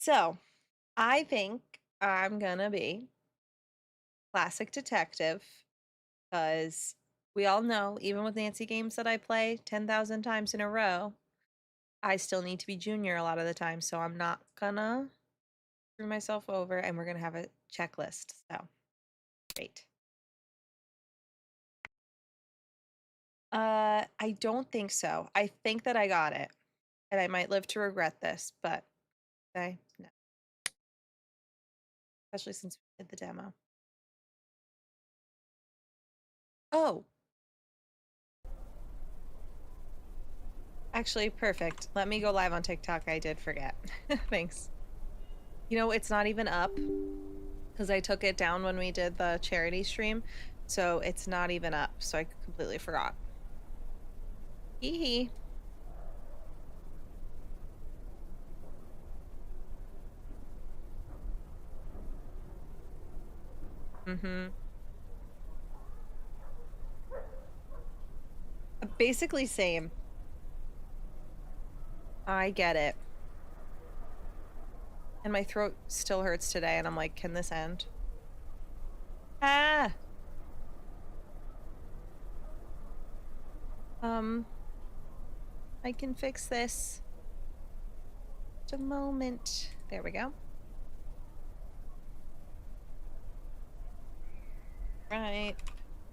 So, I think I'm gonna be classic detective because we all know, even with Nancy games that I play 10,000 times in a row, I still need to be junior a lot of the time. So, I'm not gonna screw myself over and we're gonna have a checklist. So, great. I don't think so. I think that I got it. And I might live to regret this, but no. Especially since we did the demo. Oh, actually, perfect. Let me go live on TikTok. I did forget. Thanks. You know, it's not even up because I took it down when we did the charity stream. So it's not even up. So I completely forgot. Hee hee. Mm-hmm. Basically same. I get it. And my throat still hurts today, and I'm like, can this end? Ah! I can fix this. Just a moment. There we go. Right.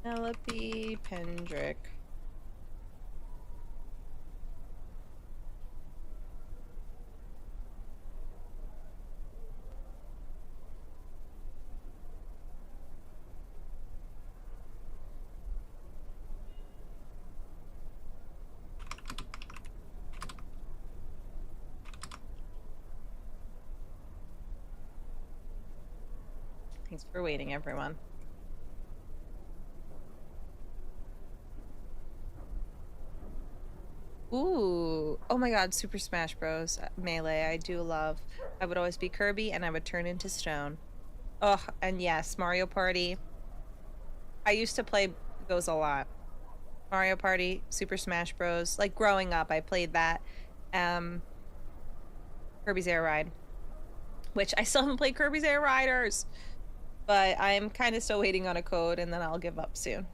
Penelope Pendrick. Thanks for waiting, everyone. Ooh. Oh my god, Super Smash Bros. Melee, I do love. I would always be Kirby and I would turn into stone. Oh, and yes, Mario Party. I used to play those a lot. Mario Party, Super Smash Bros. Like growing up, I played that. Kirby's Air Ride. Which I still haven't played Kirby's Air Riders. But I'm kind of still waiting on a code and then I'll give up soon.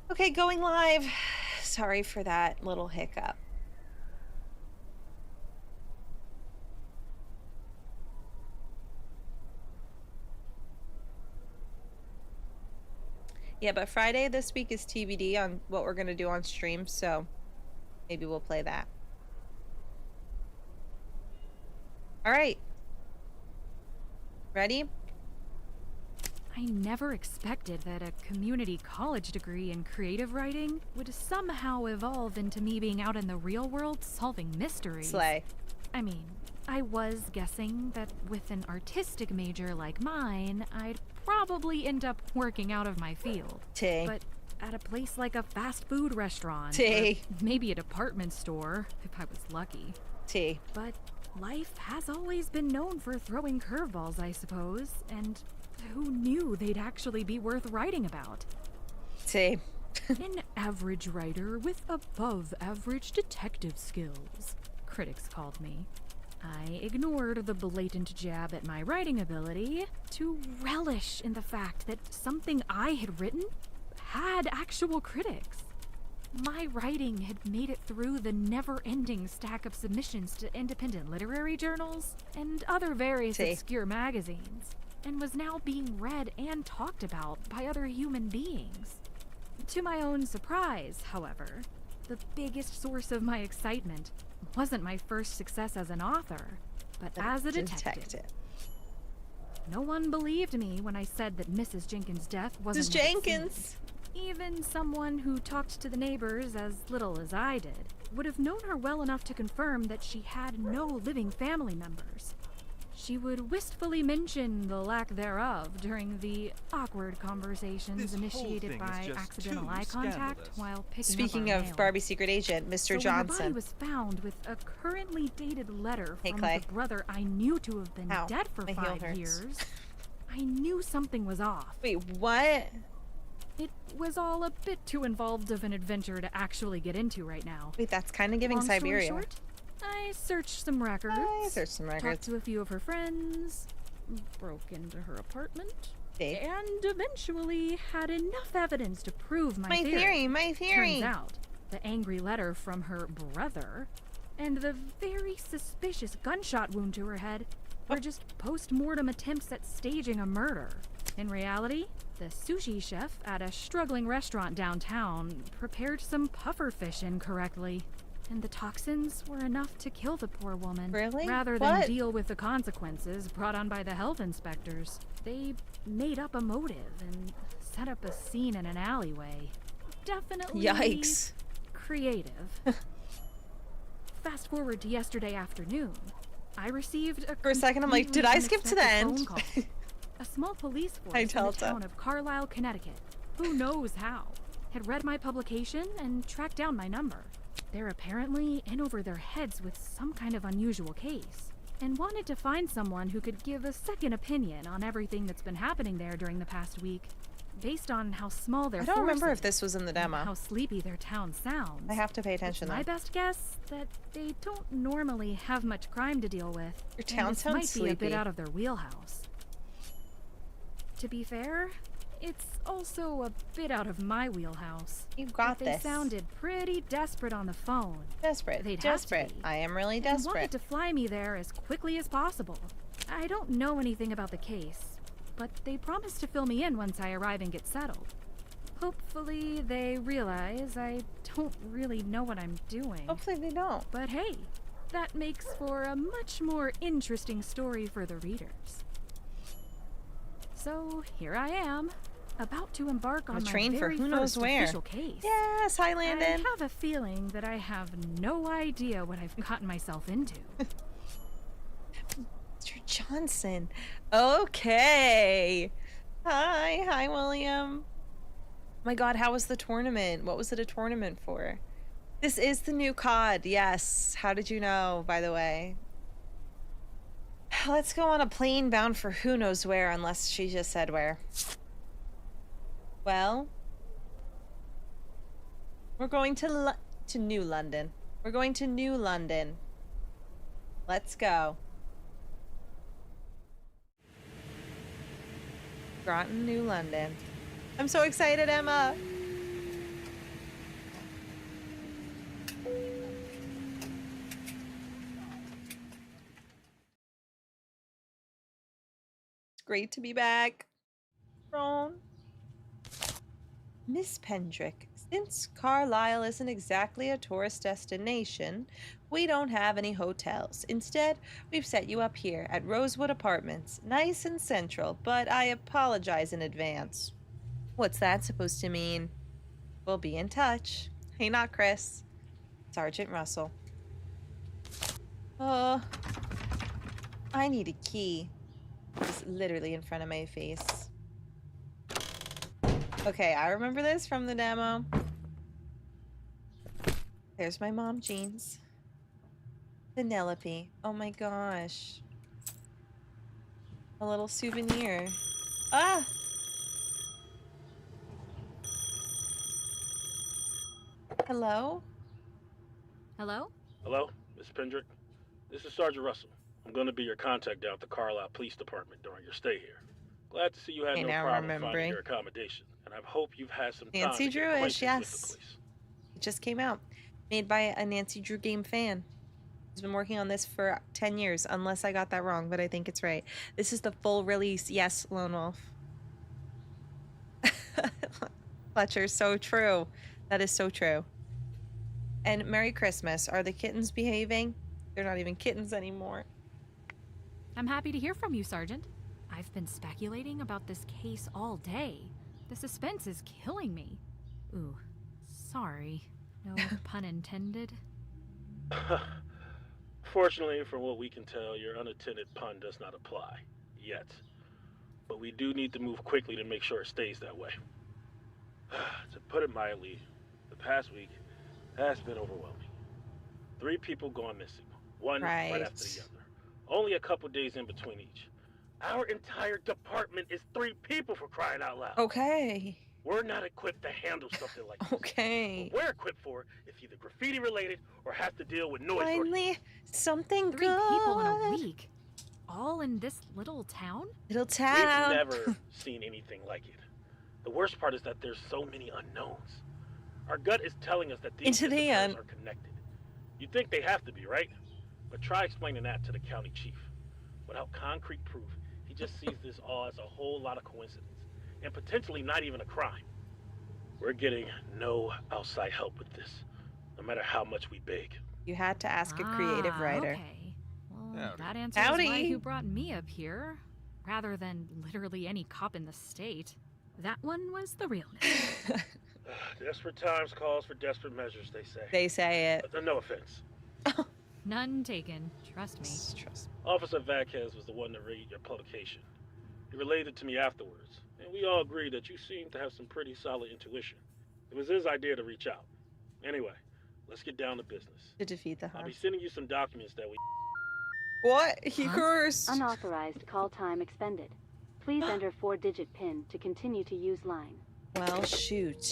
Okay, going live. Sorry for that little hiccup. Yeah, but Friday this week is TBD on what we're going to do on stream, so maybe we'll play that. All right. Ready? I never expected that a community college degree in creative writing would somehow evolve into me being out in the real world solving mysteries. Slay. I mean, I was guessing that with an artistic major like mine, I'd probably end up working out of my field. T. But at a place like a fast food restaurant, T. or maybe a department store, if I was lucky. T. But life has always been known for throwing curveballs, I suppose, and who knew they'd actually be worth writing about? T. An average writer with above-average detective skills, critics called me. I ignored the blatant jab at my writing ability to relish in the fact that something I had written had actual critics. My writing had made it through the never-ending stack of submissions to independent literary journals and other various obscure magazines, and was now being read and talked about by other human beings. To my own surprise, however, the biggest source of my excitement wasn't my first success as an author, but as a detective. No one believed me when I said that Mrs. Jenkins' death wasn't Mrs. Jenkins! Even someone who talked to the neighbors as little as I did would have known her well enough to confirm that she had no living family members. She would wistfully mention the lack thereof during the awkward conversations initiated by accidental eye contact while picking Speaking up our of mail. Barbie's secret agent, Mr. Johnson. When her body was found with a currently dated letter from the brother I knew to have been dead for 5 years, I knew something was off. Wait, what? It was all a bit too involved of an adventure to actually get into right now. Wait, that's kind of giving Long Siberia. story short, I searched some records. Talked to a few of her friends. Broke into her apartment. And eventually had enough evidence to prove my theory. My theory! Turns out, the angry letter from her brother and the very suspicious gunshot wound to her head were just post-mortem attempts at staging a murder. In reality, the sushi chef at a struggling restaurant downtown prepared some pufferfish incorrectly, and the toxins were enough to kill the poor woman. Really? Rather than deal with the consequences brought on by the health inspectors. They made up a motive and set up a scene in an alleyway. Definitely yikes. Creative. Fast forward to yesterday afternoon. I received a For a second, I'm like, did I skip to the end? A small police force in the town of Carlisle, Connecticut, who knows how, had read my publication and tracked down my number. They're apparently in over their heads with some kind of unusual case, and wanted to find someone who could give a second opinion on everything that's been happening there during the past week, based on how small their force is. I don't remember if this was in the demo. How sleepy their town sounds. I have to pay attention. It's my best guess that they don't normally have much crime to deal with. Your town sounds sleepy. Might be a bit out of their wheelhouse. To be fair, it's also a bit out of my wheelhouse. You got this. They sounded pretty desperate on the phone. Desperate. They'd desperate. Have to be. I am really And desperate. wanted to fly me there as quickly as possible. I don't know anything about the case, but they promised to fill me in once I arrive and get settled. Hopefully they realize I don't really know what I'm doing. Hopefully they don't. But hey, that makes for a much more interesting story for the readers. So here I am, about to embark on my very first official case. Yes, hi Landon. I have a feeling that I have no idea what I've gotten myself into. Mr. Johnson. Okay. Hi William. Oh my god, how was the tournament? What was it a tournament for? This is the new COD, yes. How did you know, by the way? Let's go on a plane bound for who knows where, unless she just said where. Well, we're going to New London. We're going to New London. Let's go. Groton, New London. I'm so excited, Emma. Great to be back. Ron. Miss Pendrick, since Carlisle isn't exactly a tourist destination, we don't have any hotels. Instead, we've set you up here at Rosewood Apartments. Nice and central, but I apologize in advance. What's that supposed to mean? We'll be in touch. Hey, not Chris. Sergeant Russell. I need a key. It's literally in front of my face. Okay, I remember this from the demo. There's my mom jeans. Penelope. Oh my gosh. A little souvenir. Ah! Hello? Hello? Hello, Miss Pendrick. This is Sergeant Russell. I'm going to be your contact down at the Carlisle Police Department during your stay here. Glad to see you had no problem finding your accommodation, and I hope you've had some time Nancy to get Drewish, acquainted yes. with the police. It just came out. Made by a Nancy Drew game fan. He's been working on this for 10 years, unless I got that wrong, but I think it's right. This is the full release. Yes, Lone Wolf. Fletcher, so true. That is so true. And Merry Christmas. Are the kittens behaving? They're not even kittens anymore. I'm happy to hear from you, Sergeant. I've been speculating about this case all day. The suspense is killing me. Ooh, sorry. No pun intended. Fortunately, from what we can tell, your unattended pun does not apply. Yet. But we do need to move quickly to make sure it stays that way. To put it mildly, the past week has been overwhelming. 3 people gone missing. One right after the other. Only a couple days in between each. Our entire department is 3 people, for crying out loud. Okay. We're not equipped to handle something like this. Okay. What we're equipped for is either graffiti related or has to deal with noise. Finally, something 3 good. people in a week. All in this little town? Little We've town. never seen anything like it. The worst part is that there's so many unknowns. Our gut is telling us that these Into the disappearances are connected. You'd think they have to be, right? But try explaining that to the county chief. Without concrete proof, he just sees this all as a whole lot of coincidence, and potentially not even a crime. We're getting no outside help with this, no matter how much we beg. You had to ask a creative writer. Okay. Well, Howdy. that answers Howdy. why you brought me up here, rather than literally any cop in the state. That one was the realness. Desperate times calls for desperate measures, they say. They say it. But no offense. None taken. Trust me. Trust. Officer Vasquez was the one to read your publication. He relayed it to me afterwards, and we all agreed that you seemed to have some pretty solid intuition. It was his idea to reach out. Anyway, let's get down to business. To defeat the I'll harm. be sending you some documents that we... What? He Huh? cursed. Unauthorized call time expended. Please enter 4-digit PIN to continue to use line. Well, shoot.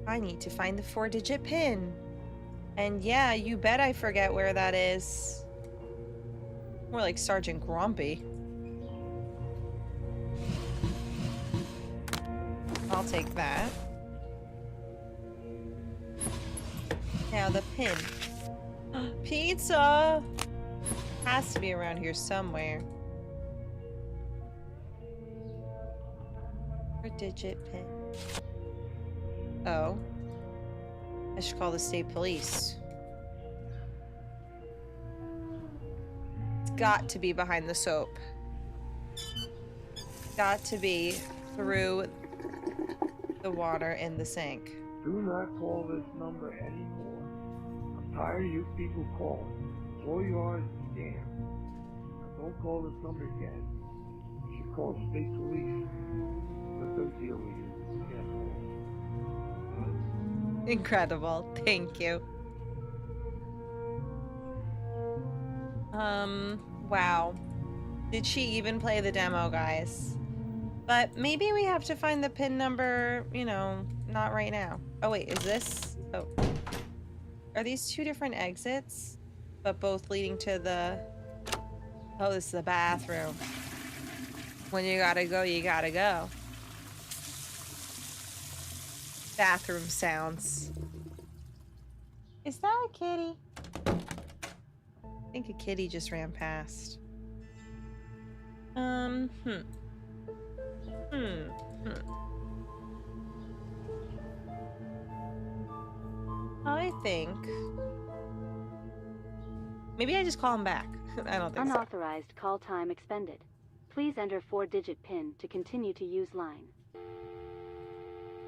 I need to find the 4-digit pin. And yeah, you bet I forget where that is. More like Sergeant Grumpy. I'll take that. Now the pin. Pizza! Has to be around here somewhere. 4-digit pin. Oh. I should call the state police. It's got to be behind the soap. Got to be through the water in the sink. Do not call this number anymore. I'm tired of you people calling. All you are is a scam. Now don't call this number again. You should call state police. Let them deal with you. Incredible. Thank you. Wow. Did she even play the demo, guys? But maybe we have to find the pin number, you know, not right now. Oh, wait, is this? Oh. Are these 2 different exits? But both leading to the... Oh, this is the bathroom. When you gotta go, you gotta go. Bathroom sounds. Is that a kitty? I think a kitty just ran past. I think maybe I just call him back. I don't think so. Unauthorized call time expended. Please enter 4-digit PIN to continue to use line.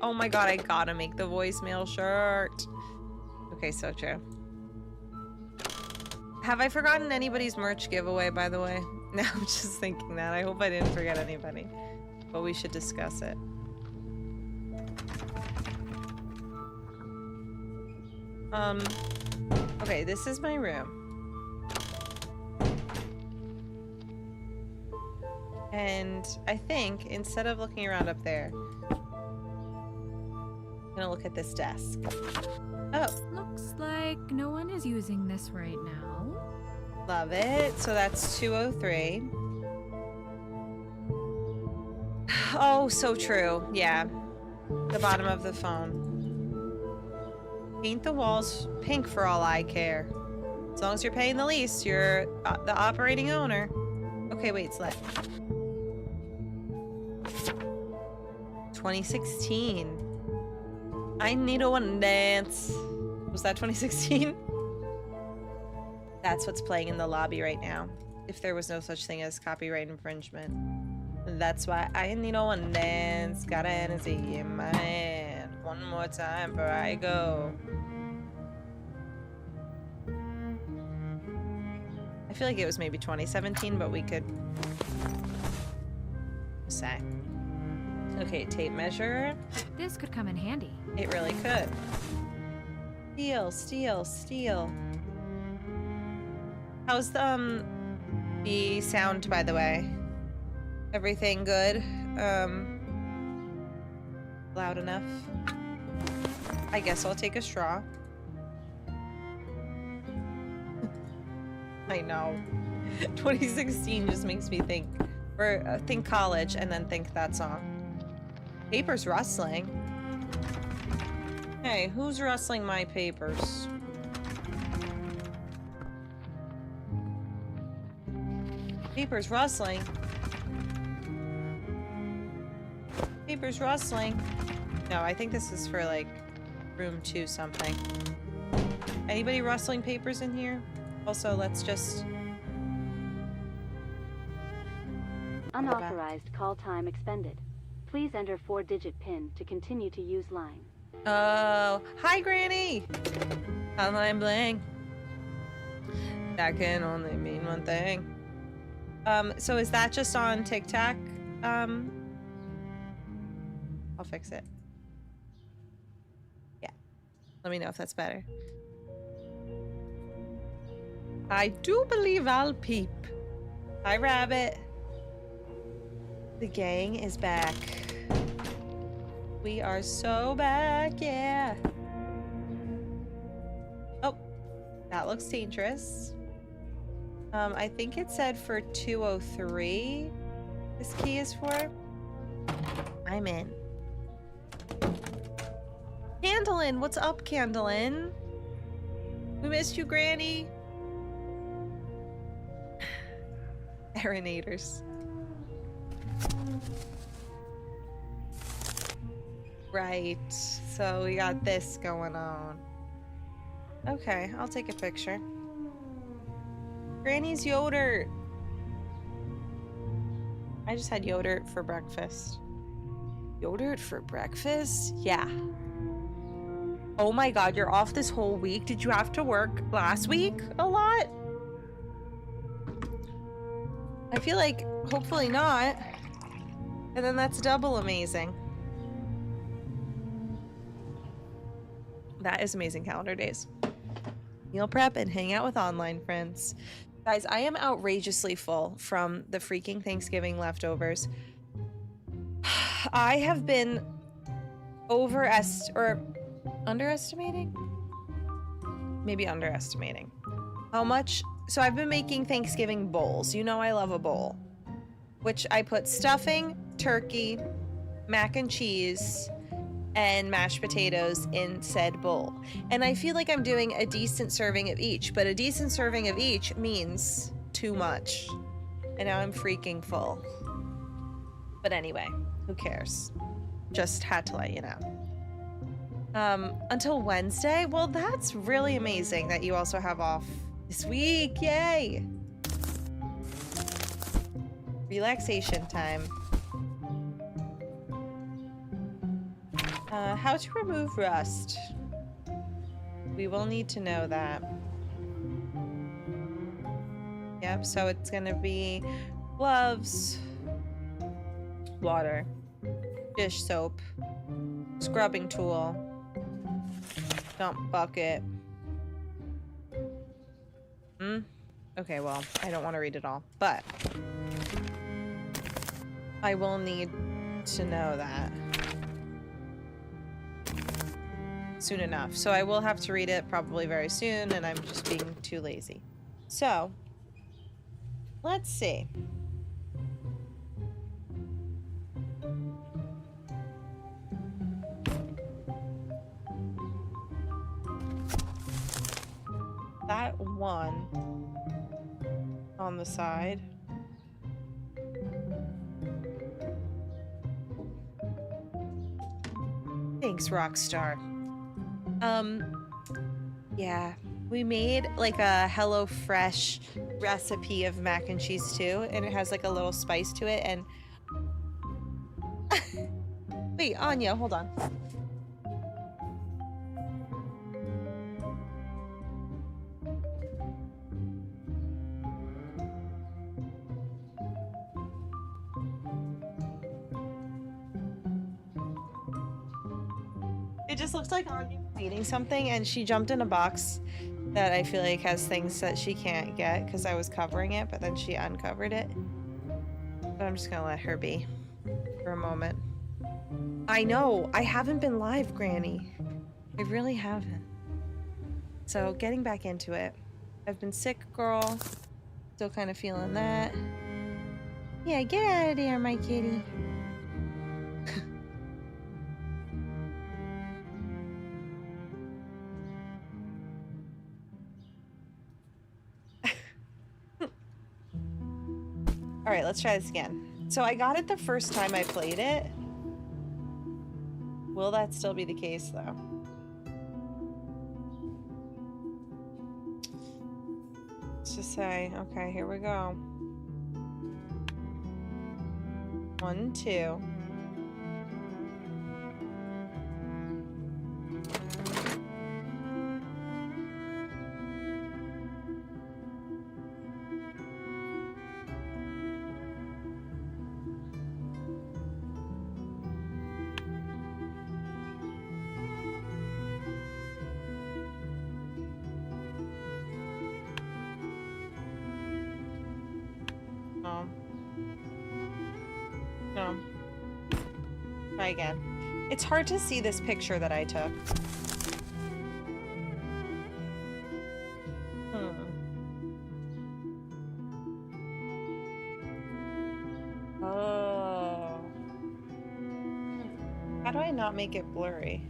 Oh my god, I gotta make the voicemail shirt. Okay, so true. Have I forgotten anybody's merch giveaway, by the way? No, I'm just thinking that. I hope I didn't forget anybody. But we should discuss it. Okay, this is my room. And I think instead of looking around up there, I'm gonna look at this desk. Oh, Looks like no one is using this right now. love it. So that's 203. Oh, so true. Yeah. The bottom of the phone. Paint the walls pink for all I care. As long as you're paying the lease, you're the operating owner. Okay, wait, it's lit. 2016. I need a one dance. Was that 2016? That's what's playing in the lobby right now. If there was no such thing as copyright infringement. That's why I need a one dance. Got energy in my hand. One more time before I go. I feel like it was maybe 2017, but we could say. Okay, tape measure. This could come in handy. It really could. Steel, steel, steel. How's the sound, by the way? Everything good? Loud enough. I guess I'll take a straw. I know. 2016 just makes me think. Or think college and then think that song. Paper's rustling. Hey, who's rustling my papers? Paper's rustling. Paper's rustling. No, I think this is for like room 2 something. Anybody rustling papers in here? Also, let's just... Unauthorized call time expended. Please enter 4-digit PIN to continue to use line. Oh, hi Granny! Online bling. That can only mean one thing. So is that just on TikTok? I'll fix it. Yeah. Let me know if that's better. I do believe I'll peep. Hi, Rabbit. The gang is back. We are so back, yeah. Oh, that looks dangerous. I think it said for 203 this key is for. I'm in. Candlin, what's up, Candlin? We missed you, Granny. Aeronators. Right, so we got this going on. Okay, I'll take a picture. Granny's yogurt. I just had yogurt for breakfast. Yogurt for breakfast? Yeah. Oh my god, you're off this whole week? Did you have to work last week a lot? I feel like hopefully not. And then that's double amazing. That is amazing calendar days. Meal prep and hang out with online friends. Guys, I am outrageously full from the freaking Thanksgiving leftovers. I have been underestimating? Maybe underestimating. How much? So I've been making Thanksgiving bowls. You know I love a bowl. Which I put stuffing, turkey, mac and cheese, and mashed potatoes in said bowl. And I feel like I'm doing a decent serving of each, but a decent serving of each means too much. And now I'm freaking full. But anyway, who cares? Just had to let you know. Until Wednesday? Well, that's really amazing that you also have off this week. Yay! Relaxation time. How to remove rust. We will need to know that. Yep, so it's gonna be gloves, water, dish soap, scrubbing tool, dump bucket. Okay, well, I don't want to read it all, but I will need to know that soon enough. So I will have to read it probably very soon, and I'm just being too lazy. So, let's see. That one on the side. Thanks, Rockstar. Yeah, we made like a HelloFresh recipe of mac and cheese too, and it has like a little spice to it, and wait, Anya, hold on. It just looks like Anya eating something, and she jumped in a box that I feel like has things that she can't get because I was covering it, but then she uncovered it. But I'm just gonna let her be for a moment. I know. I haven't been live, Granny. I really haven't. So, getting back into it. I've been sick, girl. Still kind of feeling that. Yeah, get out of there, my kitty. All right, let's try this again. So I got it the first time I played it. Will that still be the case, though? Let's just say, okay, here we go. 1, 2. No. Try again. It's hard to see this picture that I took. Oh. How do I not make it blurry?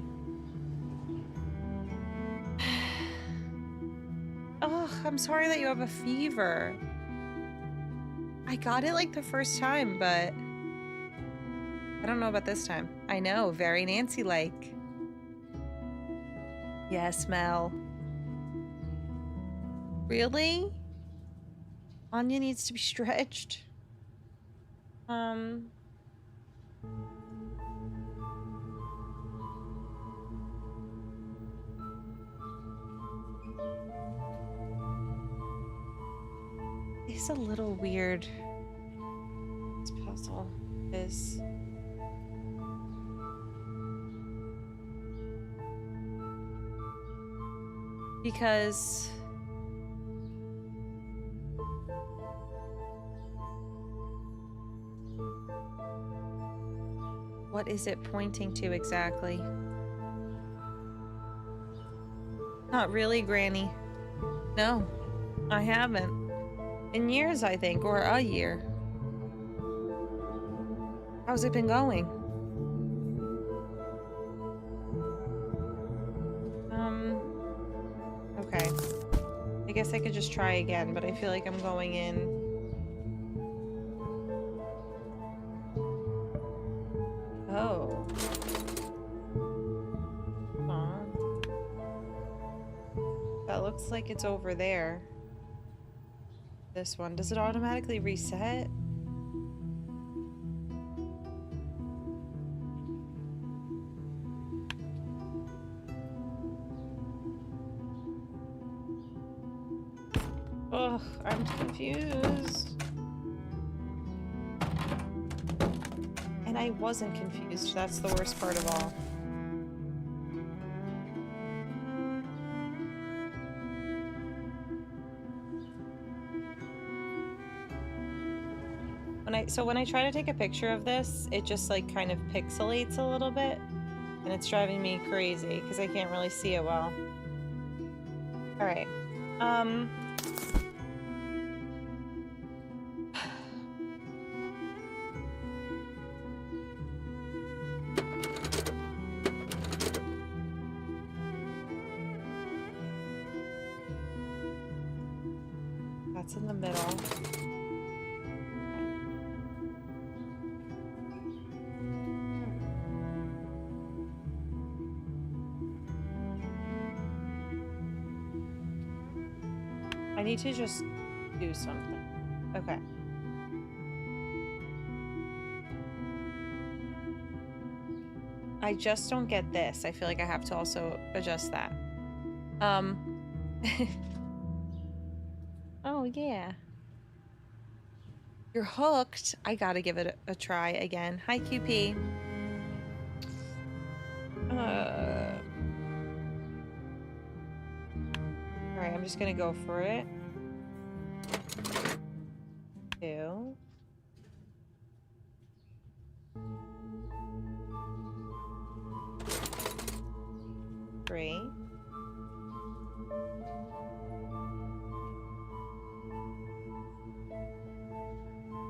Oh, I'm sorry that you have a fever. I got it like the first time, but I don't know about this time. I know, very Nancy-like. Yes, Mel. Really? Anya needs to be stretched. It's a little weird. This puzzle is. Because what is it pointing to exactly? Not really, Granny. No, I haven't. In years, I think, or a year. How's it been going? Okay. I guess I could just try again, but I feel like I'm going in. Oh. Aw. That looks like it's over there. This one. Does it automatically reset? Ugh, I'm confused. And I wasn't confused. That's the worst part of all. When I try to take a picture of this, it just like kind of pixelates a little bit, and it's driving me crazy because I can't really see it well. All right. That's in the middle. I need to just do something. Okay. I just don't get this. I feel like I have to also adjust that. Oh, yeah. You're hooked. I gotta give it a try again. Hi, QP. Alright, I'm just gonna go for it. 2.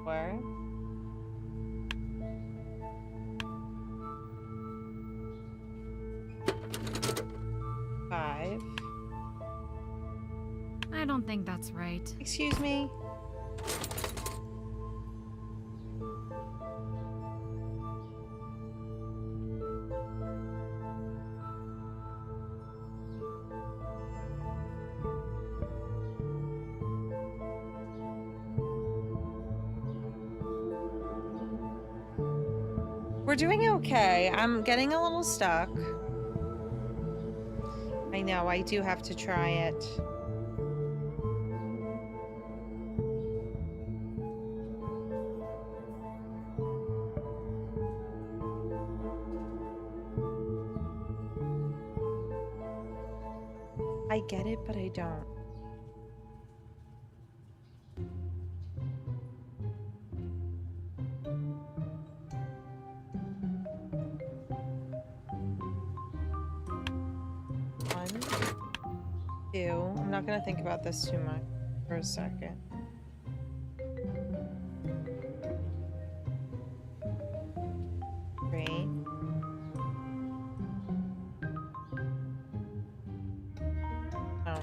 4. 5. I don't think that's right. Excuse me? We're doing okay. I'm getting a little stuck. I know, I do have to try it. I get it, but I don't. I'm not gonna think about this too much for a second. Three. Oh.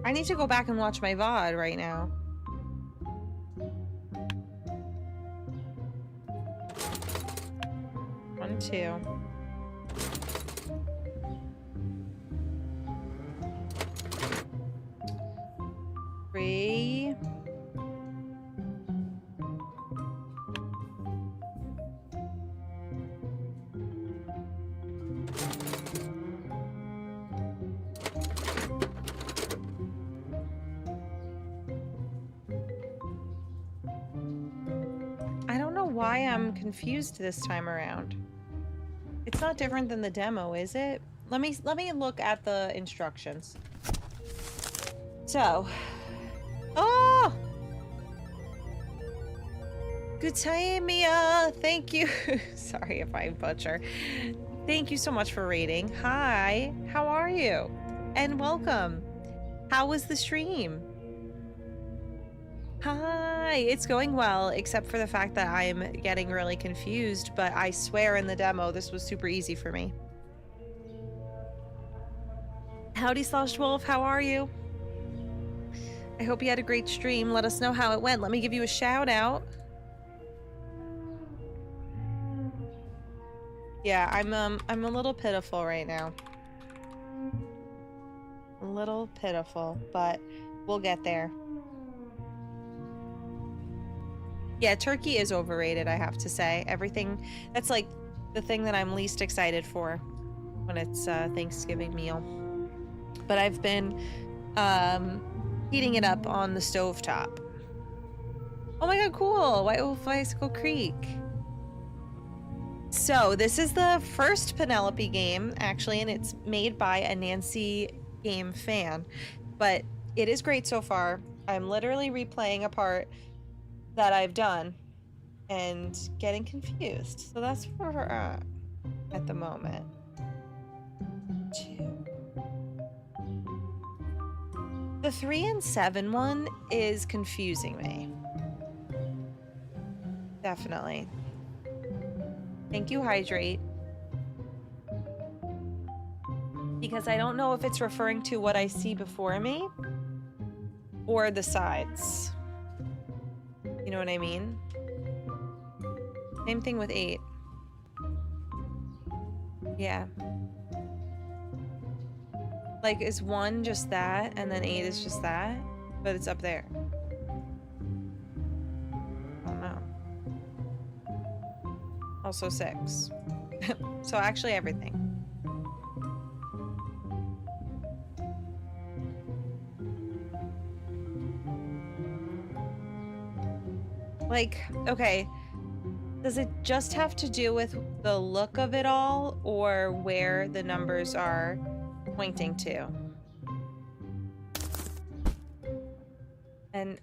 I need to go back and watch my VOD right now. One, two. 3. I don't know why I'm confused this time around. It's not different than the demo, is it? Let me look at the instructions. So, oh! Good time, Mia! Thank you. Sorry if I butcher. Thank you so much for rating. Hi, how are you? And welcome. How was the stream? Hi, it's going well, except for the fact that I'm getting really confused, but I swear in the demo this was super easy for me. Howdy Slosh Wolf, how are you? I hope you had a great stream. Let us know how it went. Let me give you a shout out. Yeah, I'm a little pitiful right now. A little pitiful, but we'll get there. Yeah, turkey is overrated, I have to say. Everything, that's like the thing that I'm least excited for when it's a Thanksgiving meal. But I've been heating it up on the stovetop. Oh my god, cool! White Wolf Bicycle Creek. So, this is the first Penelope game, actually, and it's made by a Nancy game fan. But it is great so far. I'm literally replaying a part that I've done and getting confused. So that's where we're at the moment. 2. The 3 and 7 one is confusing me. Definitely. Thank you, Hydrate. Because I don't know if it's referring to what I see before me or the sides. You know what I mean? Same thing with 8. Yeah. Like, is 1 just that, and then 8 is just that? But it's up there. I don't know. Also 6. So actually everything. Like, okay, does it just have to do with the look of it all, or where the numbers are pointing to? And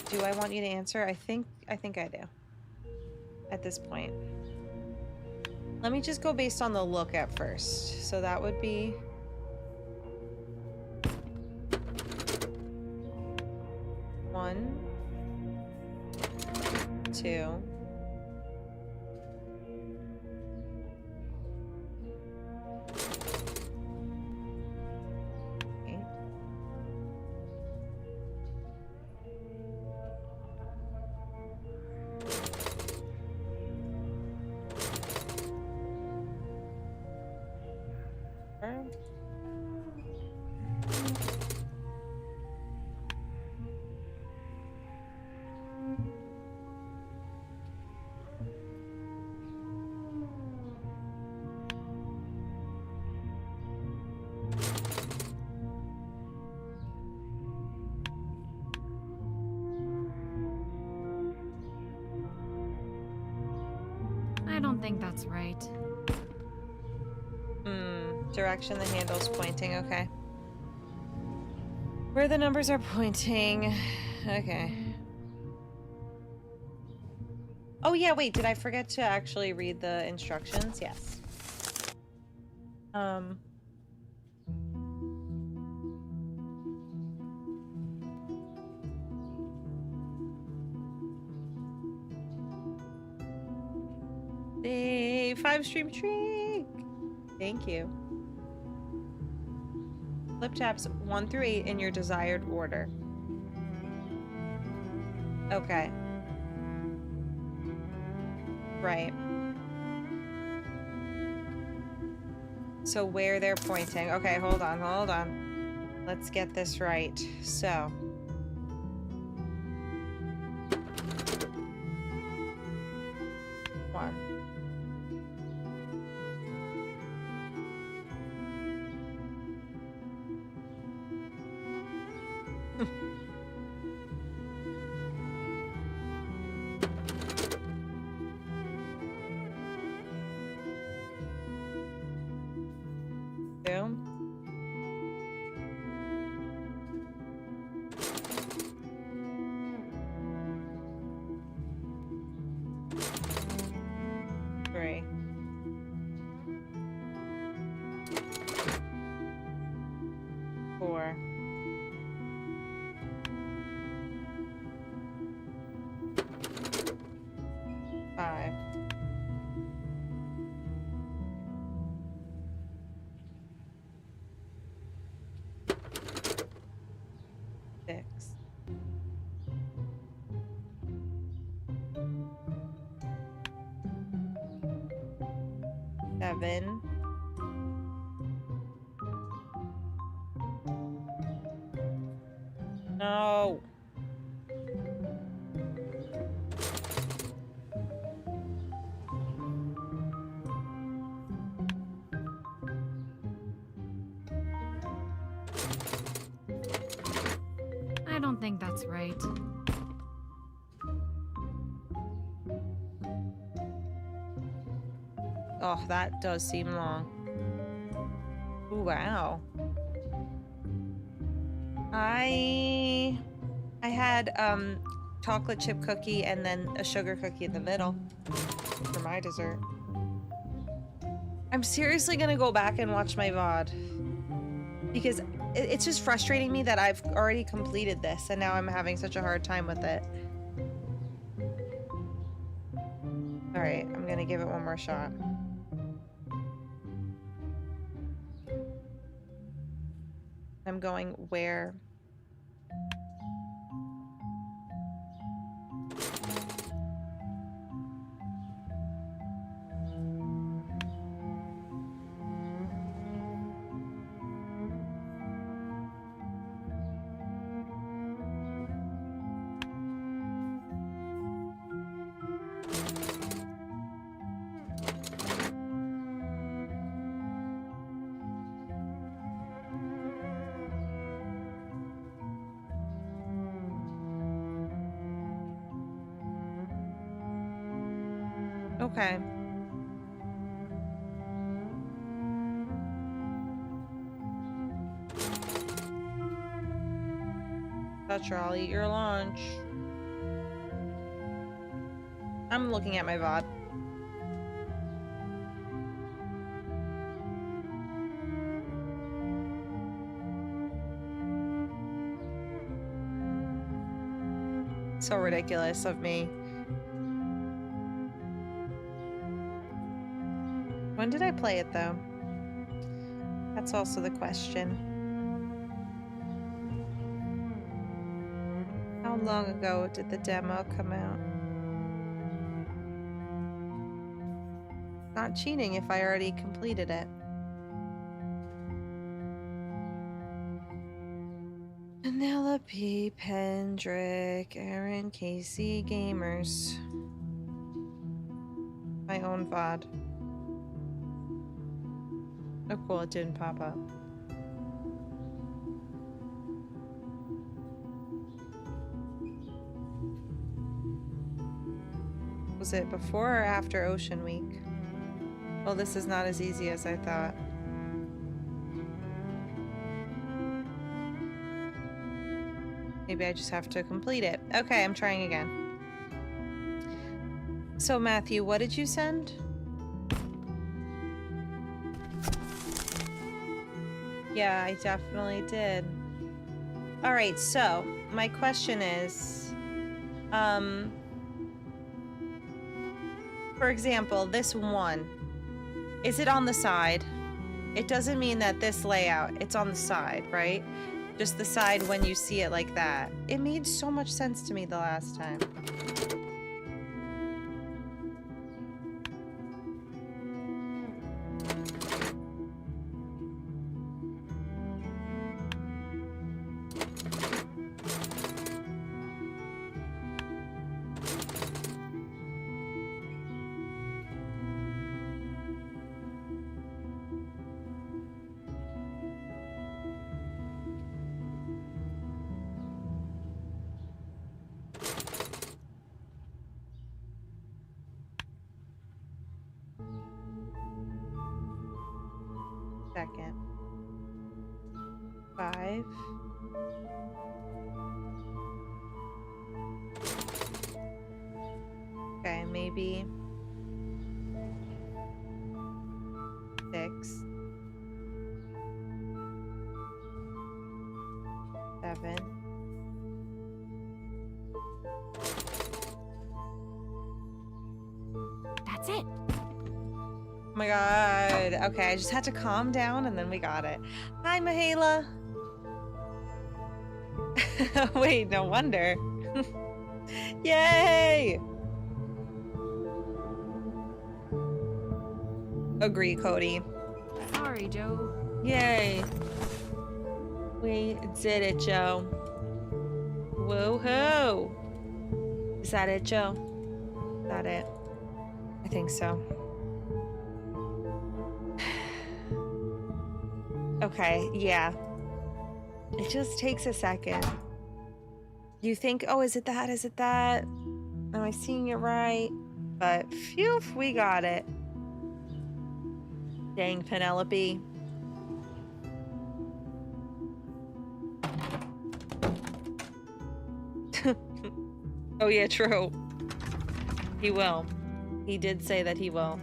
do I want you to answer? I think I do. At this point. Let me just go based on the look at first. So that would be... 1, 2. Eight. Four. I don't think that's right. Direction the handle's pointing, okay. Where the numbers are pointing. Okay. Oh yeah, wait, did I forget to actually read the instructions? Yes. The 5-stream streak! Thank you. Flip tabs 1 through 8 in your desired order. Okay. Right. So where they're pointing. Okay, hold on, hold on. Let's get this right. So. One. Two. Three. Four. Five. Six. Seven. No. I don't think that's right. Oh, that does seem long. Ooh, wow. I had chocolate chip cookie and then a sugar cookie in the middle for my dessert. I'm seriously gonna go back and watch my VOD because it's just frustrating me that I've already completed this and now I'm having such a hard time with it. All right, I'm gonna give it one more shot. I'm going where? Okay. Touch, I'll eat your lunch. I'm looking at my VOD. So ridiculous of me. When did I play it, though? That's also the question. How long ago did the demo come out? Not cheating if I already completed it. Penelope, Pendrick, Aaron, Casey, Gamers. My own VOD. Oh cool, it didn't pop up. Was it before or after Ocean Week? Well, this is not as easy as I thought. Maybe I just have to complete it. Okay, I'm trying again. So, Matthew, what did you send? Yeah, I definitely did. Alright, so, my question is, for example, this one, is it on the side? It doesn't mean that this layout, it's on the side, right? Just the side when you see it like that. It made so much sense to me the last time. Second. 5. Okay, maybe 6. 7. That's it. Oh my god. Okay, I just had to calm down and then we got it. Hi, Mihaela. Wait, no wonder. Yay! Agree, Cody. Sorry, Joe. Yay. We did it, Joe. Woohoo! Is that it, Joe? Is that it? I think so. Okay, yeah. It just takes a second. You think, oh, is it that? Is it that? Am I seeing it right? But phew, we got it. Dang, Penelope. Oh yeah, true. He will. He did say that he will.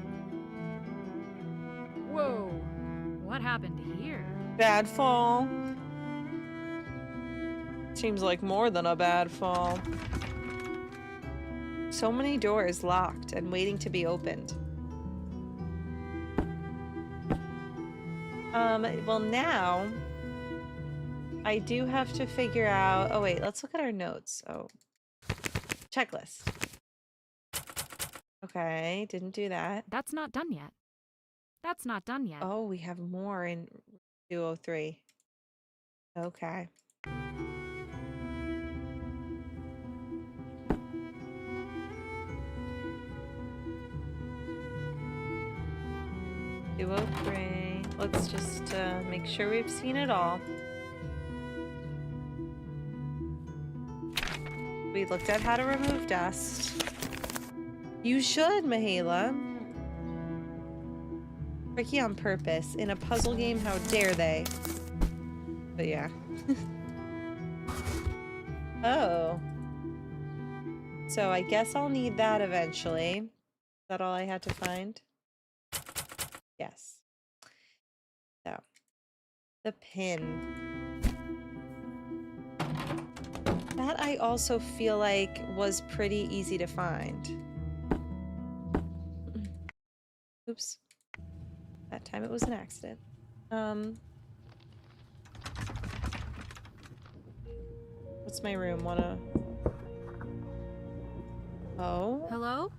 Whoa. What happened here? Bad fall. Seems like more than a bad fall. So many doors locked and waiting to be opened. Well now, I do have to figure out... Oh wait, let's look at our notes. Oh. Checklist. Okay, didn't do that. That's not done yet. That's not done yet. Oh, we have more in 203. Okay. Let's just make sure we've seen it all. We looked at how to remove dust. You should, Mihaela. Tricky on purpose. In a puzzle game, how dare they? But yeah. Oh. So I guess I'll need that eventually. Is that all I had to find? Yes. So. The pin. That I also feel like was pretty easy to find. Oops. That time it was an accident. What's my room? Oh? Hello?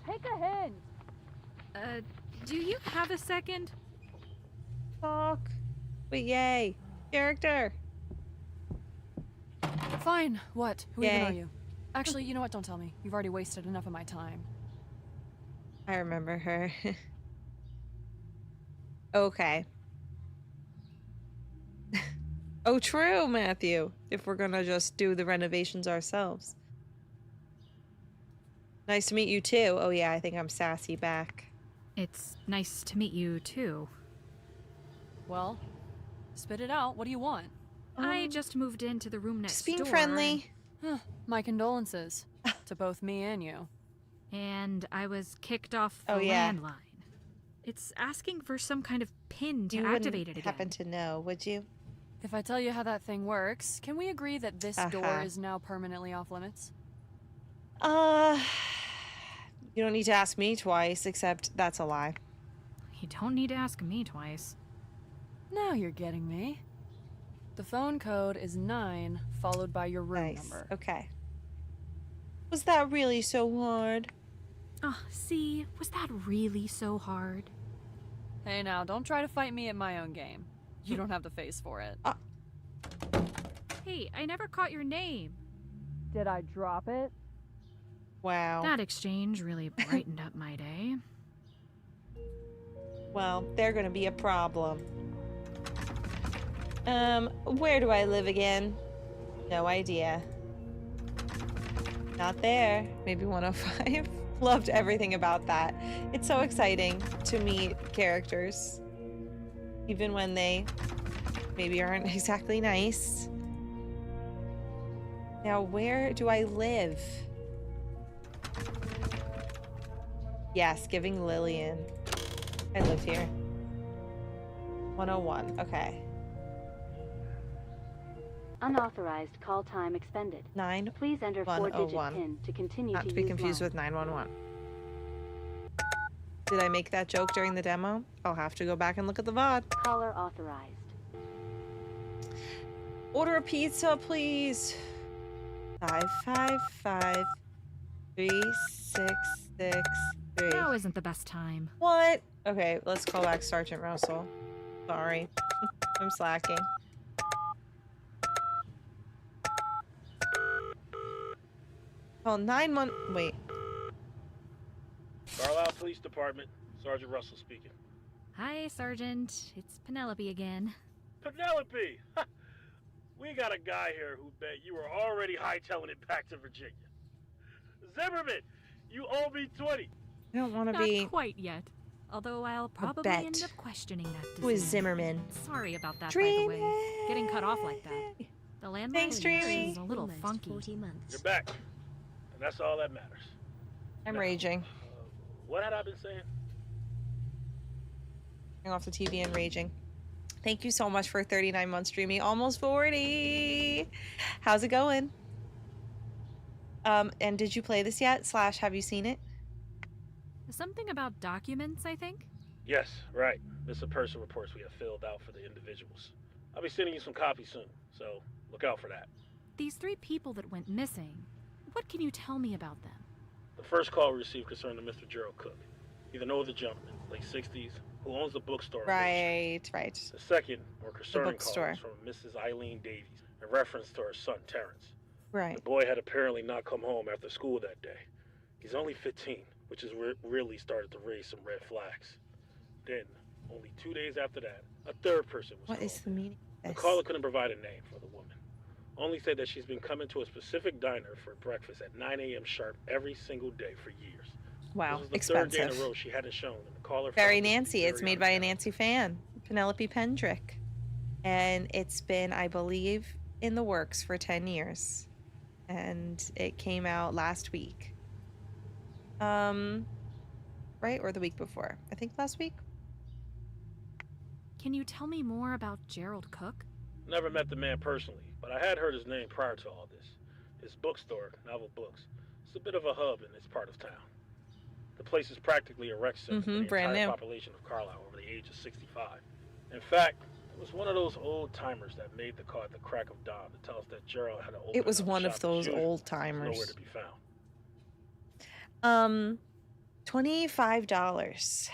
Take a hint. Do you have a second? Talk. But yay. Character. Fine. What? Who even are Yay. you? Actually, you know what? Don't tell me. You've already wasted enough of my time. I remember her. Okay. Oh, true, Matthew. If we're gonna just do the renovations ourselves. Nice to meet you too. Oh yeah, I think I'm sassy back. It's nice to meet you, too. Well, spit it out. What do you want? I just moved into the room next Just being door. friendly. My condolences to both me and you. And I was kicked off the Oh, yeah. landline. It's asking for some kind of pin to You activate it wouldn't again. happen to know, would you? If I tell you how that thing works, can we agree that this door Uh-huh. is now permanently off limits? You don't need to ask me twice, except that's a lie. You don't need to ask me twice. Now you're getting me. The phone code is 9, followed by your room Nice. number. Okay. Was that really so hard? Oh, see, was that really so hard? Hey now, don't try to fight me at my own game. You don't have the face for it. Hey, I never caught your name. Did I drop it? Wow. That exchange really brightened up my day. Well, they're gonna be a problem. Where do I live again? No idea. Not there. Maybe 105. Loved everything about that. It's so exciting to meet characters. Even when they maybe aren't exactly nice. Now, where do I live? Yes, giving Lillian. I live here. 101. Okay. Unauthorized call time expended. 9. Please enter 4-digit 101. PIN to continue Not to to be use confused line. with 911. Did I make that joke during the demo? I'll have to go back and look at the VOD. Caller authorized. Order a pizza, please. 555-3663. Now isn't the best time. What? Okay, let's call back Sergeant Russell. Sorry. I'm slacking. Call 911. Wait. Carlisle Police Department, Sergeant Russell speaking. Hi, Sergeant. It's Penelope again. Penelope! We got a guy here who bet you were already hightailing it back to Virginia. Zimmerman, you owe me 20. I don't want to Not be. quite yet. Although I'll probably bet. end up questioning that Who is decision. Zimmerman? Sorry about that, by the way. Getting cut off like that. The landline Thanks, Dreamy. is a little funky. You're back. And that's all that matters. I'm Now, raging. What had I been saying? Turning off the TV and raging. Thank you so much for 39 months, Dreamy. Almost 40. How's it going? And did you play this yet? / have you seen it? Something about documents, I think? Yes, right. Missing person reports we have filled out for the individuals. I'll be sending you some copies soon, so look out for that. These 3 people that went missing. What can you tell me about them? The first call we received concerned Mr. Gerald Cook. Either know the gentleman, late 60s, who owns the bookstore. Right. The second, more concerning call bookstore. was from Mrs. Eileen Davies, in reference to her son, Terrence. Right. The boy had apparently not come home after school that day. He's only 15, which has really started to raise some red flags. Then, only 2 days after that, a third person was What called. is the meaning The of caller this? couldn't provide a name for the woman. Only said that she's been coming to a specific diner for breakfast at 9 a.m. sharp every single day for years. Wow, This was the third day in a expensive. row she hadn't shown, and the caller Very found it to be Nancy. It's very made by a unfair. Nancy fan, Penelope Pendrick. And it's been, I believe, in the works for 10 years. And it came out last week. Right? Or the week before. I think last week. Can you tell me more about Gerald Cook? Never met the man personally, but I had heard his name prior to all this. His bookstore, Novel Books. It's a bit of a hub in this part of town. The place is practically a rec center for the brand entire new. population of Carlisle over the age of 65. In fact, it was one of those old timers that made the call at the crack of dawn to tell us that Gerald had to open It was up one shop of as those usual. old He was nowhere timers. to be found. $25.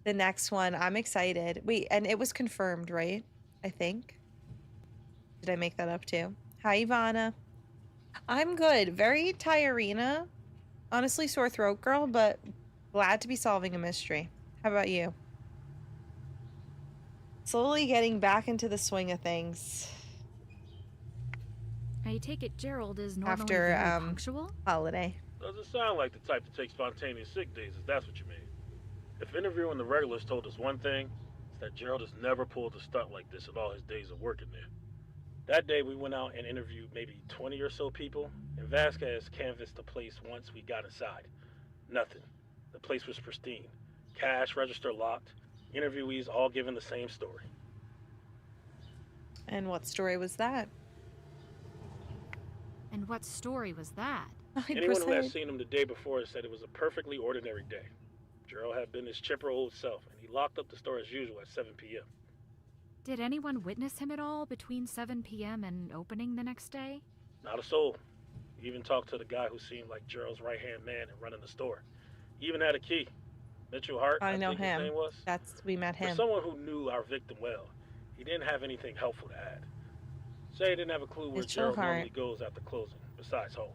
The next one, I'm excited. Wait, and it was confirmed, right? I think. Did I make that up too? Hi, Ivana. I'm good. Very Tyrena. Honestly, sore throat girl, but glad to be solving a mystery. How about you? Slowly getting back into the swing of things I take it Gerald is normally after very punctual? holiday. Doesn't sound like the type to take spontaneous sick days, if that's what you mean. If interviewing the regulars told us one thing, it's that Gerald has never pulled a stunt like this in all his days of working there. That day we went out and interviewed maybe 20 or so people, and Vasquez canvassed the place once we got inside. Nothing. The place was pristine. Cash register locked. Interviewees all giving the same story. And what story was that? And what story was that? Anyone who had seen him the day before said it was a perfectly ordinary day. Gerald had been his chipper old self, and he locked up the store as usual at 7 p.m. Did anyone witness him at all between 7 p.m. and opening the next day? Not a soul. He even talked to the guy who seemed like Gerald's right-hand man in running the store. He even had a key. Mitchell Hart, I know think him. his name was. We met him. For someone who knew our victim well, he didn't have anything helpful to add. Say he didn't have a clue where Mitchell Gerald Hart. normally goes after closing, besides home.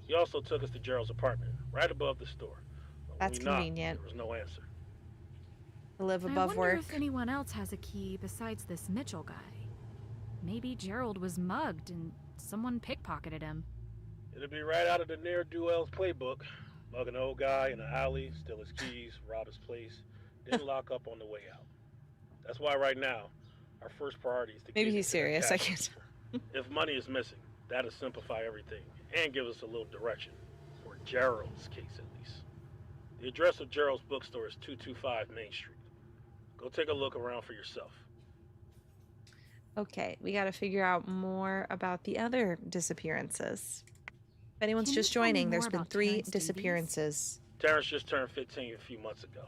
He also took us to Gerald's apartment, right above the store. But when That's we knocked, convenient. there was no answer. To live I above wonder work. if anyone else has a key besides this Mitchell guy. Maybe Gerald was mugged and someone pickpocketed him. It'll be right out of the ne'er-do-well's playbook. Mug an old guy in an alley, steal his keys, rob his place, then lock up on the way out. That's why right now, our first priority is to Maybe get he's into the serious. cash I can't. register. If money is missing, that'll simplify everything and give us a little direction, for Gerald's case at least. The address of Gerald's bookstore is 225 Main Street. Go take a look around for yourself. Okay, we got to figure out more about the other disappearances. If anyone's Can just you tell me joining, there's more been about 3 Terrence Davies? disappearances. Terrence just turned 15 a few months ago.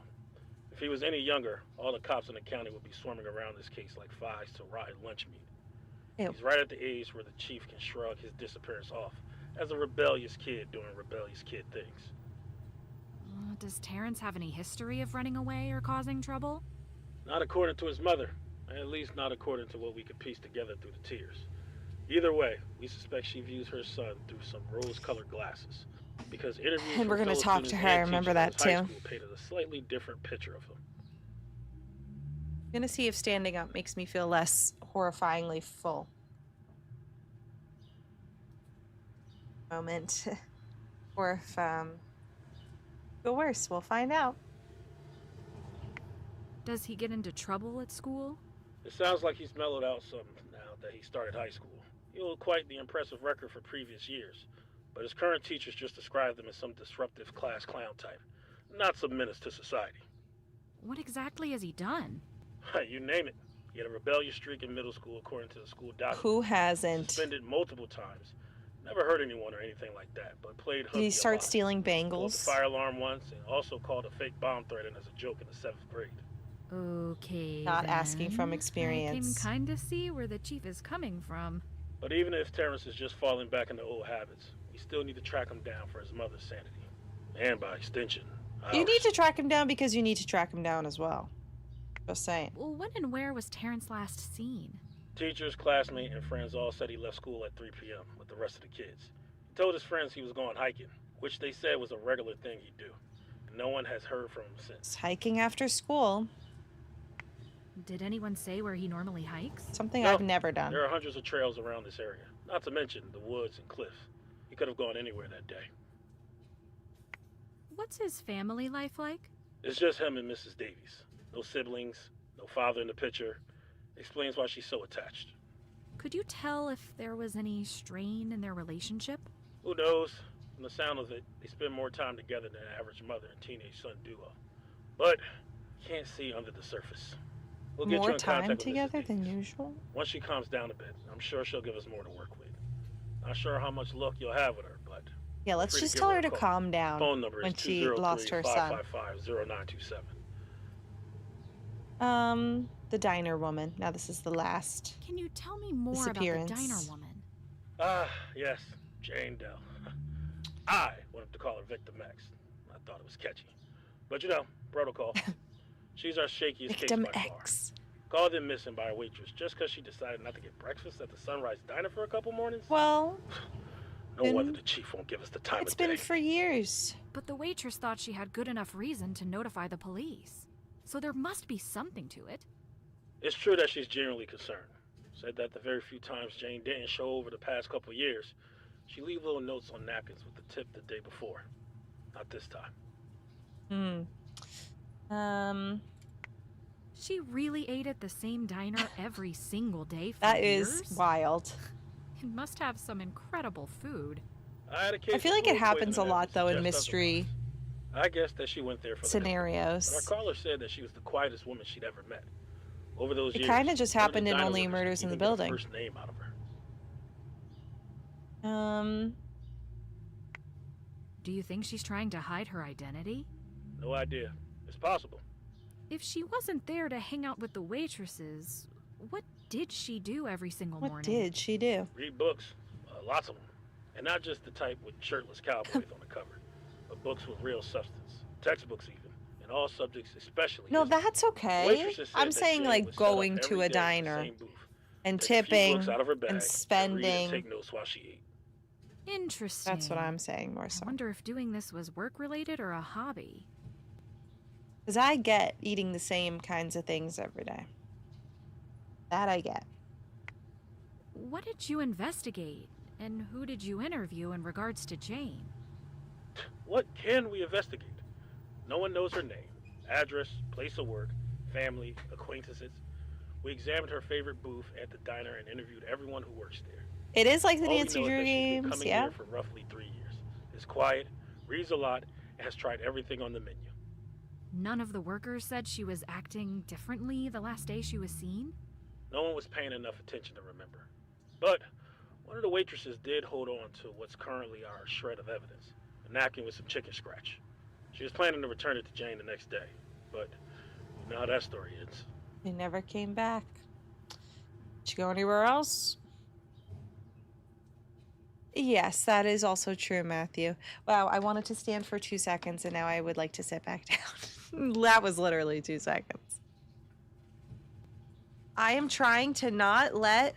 If he was any younger, all the cops in the county would be swarming around this case like flies to a rotten lunch meat. Ew. He's right at the age where the chief can shrug his disappearance off as a rebellious kid doing rebellious kid things. Does Terrence have any history of running away or causing trouble? Not according to his mother, and at least not according to what we could piece together through the tears. Either way, we suspect she views her son through some rose-colored glasses, because interviews And we're from gonna fellow talk to students her, I and remember teachers that in high too. school painted a slightly different picture of him. I'm gonna see if standing up makes me feel less horrifyingly full. Moment. Or if feel worse, we'll find out. Does he get into trouble at school? It sounds like he's mellowed out some now that he started high school. He holds quite the impressive record for previous years, but his current teachers just described him as some disruptive class clown type, not some menace to society. What exactly has he done? You name it. He had a rebellious streak in middle school according to the school document. Who hasn't? Suspended multiple times. Never hurt anyone or anything like that, but played hooky Did he a start lot. stealing Called the bangles? fire alarm once and also called a fake bomb threat in as a joke in the 7th grade. Okay. Not asking from then. experience. I can kinda see where the chief is coming from. But even if Terrence is just falling back into old habits, we still need to track him down for his mother's sanity. And by extension, You need ours. to track him down because you need to track him down as well. Just saying. Well, when and where was Terrence last seen? Teachers, classmates, and friends all said he left school at 3 p.m. with the rest of the kids. He told his friends he was going hiking, which they said was a regular thing he'd do. No one has heard from him since. It's hiking after school. Did anyone say where he normally hikes? Something No, I've never done. There are hundreds of trails around this area, not to mention the woods and cliffs. He could have gone anywhere that day. What's his family life like? It's just him and Mrs. Davies. No siblings, no father in the picture. Explains why she's so attached. Could you tell if there was any strain in their relationship? Who knows? From the sound of it, they spend more time together than an average mother and teenage son duo. But can't see under the surface. We'll get you More in contact time with Mrs. together than Davies. usual? Once she calms down a bit, I'm sure she'll give us more to work with. Not sure how much luck you'll have with her, but Yeah, feel let's free to just give tell her her a to call. calm down Phone number is when she lost her son. 203-555-0927. The diner woman. Now this is the last Can you tell me more about the diner disappearance. woman? Ah, yes, Jane Dell. I wanted to call her Victim X. I thought it was catchy. But you know, protocol. She's our shakiest case Victim by far. X. Called in missing by a waitress just because she decided not to get breakfast at the Sunrise Diner for a couple mornings? Well, No then wonder the chief won't give us the time it's of day. been for years. But the waitress thought she had good enough reason to notify the police. So there must be something to it. It's true that she's genuinely concerned. Said that the very few times Jane didn't show over the past couple years, she leave little notes on napkins with the tip the day before. Not this time. She really ate at the same diner every single day for That years? is wild. It must have some incredible food. I feel like it happens a lot though in mystery I guess that she went there for the scenarios. But our caller said that she was the quietest woman she'd ever met. Over those It years, kind of just none of happened the in diner Only workers Murders could in the even get a Building. First name out of her. Do you think she's trying to hide her identity? No idea. It's possible. If she wasn't there to hang out with the waitresses, what did she do every single What morning? did she do? Read books, lots of them, and not just the type with shirtless cowboys on the cover, but books with real substance, textbooks even, and all subjects especially. No, history. that's okay. Waitresses said I'm that saying Jane like would set up going to every a day in the diner same booth, and take a few tipping books out of her bag, and read spending. and take notes while she ate. Interesting. That's what I'm saying more I so. wonder if doing this was work-related or a hobby. Because I get eating the same kinds of things every day. That I get. What did you investigate? And who did you interview in regards to Jane? What can we investigate? No one knows her name, address, place of work, family, acquaintances. We examined her favorite booth at the diner and interviewed everyone who works there. It is like the All we Nancy know is Drew that she's been games, coming yeah. here for roughly 3 years. Is quiet, reads a lot, and has tried everything on the menu. None of the workers said she was acting differently the last day she was seen? No one was paying enough attention to remember. But one of the waitresses did hold on to what's currently our shred of evidence, a napkin with some chicken scratch. She was planning to return it to Jane the next day, but you know how that story ends. They never came back. Did you go anywhere else? Yes, that is also true, Matthew. Wow, I wanted to stand for 2 seconds and now I would like to sit back down. That was literally 2 seconds. I am trying to not let,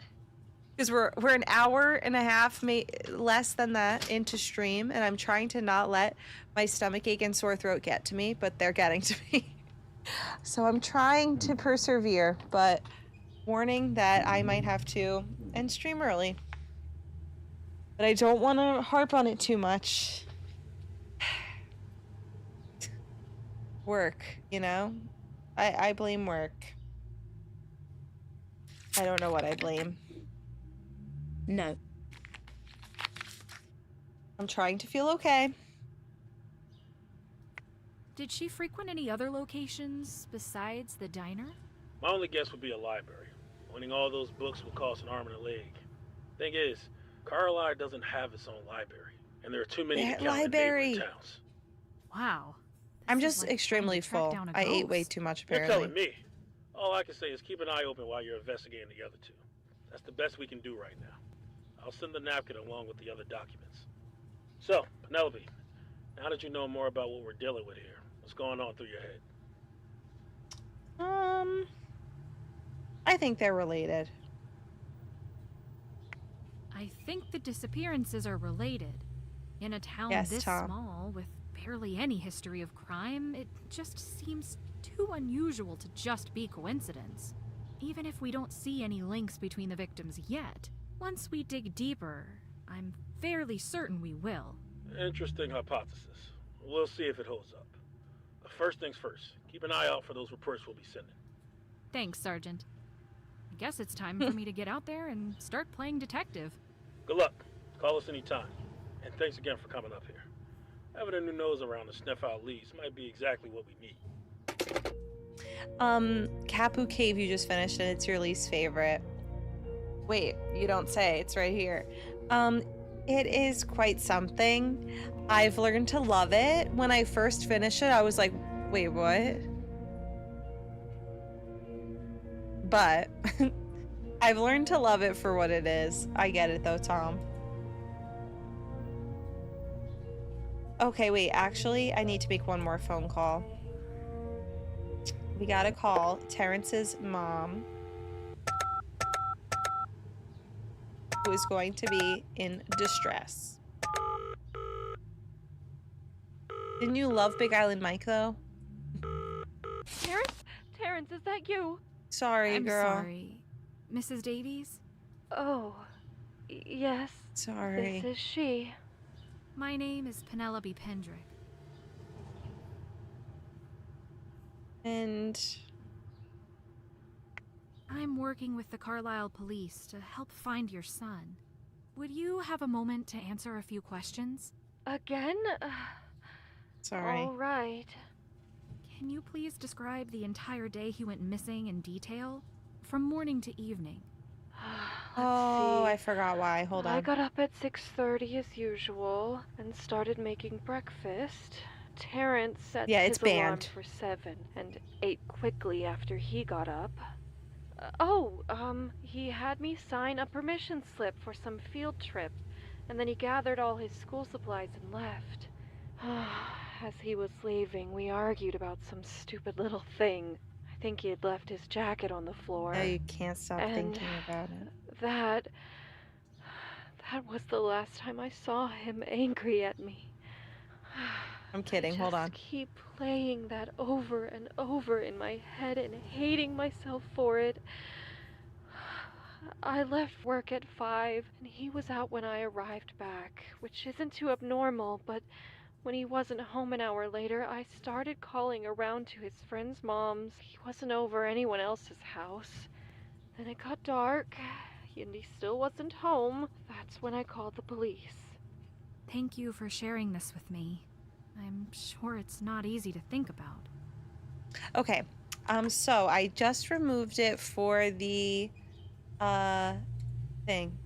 because we're an hour and a half, less than that into stream, and I'm trying to not let my stomach ache and sore throat get to me, but they're getting to me. So I'm trying to persevere, but warning that I might have to end stream early. But I don't want to harp on it too much. Work, you know? I blame work. I don't know what I blame. No. I'm trying to feel okay. Did she frequent any other locations besides the diner? My only guess would be a library. Owning all those books would cost an arm and a leg. Thing is, Carlisle doesn't have its own library, and there are too many to count in Library. neighboring towns. Wow. I'm This is just like trying extremely to track full. down a I ate way ghost. too much, You're apparently. telling me. All I can say is keep an eye open while you're investigating the other two. That's the best we can do right now. I'll send the napkin along with the other documents. So, Penelope, now that you know more about what we're dealing with here, what's going on through your head? I think they're related. I think the disappearances are related. In a town Yes, this Tom. small, with barely any history of crime, it just seems too unusual to just be coincidence. Even if we don't see any links between the victims yet, once we dig deeper, I'm fairly certain we will. Interesting hypothesis. We'll see if it holds up. But first things first, keep an eye out for those reports we'll be sending. Thanks, Sergeant. I guess it's time for me to get out there and start playing detective. Good luck. Call us anytime. And thanks again for coming up here. Having a new nose around to sniff out leads might be exactly what we need. Kapu Cave you just finished and it's your least favorite. Wait, you don't say. It's right here. It is quite something. I've learned to love it. When I first finished it, I was like, wait, what? But I've learned to love it for what it is. I get it though, Tom. Okay, wait, actually, I need to make one more phone call. We gotta call Terrence's mom, who is going to be in distress. Didn't you love Big Island Mike, though? Terrence? Terrence, is that you? Sorry, I'm girl. sorry. Mrs. Davies? Oh, yes. Sorry. This is she. My name is Penelope Pendrick. And I'm working with the Carlisle police to help find your son. Would you have a moment to answer a few questions? Again? sorry. All right. Can you please describe the entire day he went missing in detail? From morning to evening. Oh, I Let's see. forgot why. Hold I on. got up at 6:30 as usual and started making breakfast. Terrence set Yeah, it's his alarm banned. for 7 and ate quickly after he got up. He had me sign a permission slip for some field trip, and then he gathered all his school supplies and left. As he was leaving, we argued about some stupid little thing. I think he had left his jacket on the floor. Now you can't stop And thinking about it. That was the last time I saw him angry at me. I'm kidding. Hold on. I just keep playing that over and over in my head and hating myself for it. I left work at 5, and he was out when I arrived back, which isn't too abnormal, but when he wasn't home an hour later, I started calling around to his friends' moms. He wasn't over anyone else's house. Then it got dark, and he still wasn't home. That's when I called the police. Thank you for sharing this with me. I'm sure it's not easy to think about. Okay. So I just removed it for the thing.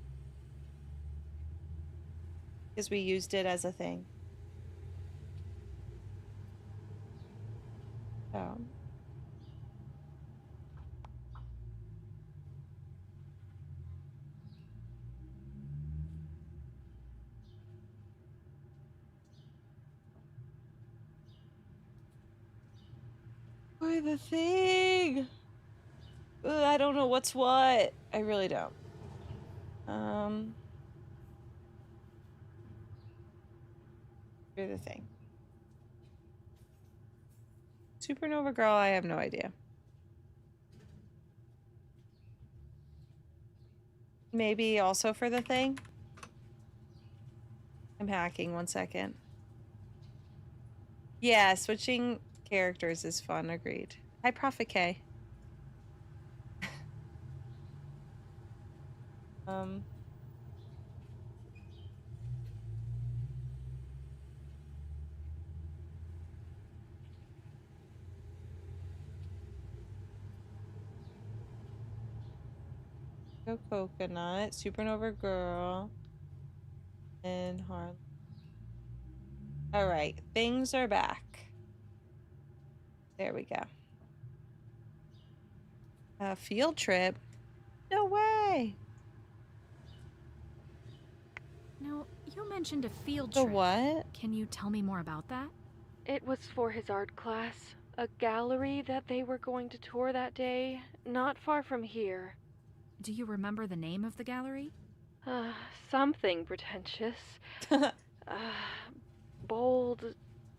Because we used it as a thing. Oh. For the thing. Ugh, I don't know what's what. I really don't. For the thing. Supernova Girl, I have no idea. Maybe also for the thing? I'm hacking, 1 second. Yeah, switching characters is fun, agreed. Hi, Prophet K. Go Coconut, Supernova Girl, and Harlem. Alright, things are back. There we go. A field trip? No way! Now, you mentioned a field The trip. what? Can you tell me more about that? It was for his art class, a gallery that they were going to tour that day, not far from here. Do you remember the name of the gallery? Something pretentious. Bold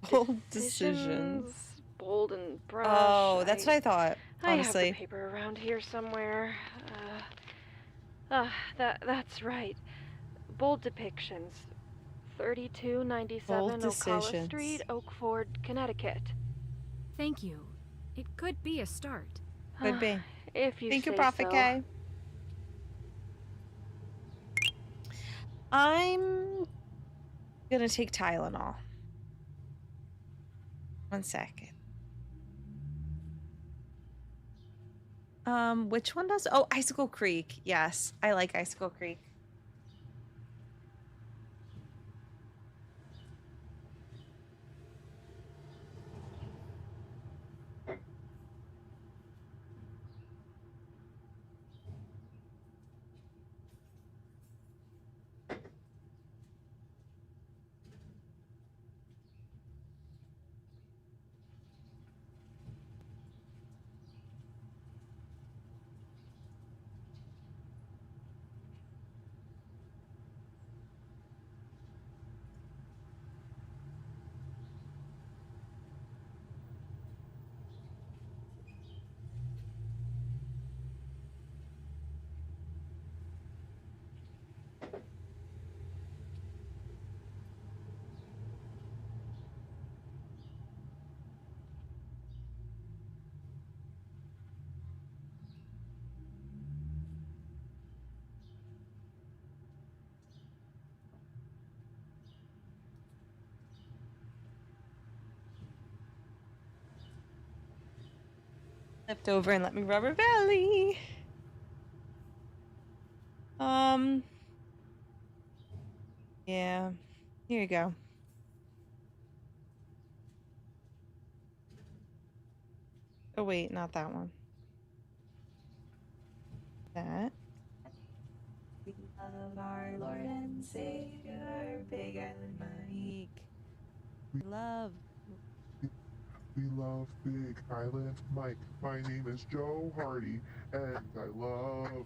Bold decisions. Bold and brush. Oh, that's what I thought, honestly. I have the paper around here somewhere. That's right. Bold depictions. 3297 Ocala Street, Oakford, Connecticut. Thank you. It could be a start. Could be. If you Thank you, say Prophet so. K. I'm gonna take Tylenol. 1 second. Which one does? Oh, Icicle Creek. Yes, I like Icicle Creek. Lift over and let me rub her belly. Yeah. Here you go. Oh wait, not that one. That. We love our Lord and Savior, Big Island Mike. We Love. We love Big Island Mike. My name is Joe Hardy, and I love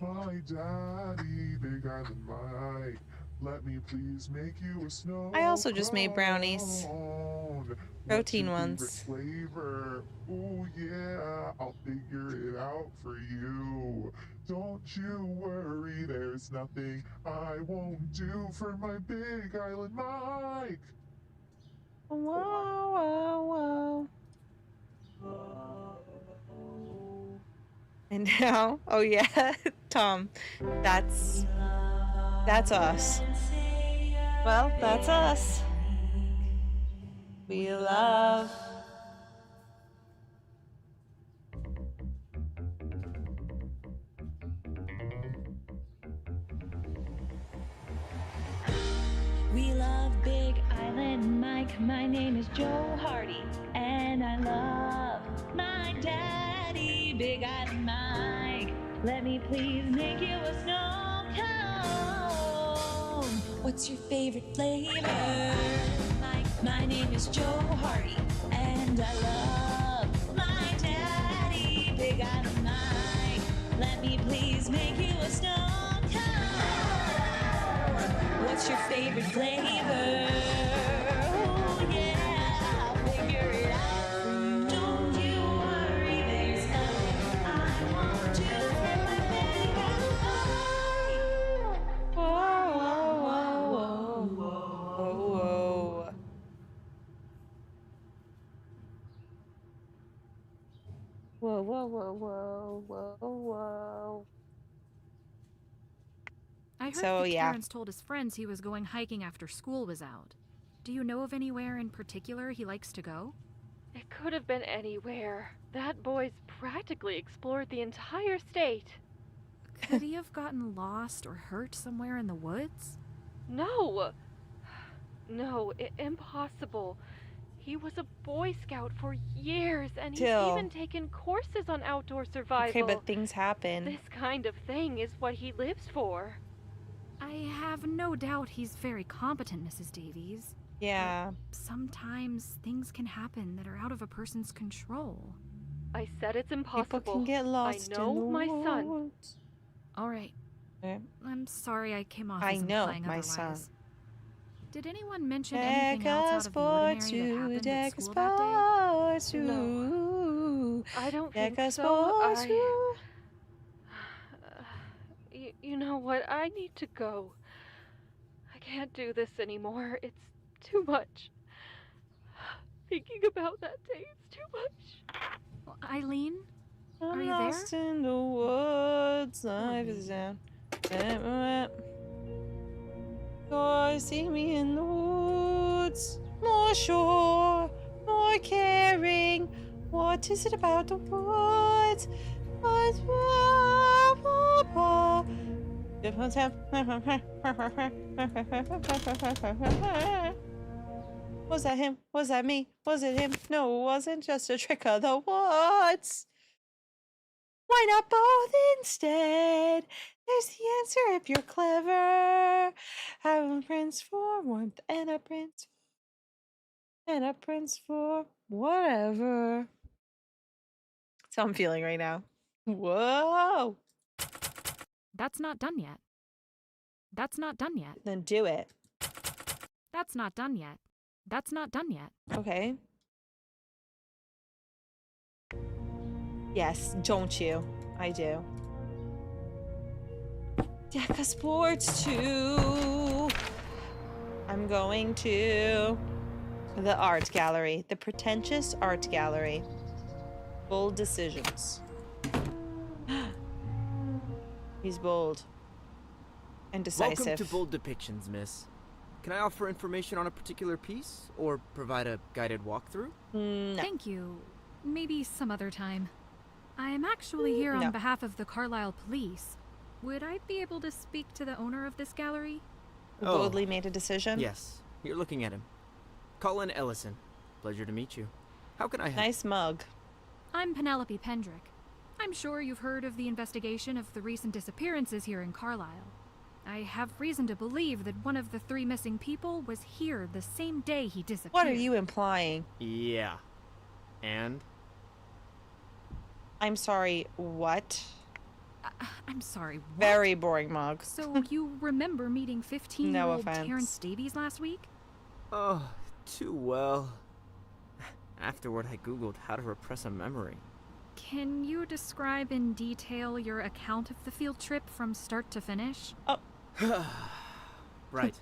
my daddy, Big Island Mike. Let me please make you a snow I also just made brownies. cone. Protein What's your ones. favorite flavor? Oh yeah, I'll figure it out for you. Don't you worry, there's nothing I won't do for my Big Island Mike. Whoa, whoa, whoa. And now, oh yeah, Tom, that's us. Well, that's us. We love. We love Big Island Mike. My name is Joe Hardy, and I love my daddy, Big Island Mike. Let me please make you a snow cone. What's your favorite flavor? My name is Joe Hardy, and I love my daddy, Big Island Mike. Let me please make you a snow cone. What's your favorite flavor? Oh yeah, I'll figure it out. Don't you worry, there's nothing I won't do for my Big Island Mike. Whoa, whoa, whoa, whoa, whoa. Whoa, whoa, whoa, whoa, whoa, whoa. I heard So, that yeah. Terrence told his friends he was going hiking after school was out. Do you know of anywhere in particular he likes to go? It could have been anywhere. That boy's practically explored the entire state. Could he have gotten lost or hurt somewhere in the woods? No! No, impossible. He was a Boy Scout for years, and he's Till. even taken courses on outdoor survival. Okay, but things happen. This kind of thing is what he lives for. I have no doubt he's very competent, Mrs. Davies. Yeah. Sometimes things can happen that are out of a person's control. I said it's impossible. People can get lost I know in the my son. woods. All right. Okay. I'm sorry I came off I as know, implying my otherwise. son. Did anyone mention anything else out of the ordinary that happened at school that day? No. I don't think so. You know what? I need to go. I can't do this anymore. It's too much. Thinking about that day is too much. Eileen? I'm Are you lost there? in the woods. Life is down. Oh, see me in the woods. More sure, more caring. What is it about the woods? Was that him? Was that me? Was it him? No, it wasn't just a trick of the woods. Why not both instead? There's the answer if you're clever. Have a prince for warmth and a prince for whatever. That's how I'm feeling right now. Whoa. That's not done yet. That's not done yet. Then do it. That's not done yet. That's not done yet. Okay. Yes, don't you? I do. Deca Sports 2. I'm going to the art gallery. The pretentious art gallery. Bold decisions. He's bold. And decisive. Welcome to Bold Depictions, miss. Can I offer information on a particular piece, or provide a guided walkthrough? No. Thank you. Maybe some other time. I'm actually here on No. behalf of the Carlisle Police. Would I be able to speak to the owner of this gallery? Who Oh. boldly made a decision? Yes, you're looking at him. Colin Ellison. Pleasure to meet you. How can I help? Nice mug. I'm Penelope Pendrick. I'm sure you've heard of the investigation of the recent disappearances here in Carlisle. I have reason to believe that one of the 3 missing people was here the same day he disappeared. What are you implying? Yeah. And? I'm sorry, what? I'm sorry, what? Very boring mug. So you remember meeting 15-year-old No offense. Terrence Davies last week? Oh, too well. Afterward, I googled how to repress a memory. Can you describe in detail your account of the field trip from start to finish? Oh, Right.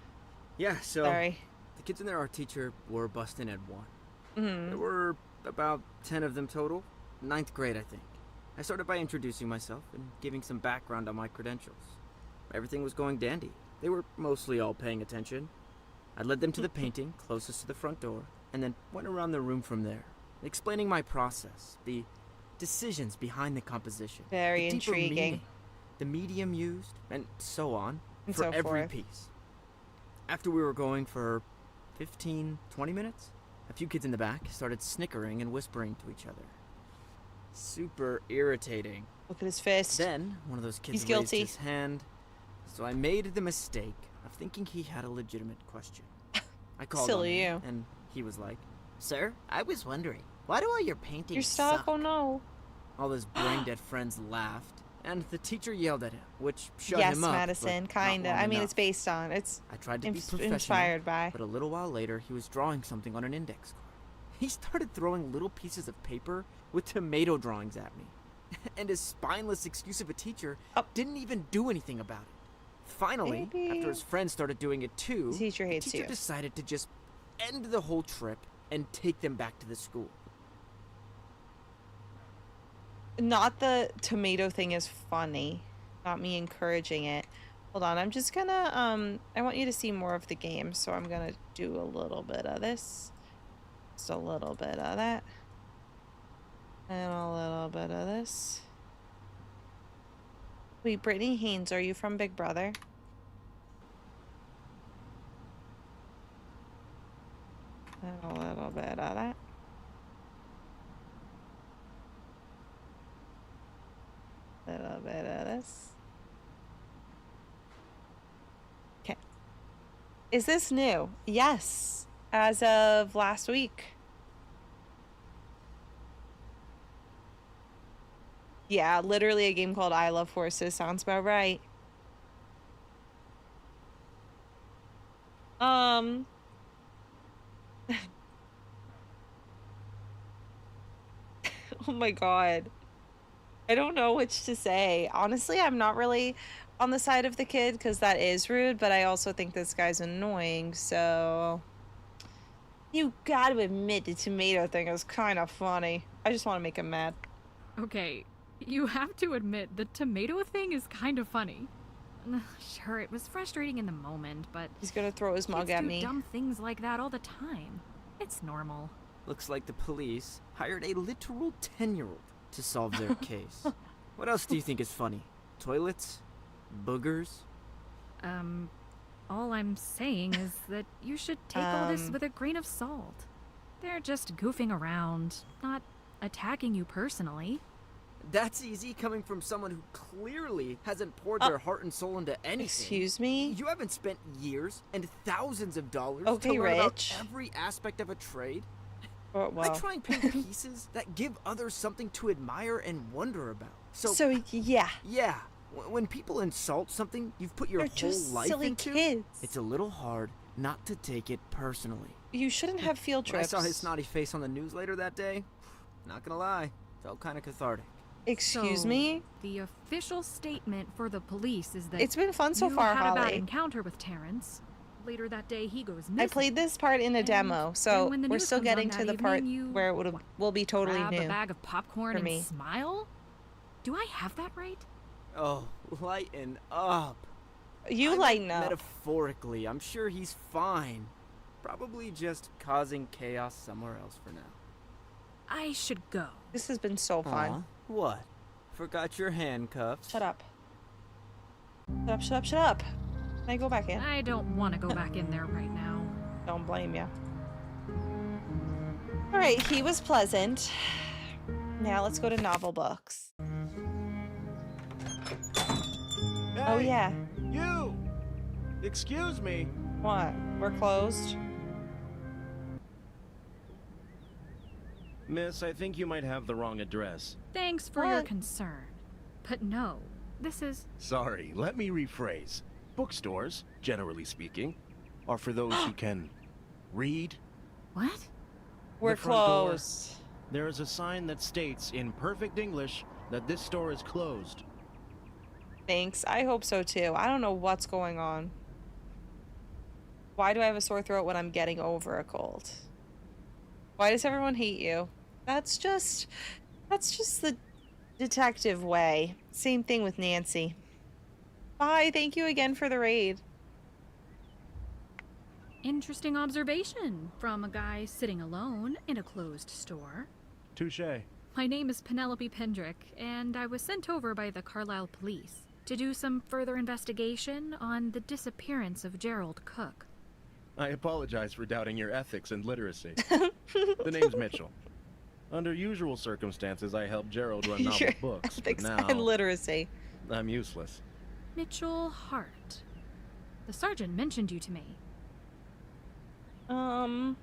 Yeah, so sorry. the kids and their art teacher were busting at 1. Mhm. There were about 10 of them total. 9th grade, I think. I started by introducing myself and giving some background on my credentials. Everything was going dandy. They were mostly all paying attention. I led them to the painting closest to the front door, and then went around the room from there, explaining my process, the decisions behind the composition, Very the deeper intriguing. meaning, the medium used, and so on, And for so every forth. piece. After we were going for 15, 20 minutes, a few kids in the back started snickering and whispering to each other. Super irritating. Look at his fist. Then, one of those kids He's raised guilty. his hand, so I made the mistake of thinking he had a legitimate question. I called Silly on him, you. and he was like, "Sir, I was wondering, why do all your paintings Your stock, suck?" oh no. All his brain-dead friends laughed, and the teacher yelled at him, which shut Yes, him up. Madison, but not kinda. long I mean, enough. it's based on. It's I tried to be professional, inspired by. but a little while later, he was drawing something on an index card. He started throwing little pieces of paper with tomato drawings at me. And his spineless excuse of a teacher Oh. didn't even do anything about it. Finally, Maybe. after his friends started doing it too, The teacher hates the teacher you. decided to just end the whole trip and take them back to the school. Not the tomato thing is funny. Not me encouraging it. Hold on, I'm just gonna, I want you to see more of the game, so I'm gonna do a little bit of this. Just a little bit of that. And a little bit of this. Wait, Brittany Haynes, are you from Big Brother? And a little bit of that. Little bit of this. Okay. Is this new? Yes. As of last week. Yeah, literally a game called I Love Horses. Sounds about right. Oh my god. I don't know which to say. Honestly, I'm not really on the side of the kid because that is rude, but I also think this guy's annoying, so... You gotta admit the tomato thing is kind of funny. I just want to make him mad. Okay, you have to admit the tomato thing is kind of funny. Sure, it was frustrating in the moment, but He's gonna throw his mug kids at do me. dumb things like that all the time. It's normal. Looks like the police hired a literal 10-year-old to solve their case. What else do you think is funny? Toilets? Boogers? All I'm saying is that you should take all this with a grain of salt. They're just goofing around, not attacking you personally. That's easy coming from someone who clearly hasn't poured their heart and soul into anything. Excuse me? You haven't spent years and thousands of dollars Okay, to learn about Rich. every aspect of a trade. Oh, I well. try and paint pieces that give others something to admire and wonder about. So yeah. yeah, when people insult something you've put your They're whole just life silly into, kids. it's a little hard not to take it personally. You shouldn't have field When I trips. saw his snotty face on the news later that day, not gonna lie, felt kind of cathartic. Excuse So, me? The official statement for the police is that It's been fun so you far, had a bad Holly. encounter with Terrence. Later that day, he goes missing. I played this part in a And demo, so then when the we're news still comes on getting that to the evening, part you where it will be totally grab new. a bag of popcorn for and me. smile. Do I have that right? Oh, lighten up. You I meant lighten up. Metaphorically, I'm sure he's fine. Probably just causing chaos somewhere else for now. I should go. This has been so fun. Aw, what? forgot your handcuffs. Shut up. Shut up, shut up, shut up. Can I go back in? I don't want to go back in there right now. Don't blame you. Alright, he was pleasant. Now let's go to novel books. Oh Hey, yeah. You! Excuse me. What? We're closed? Miss, I think you might have the wrong address. Thanks for your What? concern. But no, this is... Sorry, let me rephrase. Bookstores, generally speaking, are for those who can read. What? We're front door. closed. There is a sign that states in perfect English that this store is closed. Thanks. I hope so too. I don't know what's going on. Why do I have a sore throat when I'm getting over a cold? Why does everyone hate you? That's just the detective way. Same thing with Nancy. Bye. Thank you again for the raid. Interesting observation from a guy sitting alone in a closed store. Touché. My name is Penelope Pendrick, and I was sent over by the Carlisle police to do some further investigation on the disappearance of Gerald Cook. I apologize for doubting your ethics and literacy. The name's Mitchell. Under usual circumstances, I help Gerald run novel Your books, but ethics now and literacy. I'm useless. Mitchell Hart. The sergeant mentioned you to me. You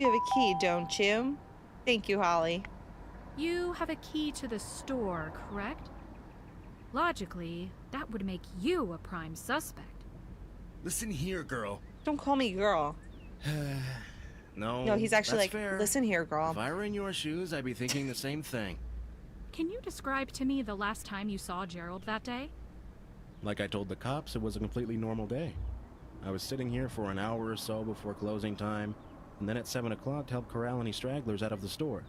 have a key, don't you? Thank you, Holly. You have a key to the store, correct? Logically, that would make you a prime suspect. Listen here, girl. Don't call me girl. No, He's actually that's like, fair. listen here, girl. If I were in your shoes, I'd be thinking the same thing. Can you describe to me the last time you saw Gerald that day? Like I told the cops, it was a completely normal day. I was sitting here for an hour or so before closing time, and then at 7 o'clock helped corral any stragglers out of the store.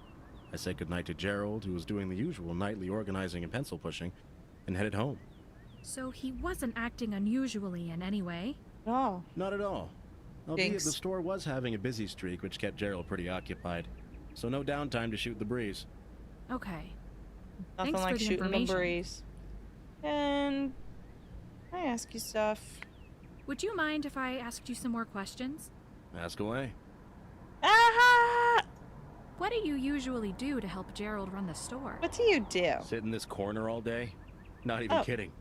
I said goodnight to Gerald, who was doing the usual nightly organizing and pencil pushing, and headed home. So he wasn't acting unusually in any way? No. Not at all. Albeit Jinx. the store was having a busy streak, which kept Gerald pretty occupied. So no downtime to shoot the breeze. Okay. Nothing Thanks for like the shooting the information. breeze. And can I ask you stuff? Would you mind if I asked you some more questions? Ask away. Ah! What do you usually do to help Gerald run the store? What do you do? Sit in this corner all day? Not even Oh. kidding.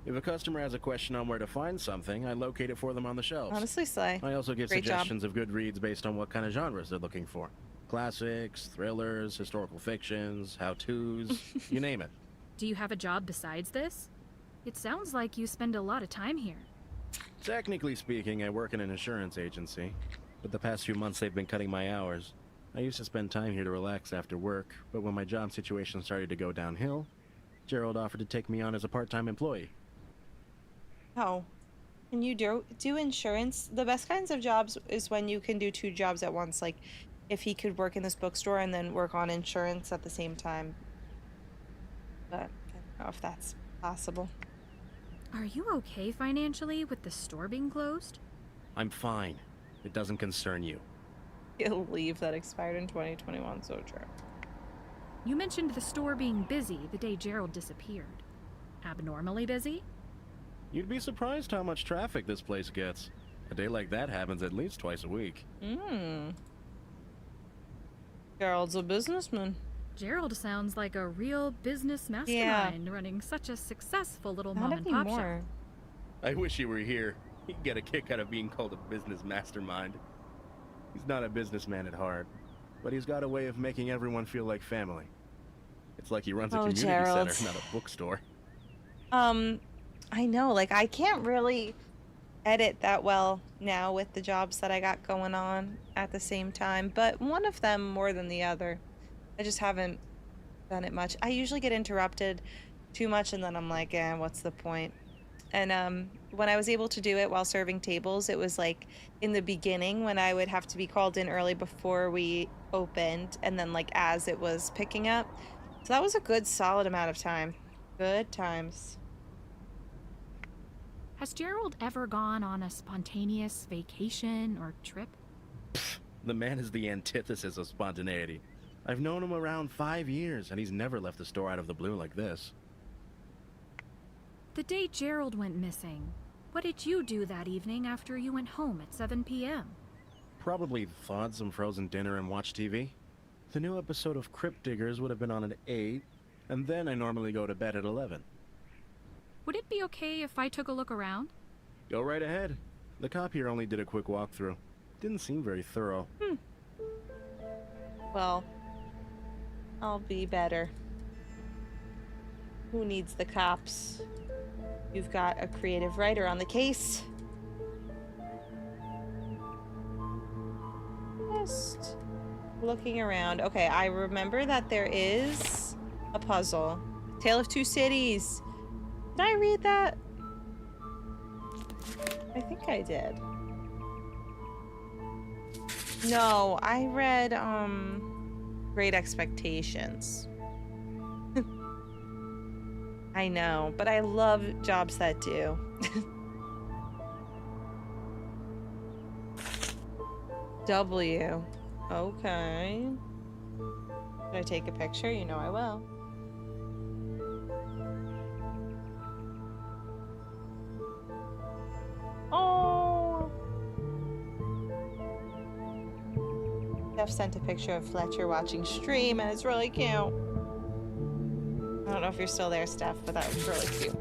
If a customer has a question on where to find something, I locate it for them on the shelves. Honestly, Slay. I also give Great job. suggestions of good reads based on what kind of genres they're looking for. Classics, thrillers, historical fictions, how-tos, you name it. Do you have a job besides this? It sounds like you spend a lot of time here. Technically speaking, I work in an insurance agency, but the past few months they've been cutting my hours. I used to spend time here to relax after work, but when my job situation started to go downhill, Gerald offered to take me on as a part-time employee. Oh. Can you do insurance? The best kinds of jobs is when you can do two jobs at once. Like, if he could work in this bookstore and then work on insurance at the same time. But I don't know if that's possible. Are you okay financially with the store being closed? I'm fine. It doesn't concern you. He'll leave that expired in 2021, so true. You mentioned the store being busy the day Gerald disappeared. Abnormally busy? You'd be surprised how much traffic this place gets. A day like that happens at least twice a week. Gerald's a businessman. Gerald sounds like a real business mastermind running such a successful little Not mom and pop shop. anymore. I wish he were here. He'd get a kick out of being called a business mastermind. He's not a businessman at heart, but he's got a way of making everyone feel like family. It's like he runs a community Gerald. center, not a bookstore. I know, like, I can't really edit that well now with the jobs that I got going on at the same time, but one of them more than the other. I just haven't done it much. I usually get interrupted too much and then I'm like, what's the point? And when I was able to do it while serving tables, it was like in the beginning when I would have to be called in early before we opened, and then like as it was picking up. So that was a good solid amount of time. Good times. Has Gerald ever gone on a spontaneous vacation or trip? The man is the antithesis of spontaneity. I've known him around 5 years, and he's never left the store out of the blue like this. The day Gerald went missing, what did you do that evening after you went home at 7 p.m.? Probably thawed some frozen dinner and watched TV. The new episode of Crypt Diggers would have been on at 8, and then I normally go to bed at 11. Would it be okay if I took a look around? Go right ahead. The cop here only did a quick walkthrough. Didn't seem very thorough. Well, I'll be better. Who needs the cops? You've got a creative writer on the case. Just looking around. Okay, I remember that there is a puzzle. Tale of Two Cities. Did I read that? I think I did. No, I read, Great Expectations. I know, but I love jobs that do. W. Okay. Should I take a picture? You know I will. Oh. Jeff sent a picture of Fletcher watching stream, and it's really cute. I don't know if you're still there, Steph, but that was really cute.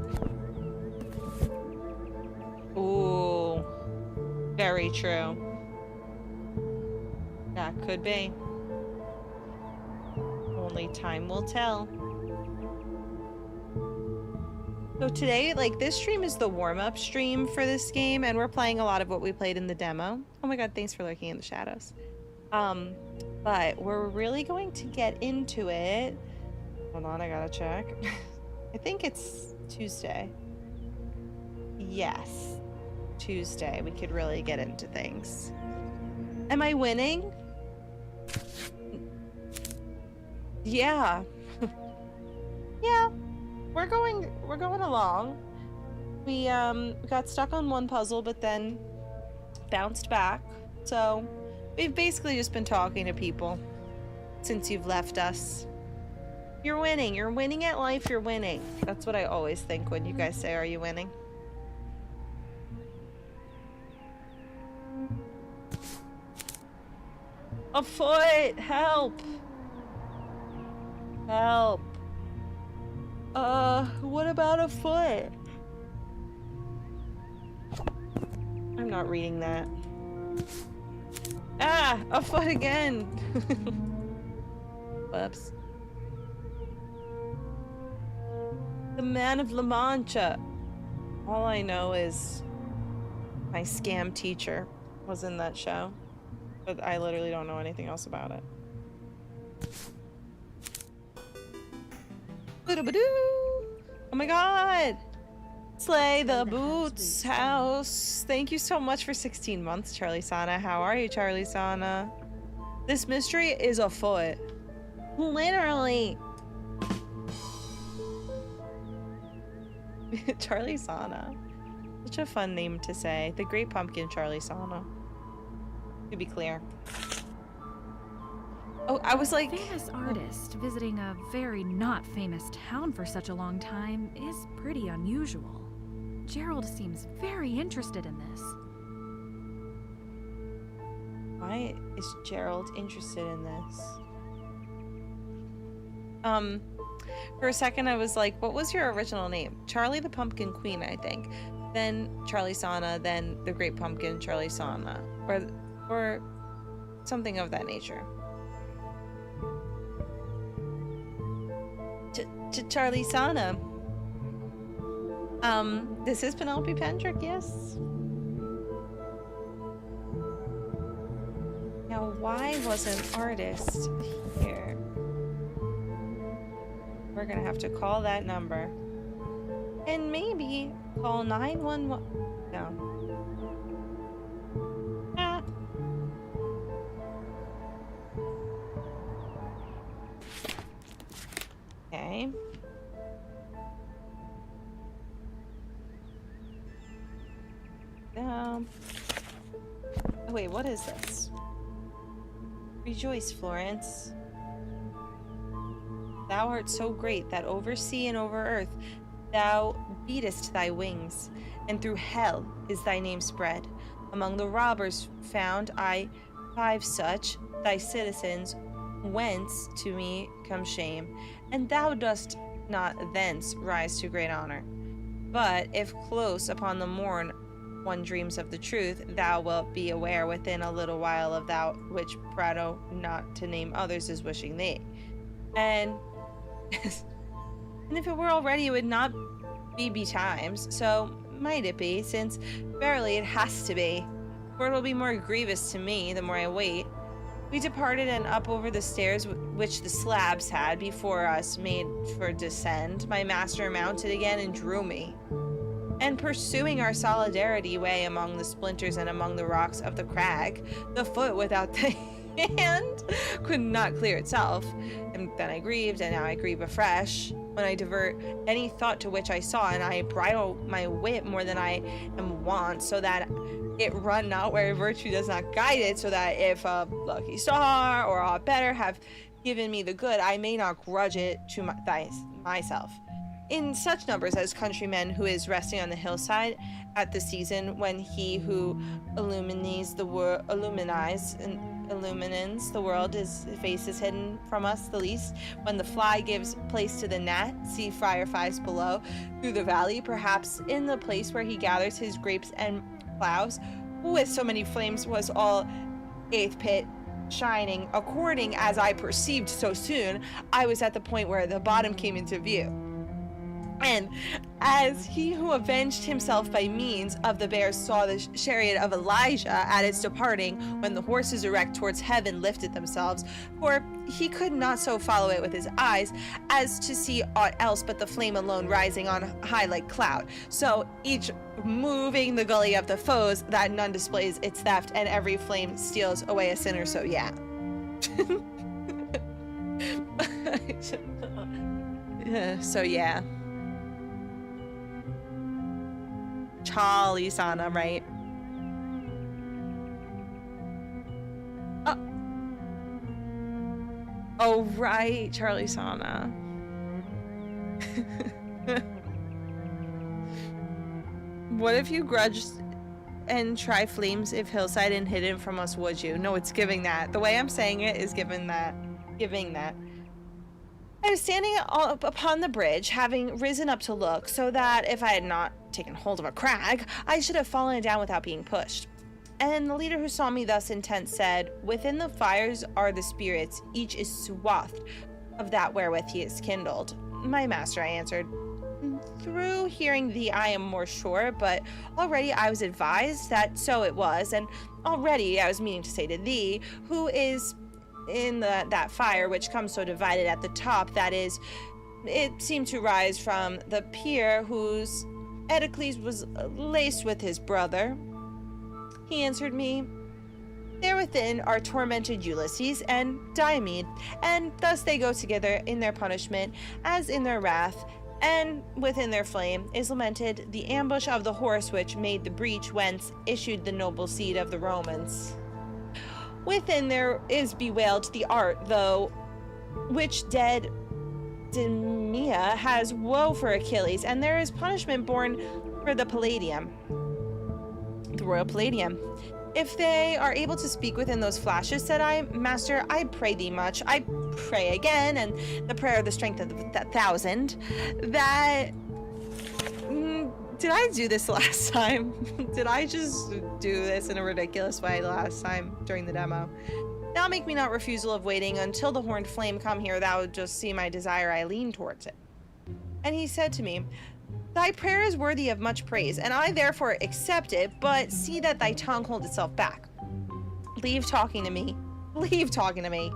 Ooh. Very true. That could be. Only time will tell. So today, like, this stream is the warm-up stream for this game, and we're playing a lot of what we played in the demo. Oh my god, thanks for lurking in the shadows. But we're really going to get into it. Hold on, I gotta check. I think it's Tuesday. Yes. Tuesday, we could really get into things. Am I winning? Yeah. Yeah. We're going along. We got stuck on one puzzle but then bounced back. So we've basically just been talking to people since you've left us. You're winning. You're winning at life. You're winning. That's what I always think when you guys say, "Are you winning?" A foot! Help! Help! What about a foot? I'm not reading that. Ah! A foot again! Whoops. The Man of La Mancha. All I know is my scam teacher was in that show. But I literally don't know anything else about it. Oh my god! Slay the Boots house. Thank you so much for 16 months, Charlie Sana. How are you, Charlie Sana? This mystery is afoot. Literally. Charlie Sana. Such a fun name to say. The Great Pumpkin Charlie Sana. To be clear. Oh, I was like... Famous artist visiting a very not famous town for such a long time is pretty unusual. Gerald seems very interested in this. Why is Gerald interested in this? For a second I was like, what was your original name? Charlie the Pumpkin Queen, I think. Then Charlie Sana, then the Great Pumpkin Charlie Sana. Or something of that nature. To Charlie Sana. This is Penelope Pendrick, yes. Now, why was an artist here? We're gonna have to call that number. And maybe call 911. No. Ah. Okay. Wait, what is this? Rejoice, Florence. Thou art so great that over sea and over earth thou beatest thy wings, and through hell is thy name spread. Among the robbers found I 5 such, thy citizens, whence to me come shame, and thou dost not thence rise to great honor. But if close upon the morn one dreams of the truth, thou wilt be aware within a little while of that which Prado, not to name others, is wishing thee. And and if it were already, it would not be betimes. So might it be, since verily it has to be, for it will be more grievous to me the more I wait. We departed and up over the stairs which the slabs had before us made for descend. My master mounted again and drew me. And pursuing our solidarity way among the splinters and among the rocks of the crag, the foot without the hand could not clear itself. And then I grieved, and now I grieve afresh, when I divert any thought to which I saw, and I bridle my wit more than I am wont, so that it run not where virtue does not guide it, so that if a lucky star or aught better have given me the good, I may not grudge it to myself. In such numbers as countrymen who is resting on the hillside at the season when he who illumines the world, his face is hidden from us the least, when the fly gives place to the gnat, see friar flies below through the valley, perhaps in the place where he gathers his grapes and plows, with so many flames was all 8th pit shining, according as I perceived so soon, I was at the point where the bottom came into view. And as he who avenged himself by means of the bears saw the chariot of Elijah at its departing, when the horses erect towards heaven lifted themselves, for he could not so follow it with his eyes as to see aught else but the flame alone rising on high like cloud, so each moving the gully of the foes, that none displays its theft, and every flame steals away a sinner. So yeah. So yeah. Charlie Sana, right? Oh, right, Charlie Sana. What if you grudged and try flames if hillside and hidden from us, would you? No, it's giving that. The way I'm saying it is giving that. I was standing up upon the bridge, having risen up to look, so that if I had not taken hold of a crag, I should have fallen down without being pushed. And the leader who saw me thus intent said, within the fires are the spirits, each is swathed of that wherewith he is kindled. My master, I answered, through hearing thee I am more sure, but already I was advised that so it was, and already I was meaning to say to thee, who is in that fire which comes so divided at the top, that is, it seemed to rise from the pier whose Edicles was laced with his brother. He answered me, there within are tormented Ulysses and Diomed, and thus they go together in their punishment as in their wrath, and within their flame is lamented the ambush of the horse which made the breach whence issued the noble seed of the Romans. Within there is bewailed the art, though, which dead Demea has woe for Achilles, and there is punishment born for the Palladium, the royal Palladium. If they are able to speak within those flashes, said I, Master, I pray thee much. I pray again, and the prayer of the strength of that 1,000, that... Did I do this last time? Did I just do this in a ridiculous way last time during the demo? Thou make me not refusal of waiting until the horned flame come here, thou would just see my desire, I lean towards it. And he said to me, thy prayer is worthy of much praise, and I therefore accept it, but see that thy tongue hold itself back. Leave talking to me. Leave talking to me.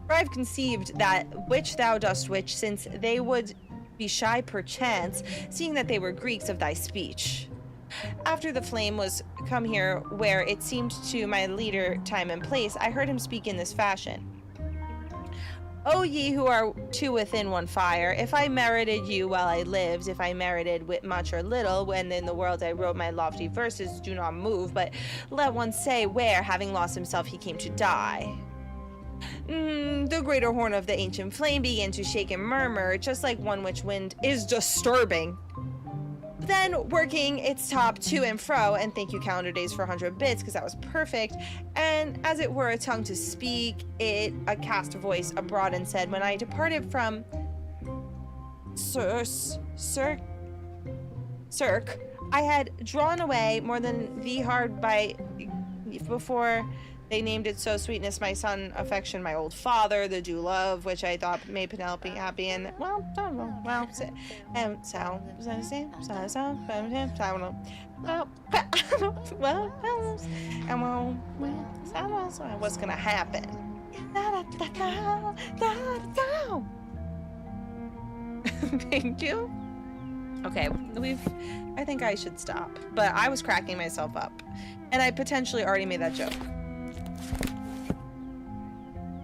For I've conceived that which thou dost wish, since they would be shy perchance, seeing that they were Greeks of thy speech. After the flame was come here, where it seemed to my leader time and place, I heard him speak in this fashion. O ye who are two within one fire, if I merited you while I lived, if I merited with much or little, when in the world I wrote my lofty verses, do not move, but let one say where, having lost himself, he came to die. The greater horn of the ancient flame began to shake and murmur, just like one which wind is disturbing. Then working its top to and fro, and thank you calendar days for 100 bits, because that was perfect, and as it were a tongue to speak, it a cast voice abroad and said, when I departed from Cirque, I had drawn away more than thee hard by before they named it so sweetness my son affection my old father the due love which I thought made Penelope happy and well I don't know well so I don't know what's gonna happen. Thank you. Okay, I think I should stop, but I was cracking myself up, and I potentially already made that joke.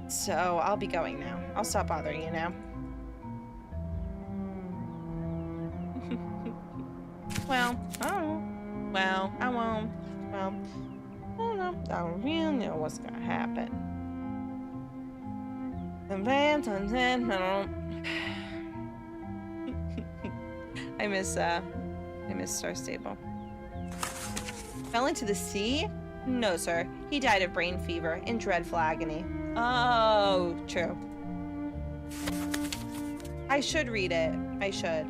So I'll be going now. I'll stop bothering you now. Well, I don't know. Well, I won't. Well, I don't know. I don't really know what's gonna happen. I miss Star Stable. Fell into the sea? No, sir. He died of brain fever in dreadful agony. Oh, true. I should read it. I should.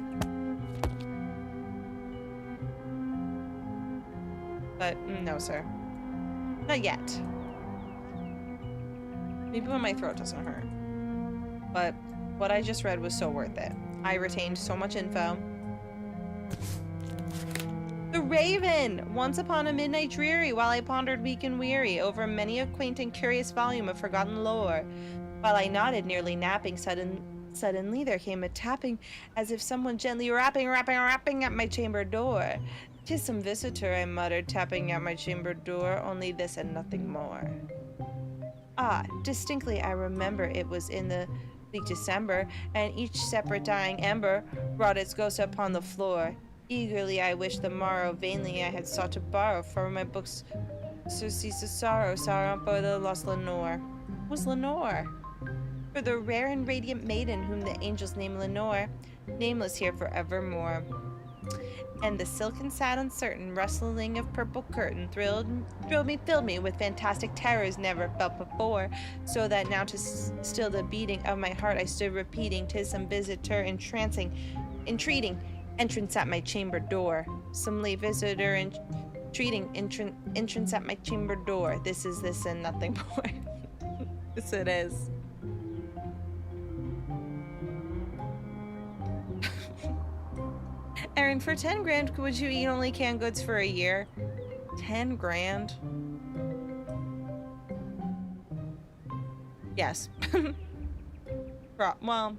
But no, sir. Not yet. Maybe when my throat doesn't hurt. But what I just read was so worth it. I retained so much info. The Raven! Once upon a midnight dreary, while I pondered weak and weary over many a quaint and curious volume of forgotten lore. While I nodded, nearly napping, suddenly there came a tapping, as if someone gently rapping at my chamber door. "'Tis some visitor," I muttered, tapping at my chamber door, only this and nothing more. Ah, distinctly I remember it was in the bleak December, and each separate dying ember brought its ghost upon the floor. Eagerly I wished the morrow, vainly I had sought to borrow for my books surcease of sorrow for the lost Lenore. Who was Lenore? For the rare and radiant maiden whom the angels name Lenore, nameless here forevermore. And the silken sad uncertain rustling of purple curtain thrilled me, filled me with fantastic terrors never felt before, so that now to still the beating of my heart I stood repeating, "'Tis some visitor entreating entrance at my chamber door. Some late visitor entreating entrance at my chamber door. This is this and nothing more." Yes, it is. Erin, for 10 grand, would you eat only canned goods for a year? 10 grand? Yes. Well,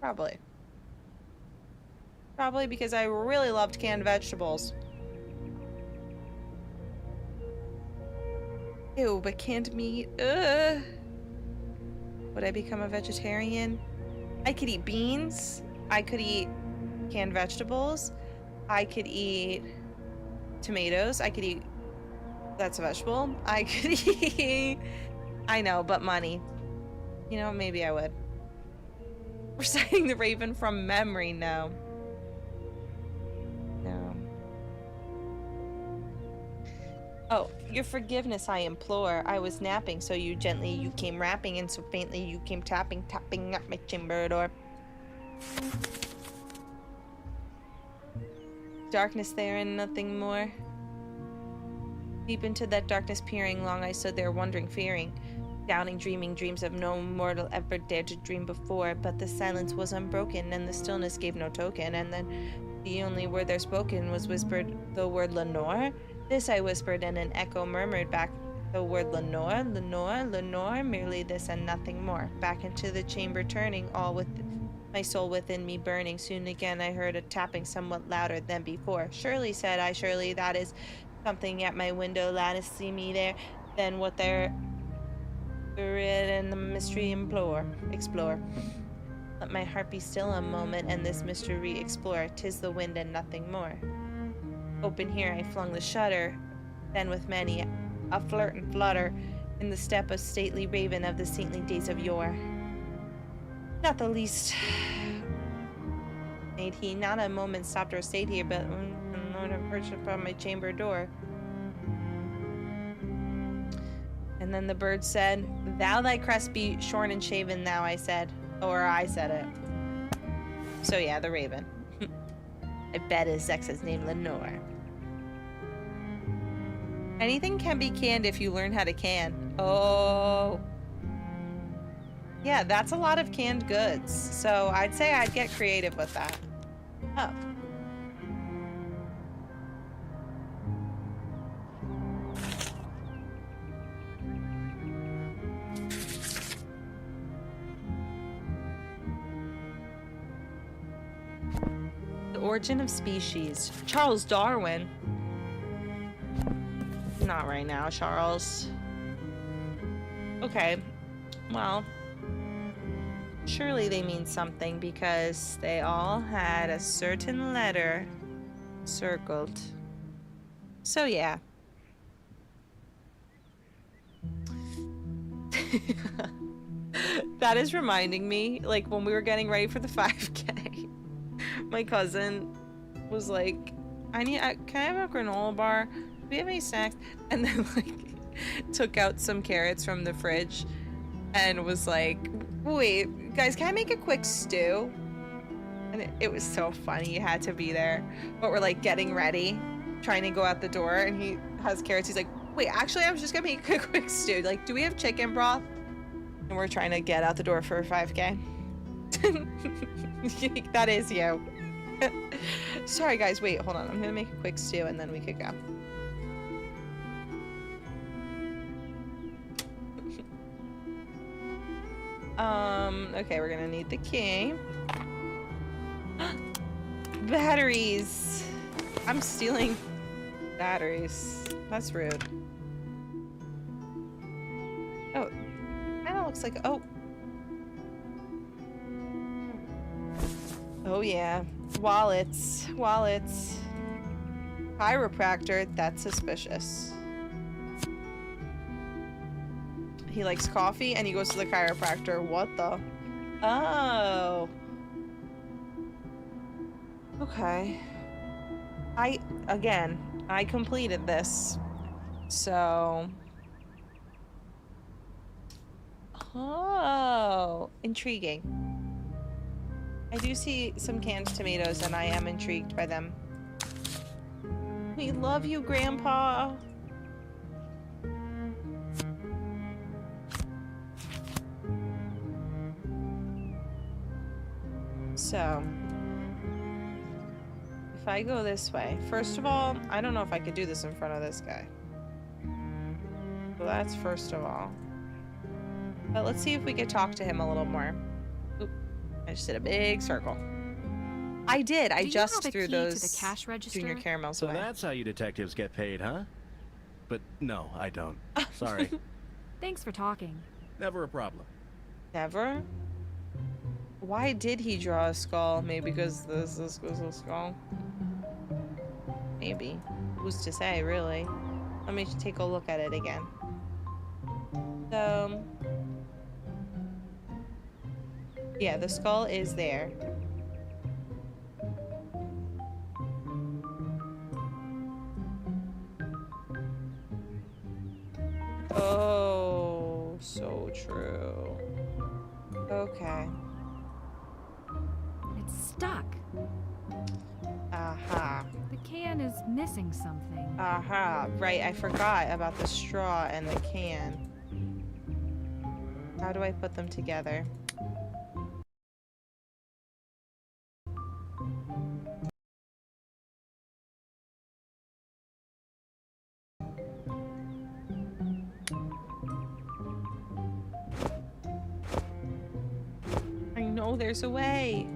probably. Probably because I really loved canned vegetables. Ew, but canned meat? Ugh. Would I become a vegetarian? I could eat beans. I could eat canned vegetables. I could eat tomatoes. I could eat... That's a vegetable. I could eat... I know, but money. You know, maybe I would. Reciting the Raven from memory, no. No. Oh, your forgiveness I implore. I was napping, so you came rapping, and so faintly you came tapping at my chamber door. Darkness there and nothing more. Deep into that darkness peering, long I stood there wondering, fearing, doubting, dreaming dreams of no mortal ever dared to dream before. But the silence was unbroken, and the stillness gave no token, and then the only word there spoken was whispered the word Lenore. This I whispered, and an echo murmured back the word Lenore, Lenore, Lenore, merely this and nothing more. Back into the chamber turning, all with my soul within me burning. Soon again I heard a tapping somewhat louder than before. Surely, said I, surely that is something at my window. Lattice see me there, then what there read and the mystery explore. Let my heart be still a moment and this mystery explore. 'Tis the wind and nothing more. Open here I flung the shutter, then with many a flirt and flutter in the step of stately raven of the saintly days of yore. Not the least made he, not a moment stopped or stayed here, but Lord have perched upon my chamber door. And then the bird said, "Thou thy crest be shorn and shaven now," I said. Or I said it. So yeah, the raven. I bet his sex is named Lenore. Anything can be canned if you learn how to can. Oh. Yeah, that's a lot of canned goods. So I'd say I'd get creative with that. Oh. The origin of species. Charles Darwin. Not right now, Charles. Okay. Well, surely they mean something because they all had a certain letter circled. So yeah. That is reminding me, like when we were getting ready for the 5K, my cousin was like, can I have a granola bar? Do we have any snacks? And then like took out some carrots from the fridge and was like, wait, guys, can I make a quick stew? And it was so funny. You had to be there. But we're like getting ready, trying to go out the door, and he has carrots. He's like, wait, actually, I was just gonna make a quick stew. Like, do we have chicken broth? And we're trying to get out the door for a 5K. That is you. Sorry, guys. Wait, hold on. I'm gonna make a quick stew, and then we could go. Okay, we're gonna need the key. Batteries! I'm stealing batteries. That's rude. Oh, kinda looks like, oh. Oh yeah, wallets, wallets. Chiropractor, that's suspicious. He likes coffee and he goes to the chiropractor. What the? Oh. Okay. Again, I completed this. So. Oh, intriguing. I do see some canned tomatoes and I am intrigued by them. We love you, Grandpa. So, if I go this way, first of all, I don't know if I could do this in front of this guy. So that's first of all. But let's see if we could talk to him a little more. Oop, I just did a big circle. I did. I just threw those to the cash register? junior caramels So away. that's how you detectives get paid, huh? But no, I don't. Sorry. Thanks for talking. Never a problem. Never? Why did he draw a skull? Maybe because this was a skull? Maybe. Who's to say, really? Let me take a look at it again. So... yeah, the skull is there. Oh, so true. Okay. It's stuck. Aha. The can is missing something. Aha. Right, I forgot about the straw and the can. How do I put them together? I know there's a way.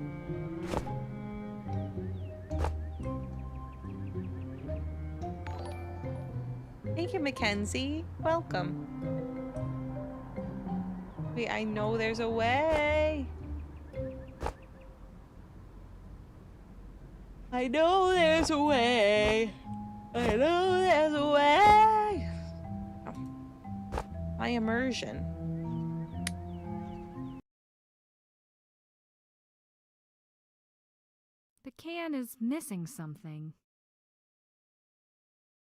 Thank you, Mackenzie. Welcome. Wait, I know there's a way. I know there's a way. I know there's a way. Oh. my immersion. The can is missing something.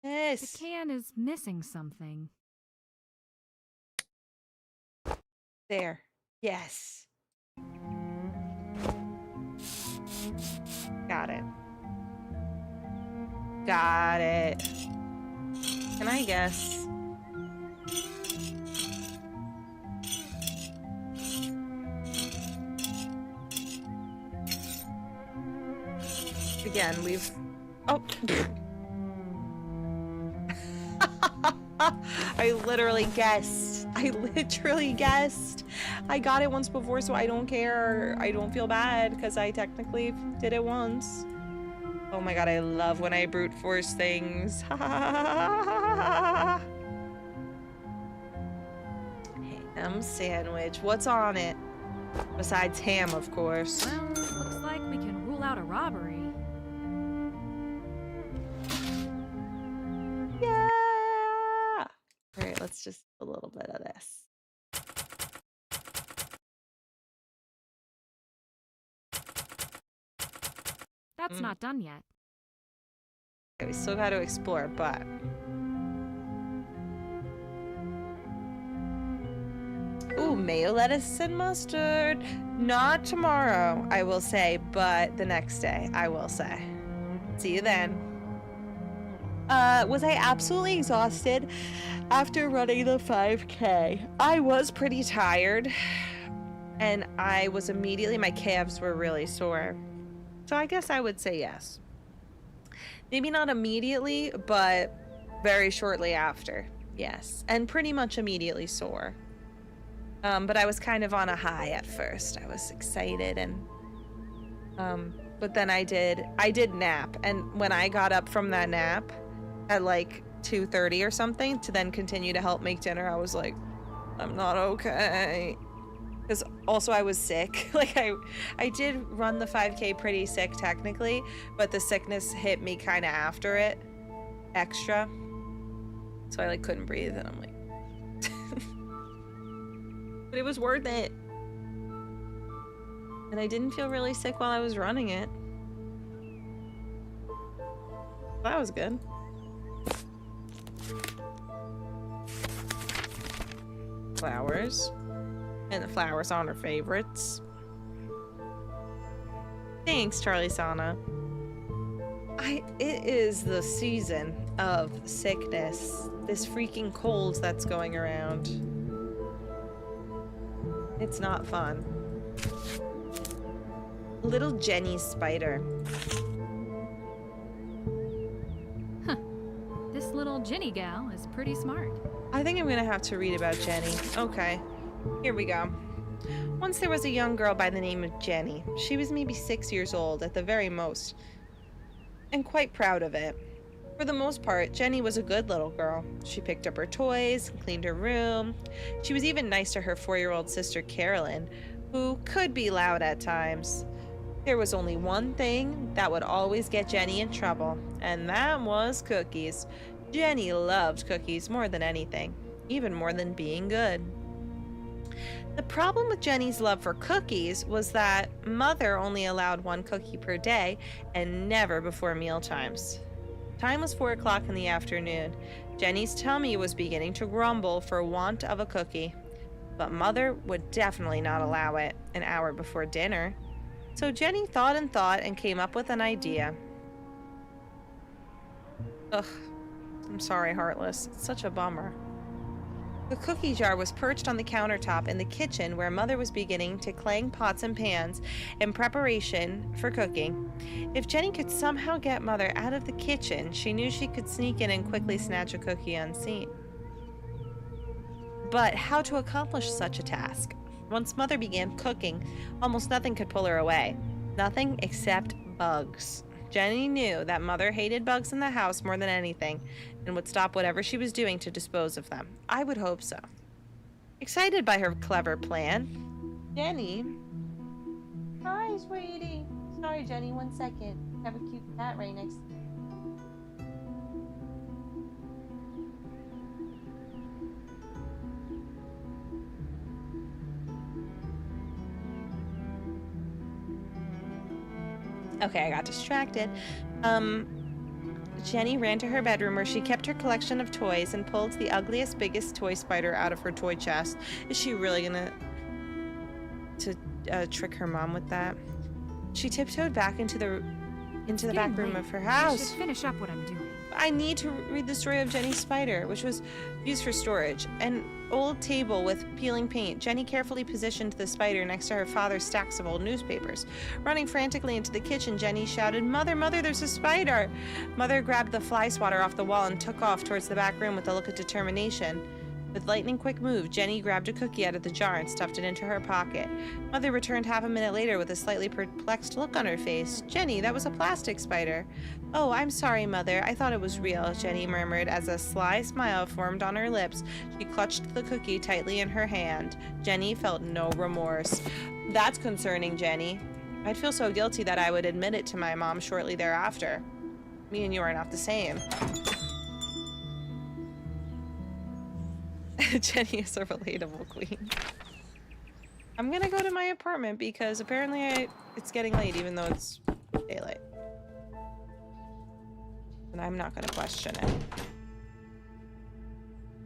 The Yes. can is missing something. There. Yes. Got it. Got it. Can I guess? Again, we've... Oh. I literally guessed. I literally guessed. I got it once before, so I don't care. I don't feel bad because I technically did it once. Oh my god, I love when I brute force things. Ham sandwich. What's on it? Besides ham, of course. Well, looks like we can rule out a robbery. Yeah! Alright, let's just a little bit of this. That's not done yet. Okay, we still got to explore, but... Ooh, mayo, lettuce, and mustard. Not tomorrow, I will say, but the next day, I will say. See you then. Was I absolutely exhausted after running the 5K? I was pretty tired, and I was immediately, my calves were really sore. So I guess I would say yes. Maybe not immediately, but very shortly after. Yes. And pretty much immediately sore. But I was kind of on a high at first. I was excited and but then I did nap, and when I got up from that nap at like 2:30 or something to then continue to help make dinner, I was like, I'm not okay. Because also I was sick. Like I did run the 5K pretty sick technically, but the sickness hit me kind of after it extra. So I like couldn't breathe, and I'm like but it was worth it. And I didn't feel really sick while I was running it. That was good. Flowers. And the flowers aren't her favorites. Thanks, Charlie Sana. It is the season of sickness. This freaking cold that's going around. It's not fun. Little Jenny's spider. Huh. This little Jenny gal is pretty smart. I think I'm gonna have to read about Jenny. Okay, here we go. Once there was a young girl by the name of Jenny. She was maybe 6 years old at the very most, and quite proud of it. For the most part, Jenny was a good little girl. She picked up her toys, cleaned her room. She was even nice to her 4-year-old sister Carolyn, who could be loud at times. There was only one thing that would always get Jenny in trouble, and that was cookies. Jenny loved cookies more than anything, even more than being good. The problem with Jenny's love for cookies was that Mother only allowed 1 cookie per day and never before meal times. Time was 4 o'clock in the afternoon. Jenny's tummy was beginning to grumble for want of a cookie, but Mother would definitely not allow it an hour before dinner. So Jenny thought and came up with an idea. Ugh, I'm sorry, Heartless. It's such a bummer. The cookie jar was perched on the countertop in the kitchen where Mother was beginning to clang pots and pans in preparation for cooking. If Jenny could somehow get Mother out of the kitchen, she knew she could sneak in and quickly snatch a cookie unseen. But how to accomplish such a task? Once Mother began cooking, almost nothing could pull her away. Nothing except bugs. Jenny knew that Mother hated bugs in the house more than anything and would stop whatever she was doing to dispose of them. I would hope so. Excited by her clever plan, Jenny... Hi, sweetie. Sorry, Jenny, 1 second. Have a cute cat right next to me. Okay, I got distracted. Jenny ran to her bedroom where she kept her collection of toys and pulled the ugliest, biggest toy spider out of her toy chest. Is she really gonna trick her mom with that? She tiptoed back into the back room of her I house. should finish up what I'm doing. I need to read the story of Jenny's spider, which was used for storage. An old table with peeling paint. Jenny carefully positioned the spider next to her father's stacks of old newspapers. Running frantically into the kitchen, Jenny shouted, "Mother, Mother, there's a spider!" Mother grabbed the fly swatter off the wall and took off towards the back room with a look of determination. With lightning quick move, Jenny grabbed a cookie out of the jar and stuffed it into her pocket. Mother returned half a minute later with a slightly perplexed look on her face. "Jenny, that was a plastic spider." "Oh, I'm sorry, Mother. I thought it was real," Jenny murmured as a sly smile formed on her lips. She clutched the cookie tightly in her hand. Jenny felt no remorse. That's concerning, Jenny. I'd feel so guilty that I would admit it to my mom shortly thereafter. Me and you are not the same. Jenny is a relatable queen. I'm gonna go to my apartment because apparently it's getting late even though it's daylight. And I'm not gonna question it.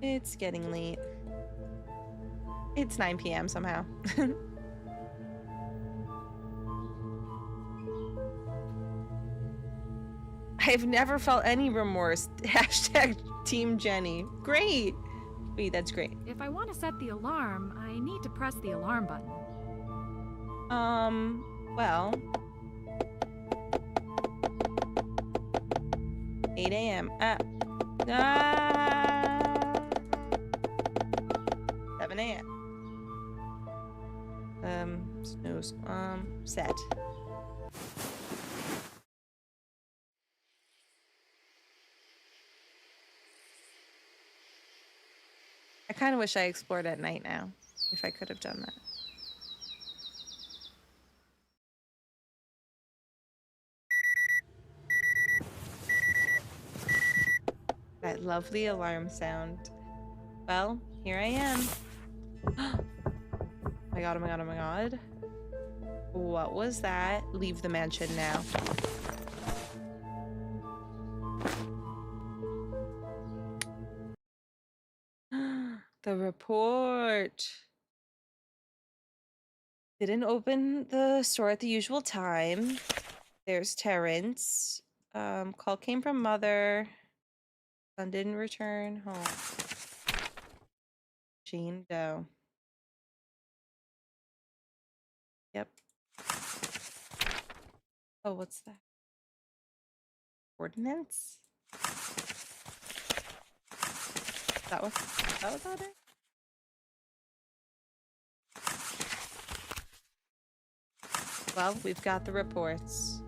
It's getting late. It's 9 p.m. somehow. I've never felt any remorse. Hashtag Team Jenny. Great. Wait, that's great. If I want to set the alarm, I need to press the alarm button. Well. 8 a.m. 7 a.m. Snooze. Set. I kind of wish I explored at night now, if I could have done that. That lovely alarm sound. Well, here I am. Oh my god, oh my god, oh my god. What was that? Leave the mansion now. The report. Didn't open the store at the usual time. There's Terrence. Call came from mother. Son didn't return home. Jane Doe. Yep. Oh, what's that? Ordinance? Is that what that is? Well, we've got the reports.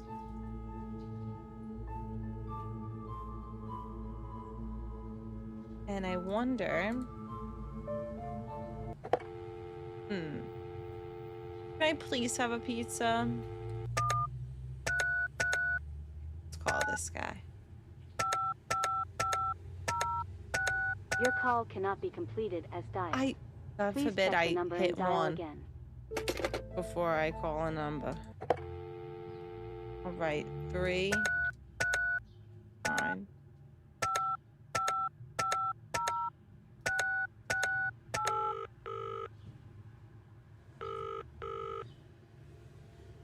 And I wonder... Can I please have a pizza? Let's call this guy. Your call cannot be completed as dialed. God Please forbid check the I number hit and dial 1 again. before I call a number. Alright, 3, 9.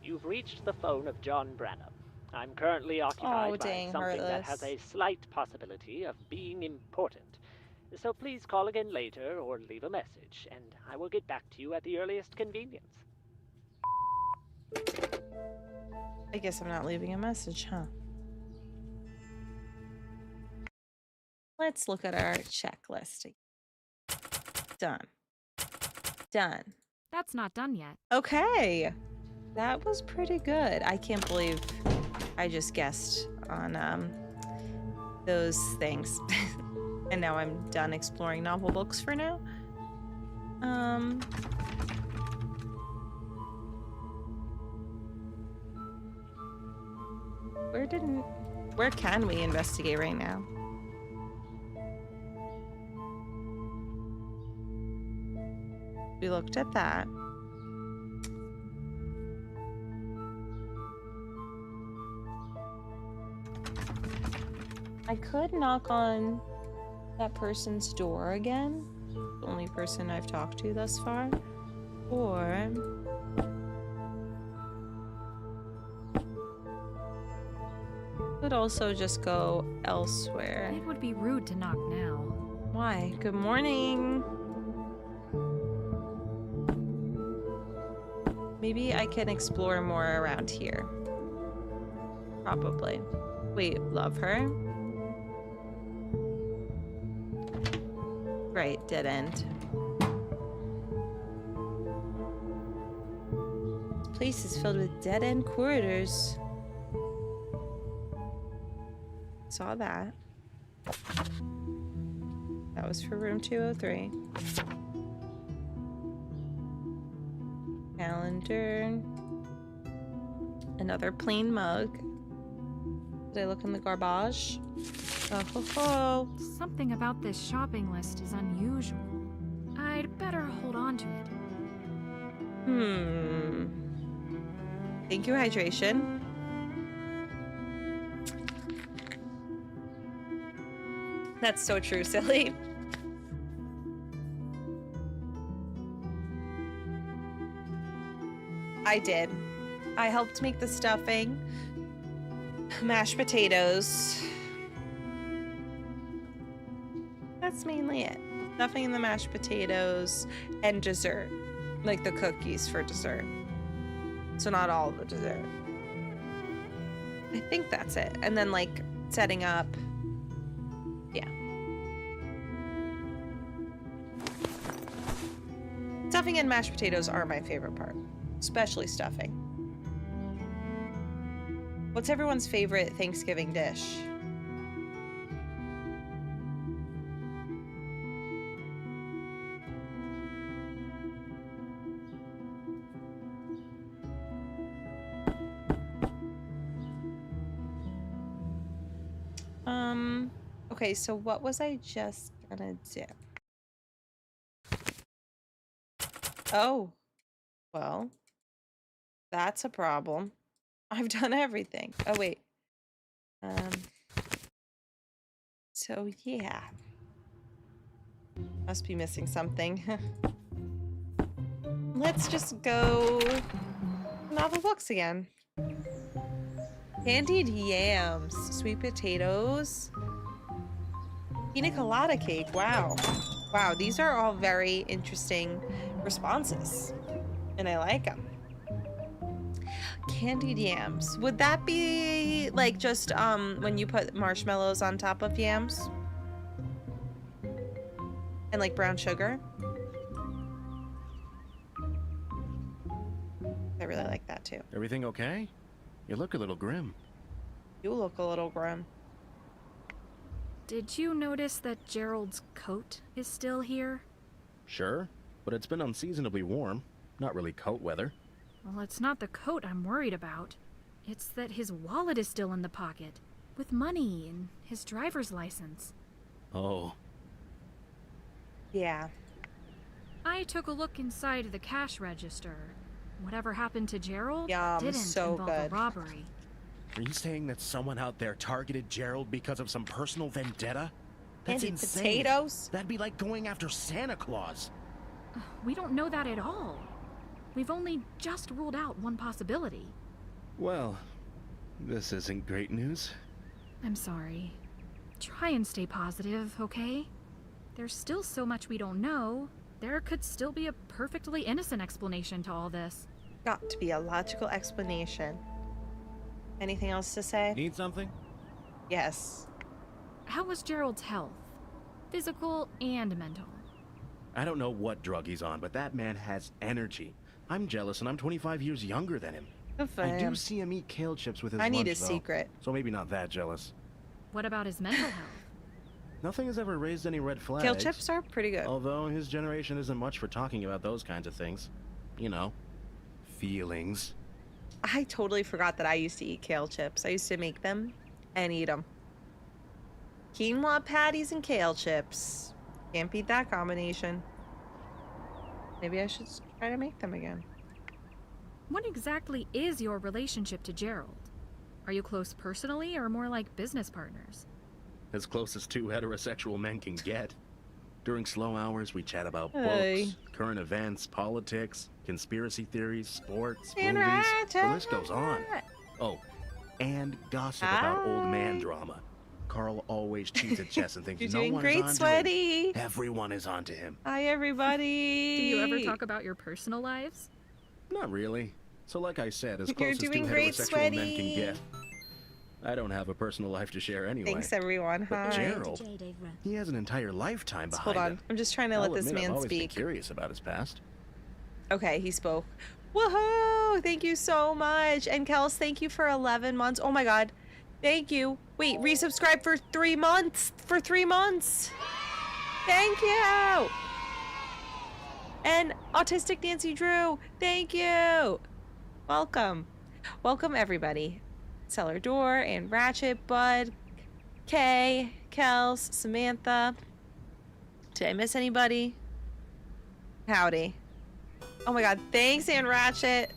You've reached the phone of John Branham. I'm currently occupied by something that has a slight possibility of being important. So please call again later or leave a message, and I will get back to you at the earliest convenience. I guess I'm not leaving a message, huh? Let's look at our checklist. Done. Done. That's not done yet. Okay. That was pretty good. I can't believe I just guessed on those things. And now I'm done exploring novel books for now. Where can we investigate right now? We looked at that. I could knock on that person's door again. The only person I've talked to thus far. Or could also just go elsewhere. It would be rude to knock now. Why? Good morning. Maybe I can explore more around here. Probably. Wait, love her? Right, dead end. This place is filled with dead-end corridors. Saw that. That was for room 203. Calendar. Another plain mug. Did I look in the garbage? Oh, ho, ho. Something about this shopping list is unusual. I'd better hold on to it. Thank you, hydration. That's so true, silly. I did. I helped make the stuffing, mashed potatoes. That's mainly it. Stuffing and the mashed potatoes and dessert. Like the cookies for dessert. So not all of the dessert. I think that's it. And then like setting up. Yeah. Stuffing and mashed potatoes are my favorite part. Especially stuffing. What's everyone's favorite Thanksgiving dish? Okay, so what was I just gonna do? Oh, well, that's a problem. I've done everything. Oh, wait. So yeah. Must be missing something. Let's just go novel books again. Candied yams, sweet potatoes, pina colada cake. Wow. Wow, these are all very interesting responses. And I like them. Candied yams. Would that be like just when you put marshmallows on top of yams? And like brown sugar? I really like that too. Everything okay? You look a little grim. You look a little grim. Did you notice that Gerald's coat is still here? Sure, but it's been unseasonably warm. Not really coat weather. Well, it's not the coat I'm worried about. It's that his wallet is still in the pocket, with money and his driver's license. Oh. Yeah. I took a look inside the cash register. Whatever happened to Gerald didn't so involve a robbery. Are you saying that someone out there targeted Gerald because of some personal vendetta? That's Candied insane. potatoes? That'd be like going after Santa Claus. We don't know that at all. We've only just ruled out one possibility. Well, this isn't great news. I'm sorry. Try and stay positive, okay? There's still so much we don't know. There could still be a perfectly innocent explanation to all this. Got to be a logical explanation. Anything else to say? Need something? Yes. How was Gerald's health? Physical and mental. I don't know what drug he's on, but that man has energy. I'm jealous, and I'm 25 years younger than him. Good for I him. do see him eat kale chips with his I need lunch, a though, secret. so maybe not that jealous. What about his mental health? Nothing has ever raised any red flags. Kale chips are pretty good. Although his generation isn't much for talking about those kinds of things. You know, feelings. I totally forgot that I used to eat kale chips. I used to make them and eat them. Quinoa patties and kale chips. Can't beat that combination. Maybe I should try to make them again. What exactly is your relationship to Gerald? Are you close personally or more like business partners? as close as two heterosexual men can get. During slow hours, we chat about Hey. books, current events, politics, conspiracy theories, sports, And movies. The Ratchet. list goes on. Oh, and gossip about old man drama. Carl always cheats at chess and thinks You're no doing one great, is onto Sweaty. him. Everyone is onto him. Hi, everybody. Do you ever talk about your personal lives? Not really. So like I said, as You're close as two doing great, heterosexual men can Sweaty. get. I don't have a personal life to share anyway. Thanks, everyone. But Hi. Gerald, he has an entire lifetime behind Hold on. him. I'm just trying to I'll let this admit, I've man always been speak. curious about his past. Okay, he spoke. Woohoo! Thank you so much. And Kels, thank you for 11 months. Oh my god. Thank you. Wait, resubscribe for 3 months. For 3 months. Thank you. And Autistic Nancy Drew, thank you. Welcome. Welcome, everybody. Cellar Door and Ratchet, Bud, Kay, Kels, Samantha. Did I miss anybody? Howdy. Oh my god, thanks, Ann Ratchet,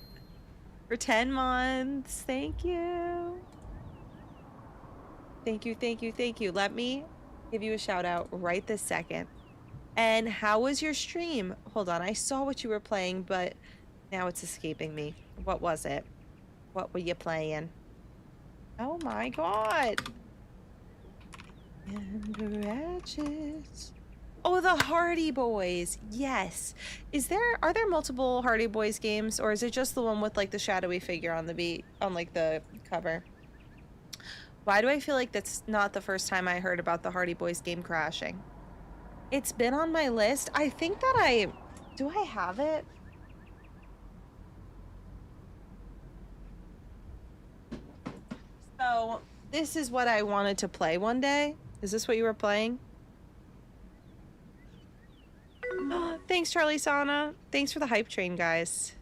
for 10 months. Thank you. Thank you, thank you, thank you. Let me give you a shout out right this second. And how was your stream? Hold on, I saw what you were playing, but now it's escaping me. What was it? What were you playing? Oh my god. And Ratchet. Oh, the Hardy Boys. Yes. Are there multiple Hardy Boys games, or is it just the one with like the shadowy figure on like the cover? Why do I feel like that's not the first time I heard about the Hardy Boys game crashing? It's been on my list. I think that do I have it? So, this is what I wanted to play one day. Is this what you were playing? Thanks, Charlie Sana. Thanks for the hype train, guys.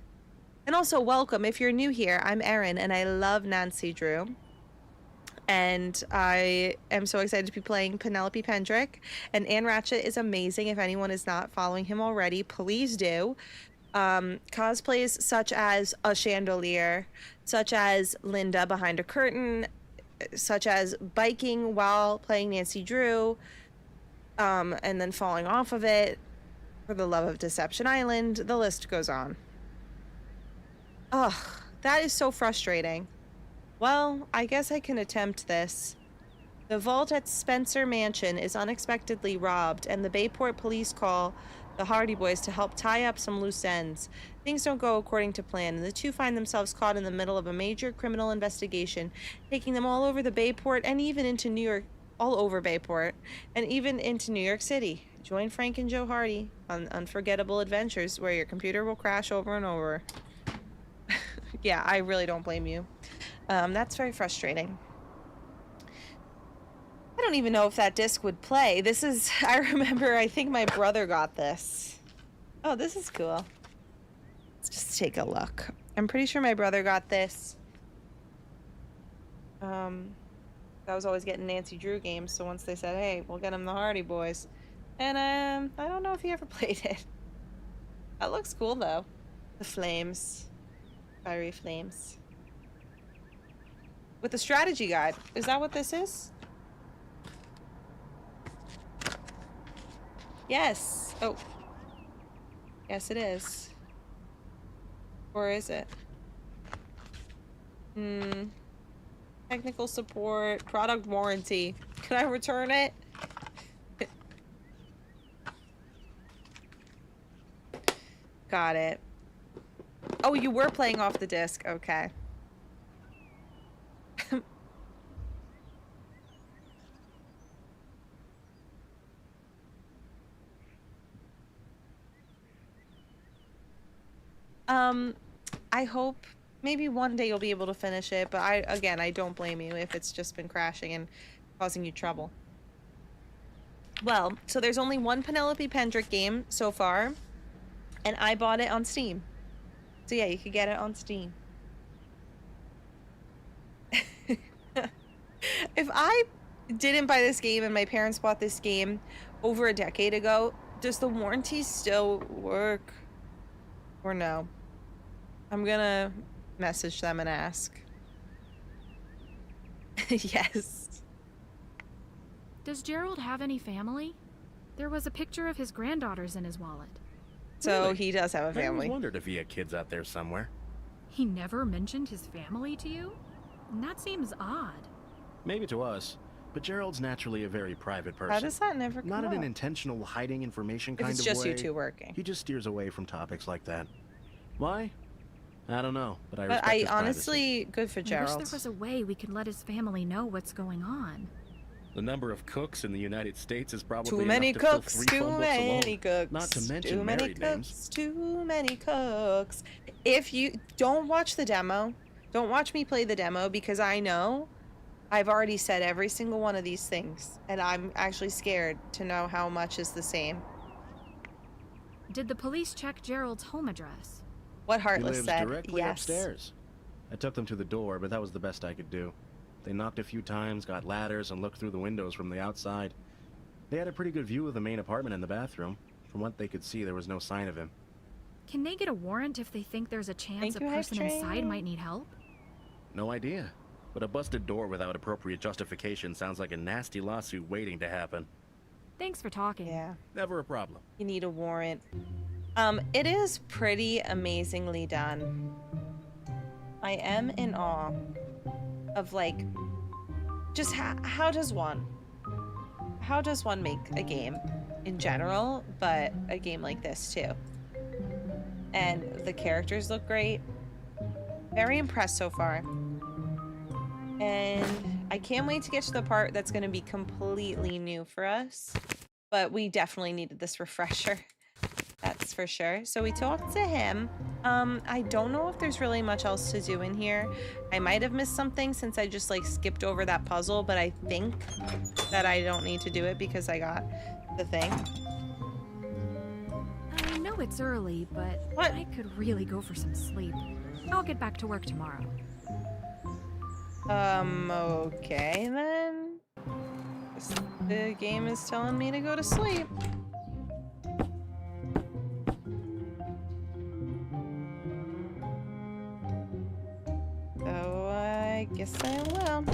And also, welcome. If you're new here, I'm Erin, and I love Nancy Drew. And I am so excited to be playing Penelope Pendrick. And Ann Ratchet is amazing. If anyone is not following him already, please do. Cosplays such as a chandelier, such as Linda behind a curtain, such as biking while playing Nancy Drew, and then falling off of it for the love of Deception Island. The list goes on. Ugh, that is so frustrating. Well, I guess I can attempt this. The vault at Spencer Mansion is unexpectedly robbed, and the Bayport police call the Hardy Boys to help tie up some loose ends. Things don't go according to plan, and the two find themselves caught in the middle of a major criminal investigation, taking them all over the Bayport and even into New York, all over Bayport, and even into New York City. Join Frank and Joe Hardy on unforgettable adventures where your computer will crash over and over. Yeah, I really don't blame you. That's very frustrating. I don't even know if that disc would play. This is, I remember, I think my brother got this. Oh, this is cool. Let's just take a look. I'm pretty sure my brother got this. I was always getting Nancy Drew games, so once they said, hey, we'll get him the Hardy Boys. And I don't know if he ever played it. That looks cool, though. The flames. Fiery flames. With the strategy guide. Is that what this is? Yes. Oh. Yes, it is. Or is it? Technical support. Product warranty. Can I return it? Got it. Oh, you were playing off the disc. Okay. I hope maybe one day you'll be able to finish it, but I don't blame you if it's just been crashing and causing you trouble. Well, so there's only one Penelope Pendrick game so far, and I bought it on Steam. So yeah, you could get it on Steam. If I didn't buy this game and my parents bought this game over a decade ago, does the warranty still work? Or no? I'm gonna message them and ask. Yes. Does Gerald have any family? There was a picture of his granddaughters in his wallet. So Really? he does have a I family. always wondered if he had kids out there somewhere. He never mentioned his family to you? That seems odd. Maybe to us, but Gerald's naturally a very private person. How does that never come Not in up? an intentional hiding information If kind it's of just way. you two working. He just steers away from topics like that. Why? I don't know, but I But respect I his privacy. honestly, good for I wish Gerald. there was a way we could let his family know what's going on. The number of cooks in the United States is probably Too many enough to fill cooks, 3 too phone books many alone. cooks. Not to mention too many married cooks, names. too many cooks. If you don't watch the demo, don't watch me play the demo, because I know I've already said every single one of these things, and I'm actually scared to know how much is the same. Did the police check Gerald's home address? What He Heartless lives said, directly yes. upstairs. I took them to the door, but that was the best I could do. They knocked a few times, got ladders, and looked through the windows from the outside. They had a pretty good view of the main apartment and the bathroom. From what they could see, there was no sign of him. Can they get a warrant if they think there's a chance Thank a you, person X-Ray. inside might need help? No idea. But a busted door without appropriate justification sounds like a nasty lawsuit waiting to happen. Thanks for talking. Yeah, Never a problem. you need a warrant. It is pretty amazingly done. I am in awe of, like, just how does one make a game in general, but a game like this too. And the characters look great. Very impressed so far. And I can't wait to get to the part that's going to be completely new for us. But we definitely needed this refresher. That's for sure. So we talked to him. I don't know if there's really much else to do in here. I might have missed something since I just like skipped over that puzzle, but I think that I don't need to do it because I got the thing. I know it's early, but What? I could really go for some sleep. I'll get back to work tomorrow. Okay then. The game is telling me to go to sleep. So I guess I will.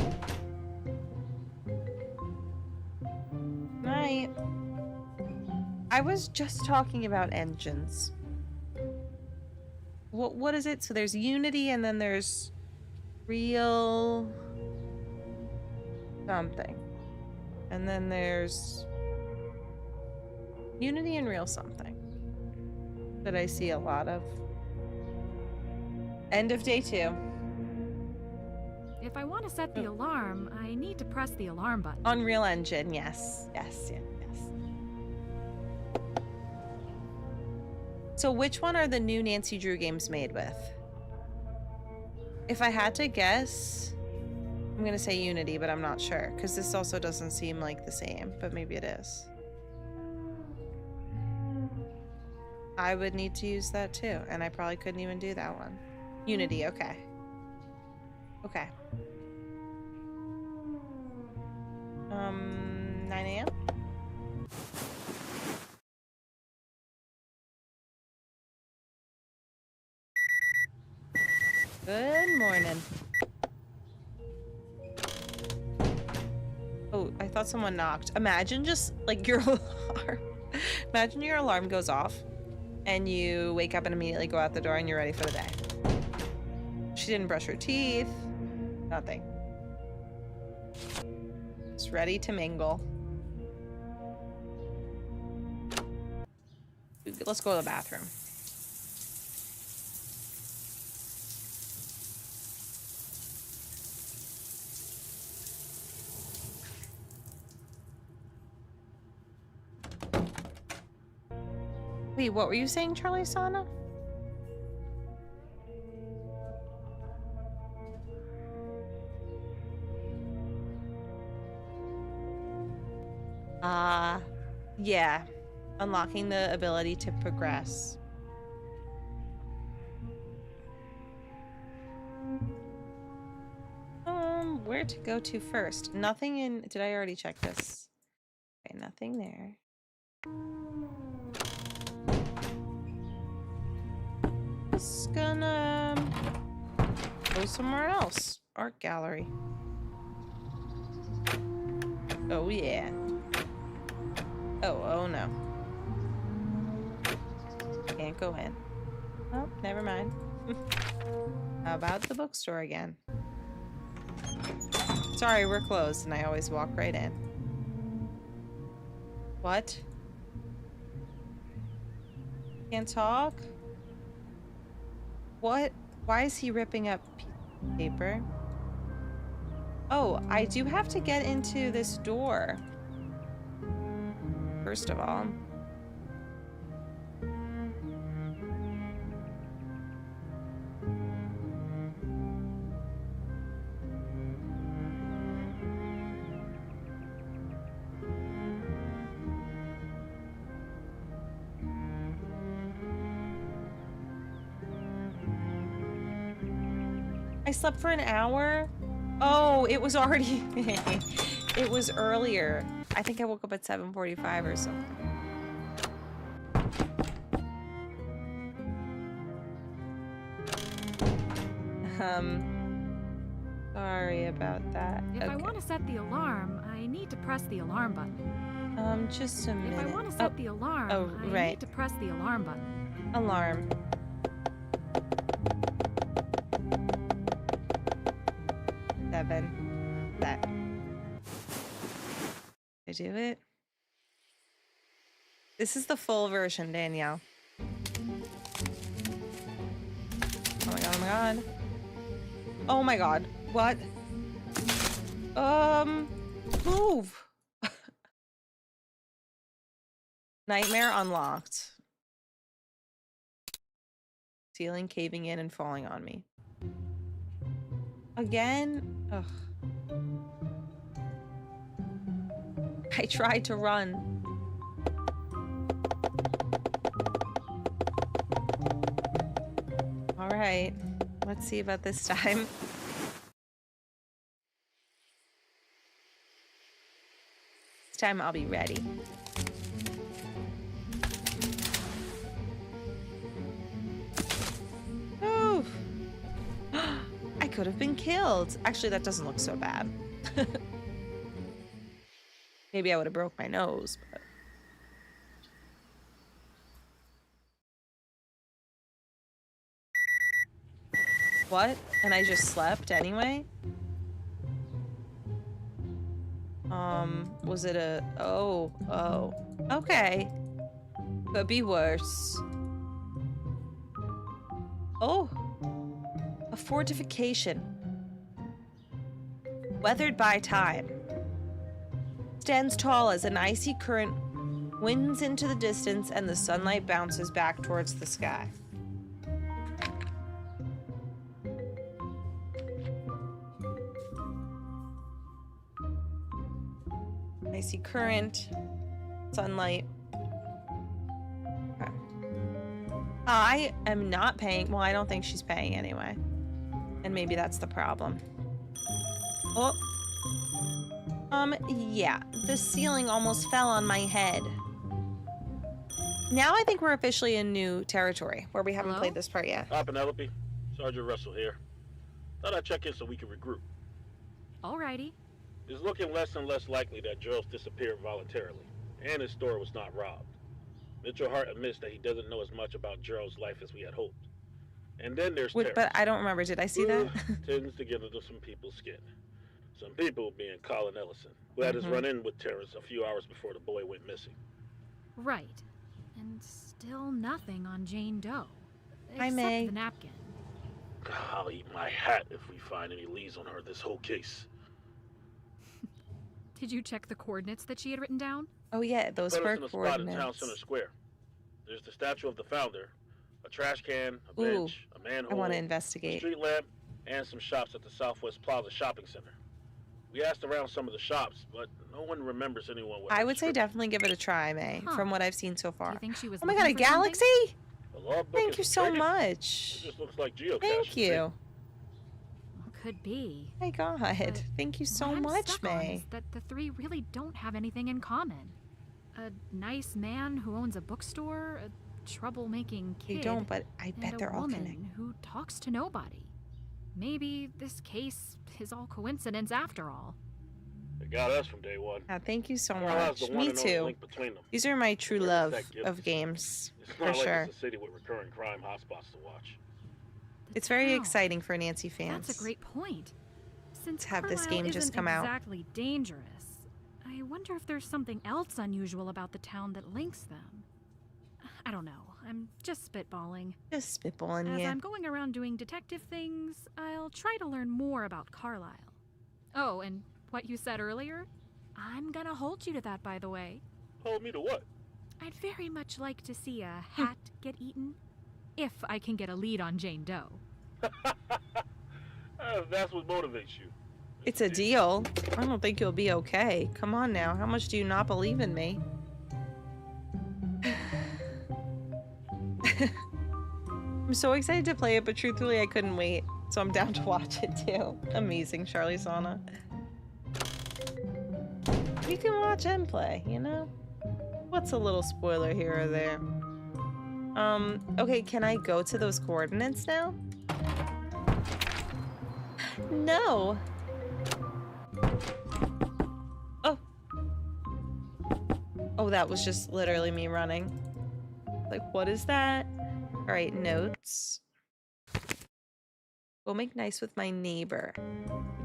Night. I was just talking about engines. What is it? So there's Unity and then there's Real something. And then there's Unity and Real something that I see a lot of. End of day 2. If I want to set the alarm, I need to press the alarm button. Unreal Engine, yes. Yes, yes, yes. So which one are the new Nancy Drew games made with? If I had to guess, I'm gonna say Unity, but I'm not sure, because this also doesn't seem like the same, but maybe it is. I would need to use that too, and I probably couldn't even do that one. Unity, okay. Okay. 9 a.m.? Good morning. Oh, I thought someone knocked. Imagine just like your alarm. Imagine your alarm goes off and you wake up and immediately go out the door and you're ready for the day. She didn't brush her teeth. Nothing. Just ready to mingle. Let's go to the bathroom. Wait, what were you saying, Charlie Sana? Yeah. Unlocking the ability to progress. Where to go to first? Nothing in... Did I already check this? Okay, nothing there. Just gonna go somewhere else. Art gallery. Oh, yeah. Oh no. Can't go in. Oh, never mind. How about the bookstore again? Sorry, we're closed, and I always walk right in. What? Can't talk? What? Why is he ripping up paper? Oh, I do have to get into this door. First of all. I slept for an hour? Oh, it was already... It was earlier. I think I woke up at 7:45 or something. Sorry about that. If I want to set the alarm, I need to press the alarm button. Just a minute. If I want to set the alarm, I need to press the alarm button. Alarm. That. Did I do it? This is the full version, Danielle. Oh my god, oh my god. Oh my god. What? Move! Nightmare unlocked. Ceiling caving in and falling on me. Again? Ugh. I tried to run. Alright. Let's see about this time. This time I'll be ready. Oof. I could have been killed. Actually, that doesn't look so bad. Maybe I would have broke my nose, but... What? And I just slept anyway? Was it a... Oh. Okay. Could be worse. Oh. A fortification. Weathered by time. Stands tall as an icy current winds into the distance and the sunlight bounces back towards the sky. Icy current, sunlight. Okay. I am not paying. Well, I don't think she's paying anyway. And maybe that's the problem. Oh. Yeah. The ceiling almost fell on my head. Now I think we're officially in new territory, where we haven't played this part yet. Hi, Penelope. Sergeant Russell here. Thought I'd check in so we could regroup. Alrighty. It's looking less and less likely that Gerald disappeared voluntarily, and his store was not robbed. Mitchell Hart admits that he doesn't know as much about Gerald's life as we had hoped. And then there's Terrence. But I don't remember. Did I see that? Tends to get into some people's skin. Some people being Colin Ellison, who had his run-in with Terrence a few hours before the boy went missing. Right. And still nothing on Jane Doe. Hi, Except May. the napkin. I'll eat my hat if we find any leads on her this whole case. Did you check the coordinates that she had written down? Oh yeah, those Put us were in a spot in Town coordinates. Center Square. There's the statue of the founder, a trash can, a bench, a manhole, I want to a investigate. street lamp, and some shops at the Southwest Plaza Shopping Center. We asked around some of the shops, but no one remembers anyone with I would say definitely give it a try, May, from what I've seen so far. Do you think she was Oh my god, a looking for something? galaxy? The logbook Thank is you so taken. much. It just looks like geocaching. Thank you. Could be. My god, thank you so What I'm much, stuck on May. is that the three really don't have anything in common. A nice man who owns a bookstore, a troublemaking kid. They don't, but I bet and they're a all woman connected. who talks to nobody. Maybe this case is all coincidence after all. It got us from day one. Thank you so Carlisle's much. the one Me and only too. link between them. These are my true Where does love that give of us? games, It's for not like sure. it's a city with recurring crime hotspots to watch. It's very exciting for Nancy fans. That's a great point. Since To have this Carlisle game just isn't come out. exactly dangerous, I wonder if there's something else unusual about the town that links them. I don't know. I'm just spitballing. Just spitballing, As yeah. I'm going around doing detective things, I'll try to learn more about Carlisle. Oh, and what you said earlier? I'm gonna hold you to that, by the way. Hold me to what? I'd very much like to see a hat get eaten. If I can get a lead on Jane Doe. That's what motivates you. It's a deal. I don't think you'll be okay. Come on now. How much do you not believe in me? I'm so excited to play it, but truthfully, I couldn't wait. So I'm down to watch it too. Amazing, Charlie Sana. You can watch and play, you know? What's a little spoiler here or there? Okay, can I go to those coordinates now? No. Oh. Oh, that was just literally me running. Like, what is that? All right, notes. Go make nice with my neighbor.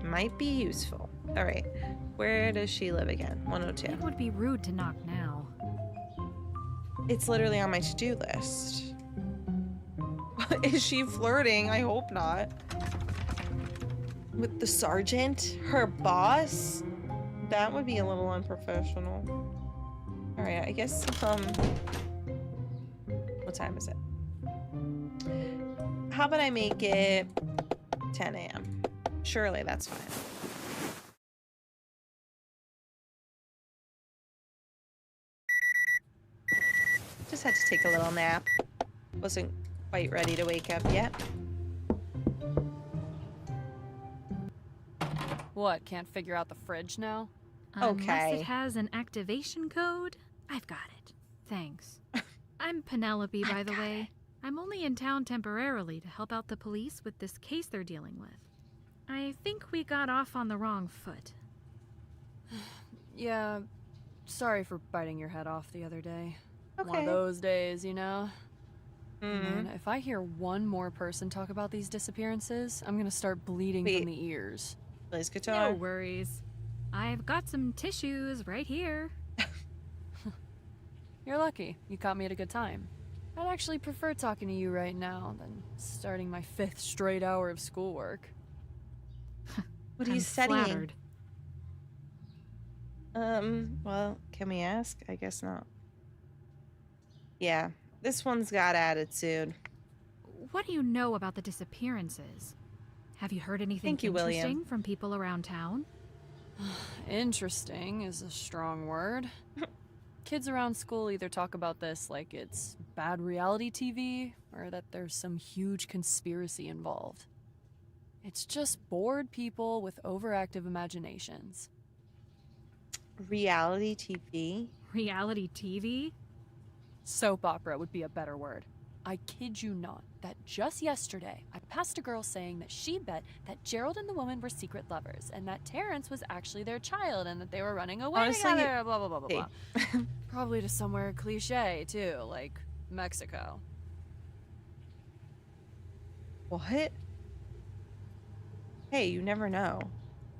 Might be useful. All right, where does she live again? 102. It would be rude to knock now. It's literally on my to-do list. Is she flirting? I hope not. With the sergeant? Her boss? That would be a little unprofessional. Alright, I guess, what time is it? How about I make it 10 a.m.? Surely that's fine. Just had to take a little nap. Wasn't quite ready to wake up yet. What, can't figure out the fridge now? Unless Okay. it has an activation code, I've got it. Thanks. I'm Penelope, by the way. I'm only in town temporarily to help out the police with this case they're dealing with. I think we got off on the wrong foot. Yeah, sorry for biting your head off the other day. One Okay. of those days, you know? Mhm. Man, if I hear one more person talk about these disappearances, I'm gonna start bleeding Wait. from the ears. Please, guitar. No worries. I've got some tissues right here. You're lucky. You caught me at a good time. I'd actually prefer talking to you right now than starting my 5th straight hour of schoolwork. What are you I'm studying? flattered. Well, can we ask? I guess not. Yeah, this one's got attitude. What do you know about the disappearances? Have you heard anything Thank you, interesting William. from people around town? Interesting is a strong word. Kids around school either talk about this like it's bad reality TV or that there's some huge conspiracy involved. It's just bored people with overactive imaginations. Reality TV? Reality TV? Soap opera would be a better word. I kid you not, that just yesterday, I passed a girl saying that she bet that Gerald and the woman were secret lovers, and that Terrence was actually their child, and that they were running away Honestly, together, blah, blah, blah, blah, hey. blah. Probably to somewhere cliche, too, like Mexico. What? Hey, you never know.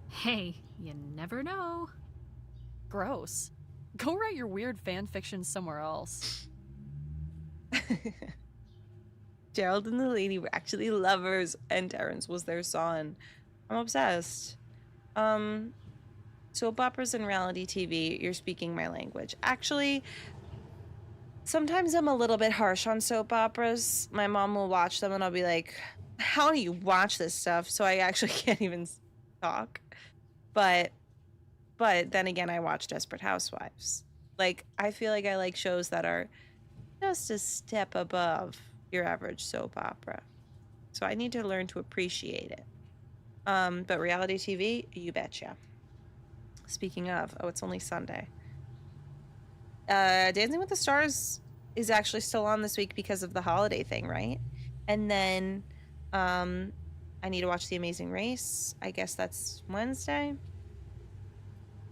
Hey, you never know. Gross. Go write your weird fan fiction somewhere else. Gerald and the lady were actually lovers, and Terrence was their son. I'm obsessed. Soap operas and reality TV, you're speaking my language. Actually, sometimes I'm a little bit harsh on soap operas. My mom will watch them and I'll be like, how do you watch this stuff? So I actually can't even talk. But then again, I watch Desperate Housewives. Like, I feel like I like shows that are just a step above your average soap opera. So I need to learn to appreciate it. But reality TV, you betcha. Speaking of, oh, it's only Sunday. Dancing with the Stars is actually still on this week because of the holiday thing, right? And then I need to watch The Amazing Race. I guess that's Wednesday.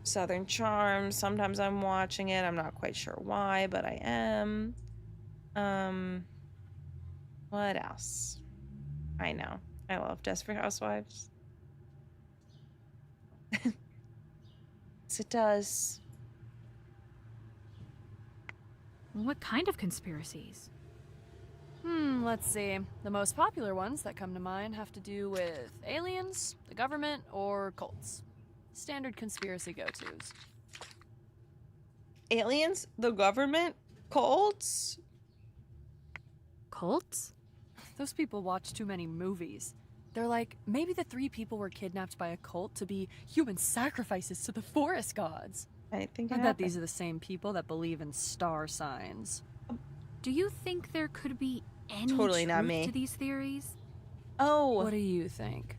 Southern Charm. Sometimes I'm watching it. I'm not quite sure why, but I am. What else? I know. I love Desperate Housewives. Yes, it does. What kind of conspiracies? Let's see. The most popular ones that come to mind have to do with aliens, the government, or cults. Standard conspiracy go-tos. Aliens? The government? Cults? Cults? Those people watch too many movies. They're like, maybe the 3 people were kidnapped by a cult to be human sacrifices to the forest gods. I think I bet these are the same people that believe in star signs. Do you think there could be any Totally not truth me. to these theories? Oh. What do you think?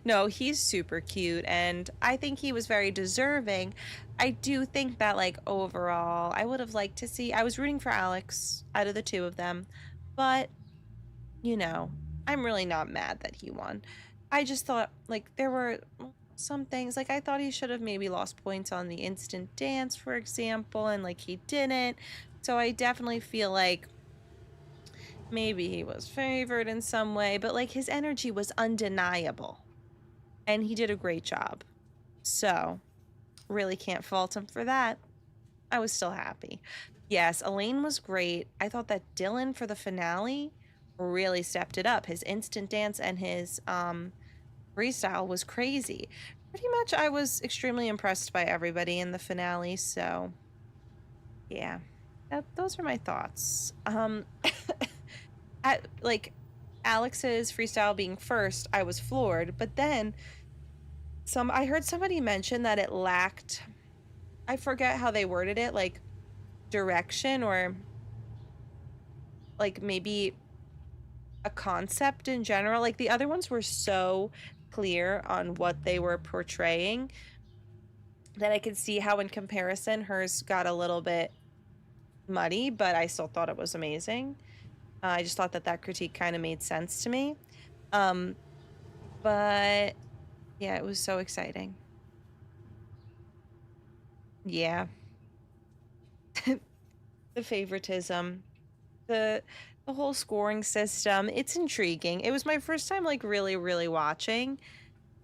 No, he's super cute, and I think he was very deserving. I do think that, like, overall, I would have liked to see... I was rooting for Alex out of the 2 of them, but, you know, I'm really not mad that he won. I just thought, like, there were some things, like, I thought he should have maybe lost points on the instant dance, for example, and, like, he didn't. So I definitely feel like maybe he was favored in some way, but, like, his energy was undeniable. And he did a great job. So, really can't fault him for that. I was still happy. Yes, Elaine was great. I thought that Dylan for the finale really stepped it up. His instant dance and his freestyle was crazy. Pretty much I was extremely impressed by everybody in the finale, so yeah. Those are my thoughts. Like Alex's freestyle being first, I was floored, but then I heard somebody mention that it lacked, I forget how they worded it, like direction or like maybe a concept in general. Like the other ones were so clear on what they were portraying that I could see how in comparison hers got a little bit muddy, but I still thought it was amazing. I just thought that critique kind of made sense to me. But yeah, it was so exciting. Yeah. The favoritism, the whole scoring system, it's intriguing. It was my first time like really watching.